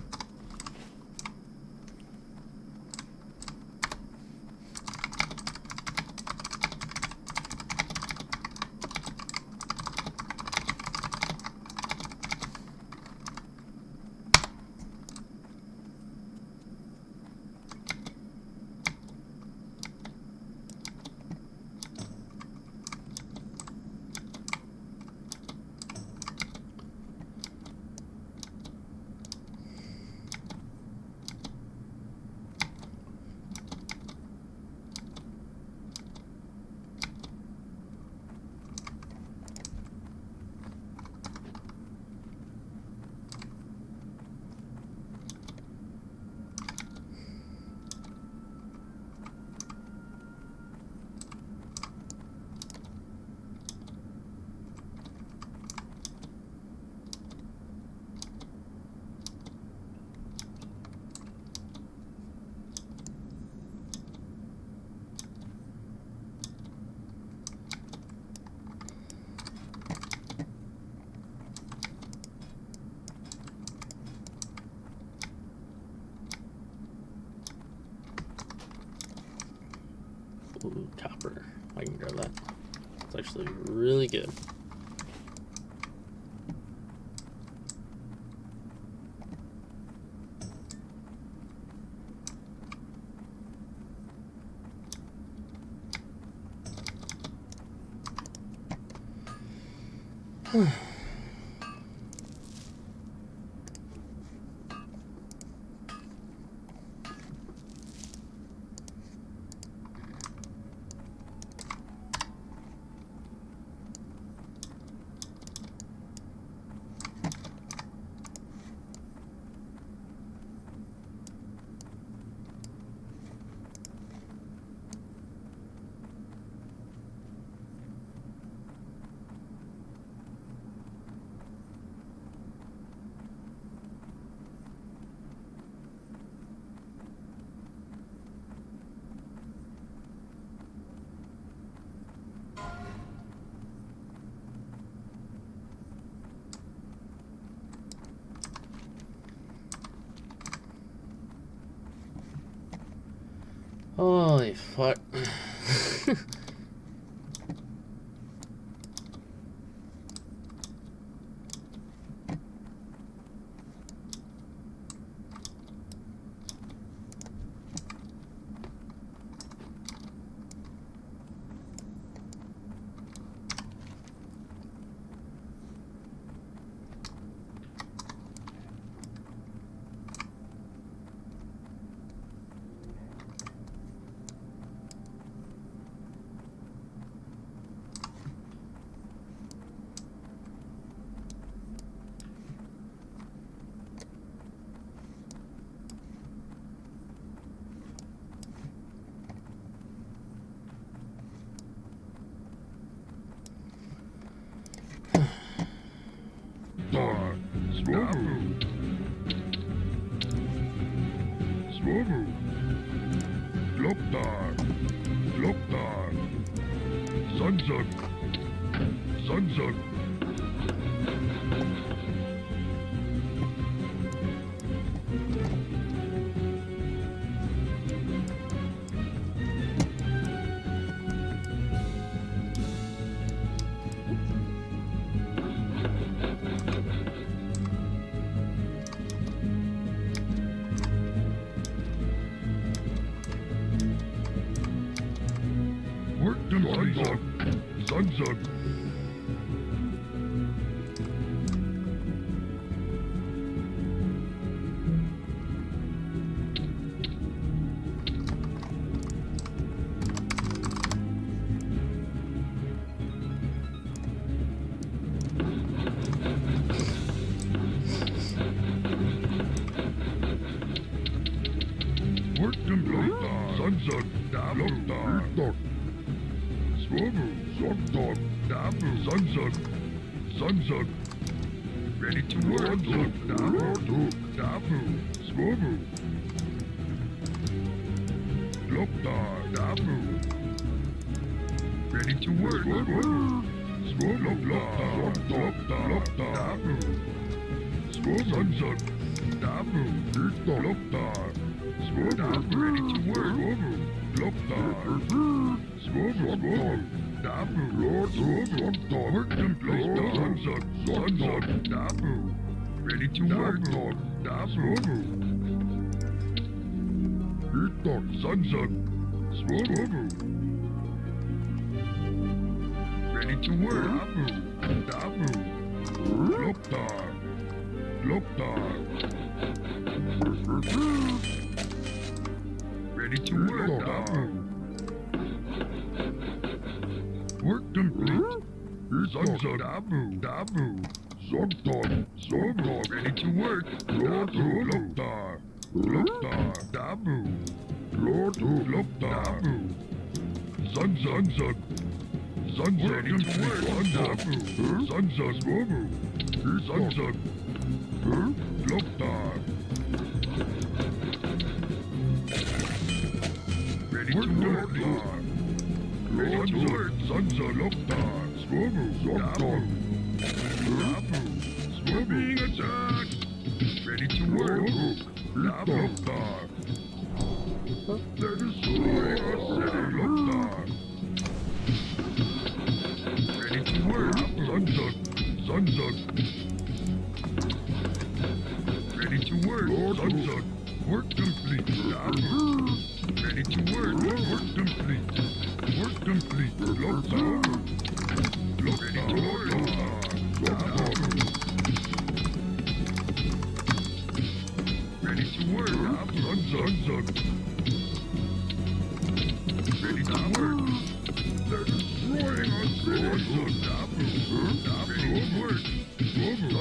Ooh, copper. I can grab that. It's actually really good. Holy fuck. Ready to work. Ready to work. Ready to work. Ready to work. Ready to work. Work complete. Dabu. Ready to work. Dabu. Dabu. Ready to work. Dabu. Ready to work. Ready to work. Being attacked. Ready to work. They're destroying our city. Ready to work. Sun's up. Ready to work. Sun's up. Work complete. Ready to work. Work complete. Work complete. Lock down. Ready to work. Ready to work. Sun's up. Ready to work. They're destroying our city. Ready to work. Sun's up.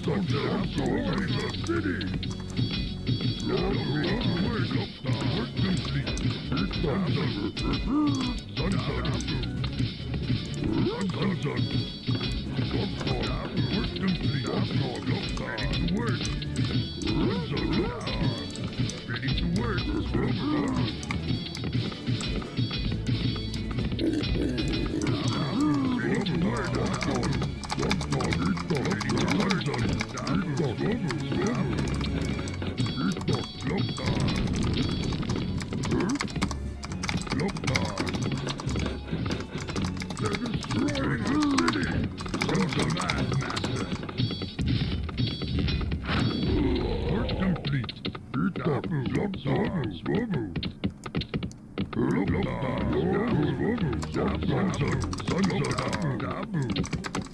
Sun's up. Destroying our city. Ready to work. Work complete. Sun's up. Sun's up. Sun's up. Work complete. Ready to work. Sun's up. Ready to work. They're destroying our city. Sounds a mad master. Work complete.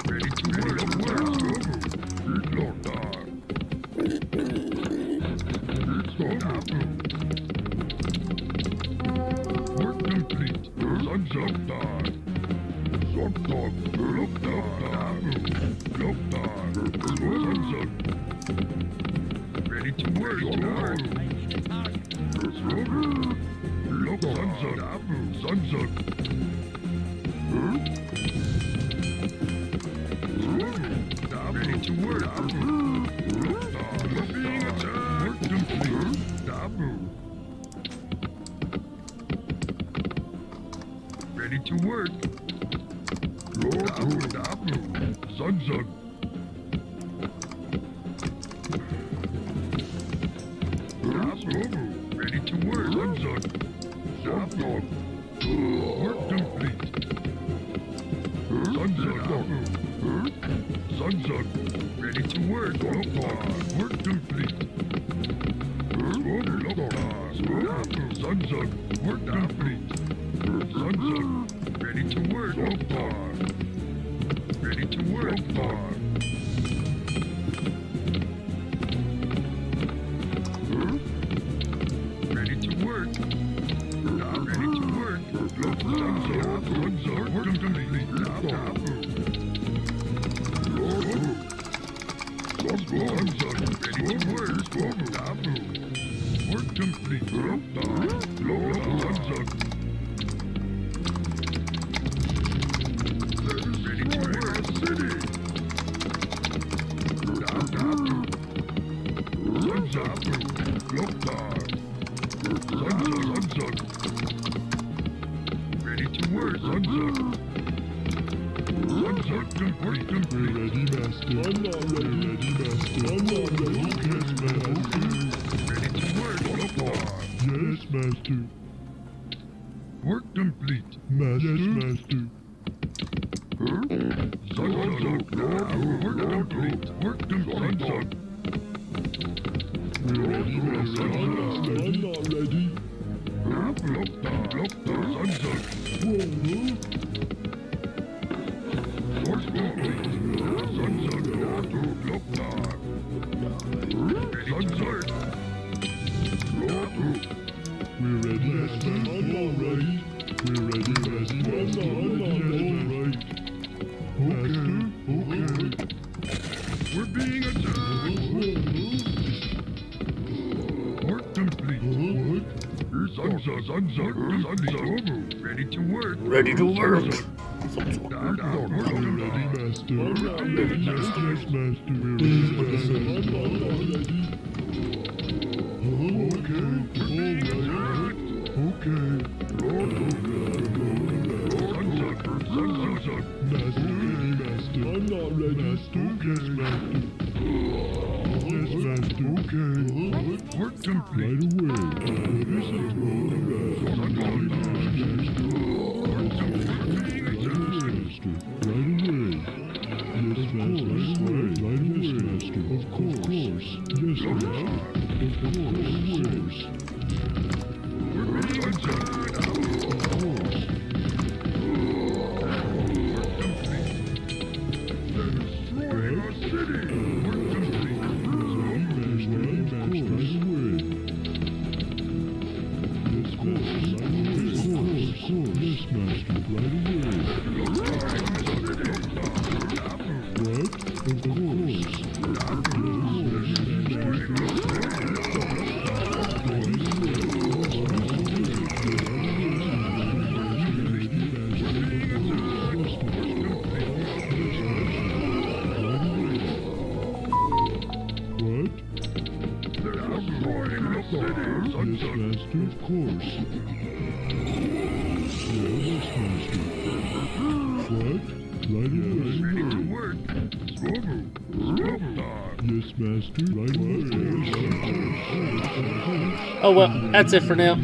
Ready to work. Work complete. Sun's up. Ready to work. I need a target. Sun's up. Ready to work. We're being attacked. Work complete. Ready to work. Sun's up. Ready to work. Sun's up. Work complete. Sun's up. Sun's up. Ready to work. Work complete. Sun's up. Work complete. Sun's up. Ready to work. Ready to work. Ready to work. Ready to work. Sun's up. Sun's up. Work complete. Sun's up. Ready to work. Work complete. Sun's up. Ready to work. City. Sun's up. Sun's up. Ready to work. Sun's up. Sun's up. Work complete. Ready, master. I'm not ready, master. I'm not ready. Yes, master. Ready to work. Yes, master. Work complete. Master. Yes, master. Sun's up. Work complete. Work complete. We're ready, master. I'm not ready. Sun's up. Work complete. Sun's up. Sun's up. We're ready, master. I'm not ready. We're ready, master. I'm not ready. Master. Okay. We're being attacked. Work complete. Sun's up. Sun's up. Ready to work. Ready to work. We're ready, master. I'm not ready. Yes, master. We're ready, master. I'm not ready. Okay. Okay. Sun's up. Sun's up. Master. Master. I'm not ready. Master. Okay, master. Yes, master. Okay. Work complete. Right away. This is Yes, Master, of course. Yes, Master. What? Right away. Ready to work. Go. Yes, Master. Right away. Oh well, that's it for now.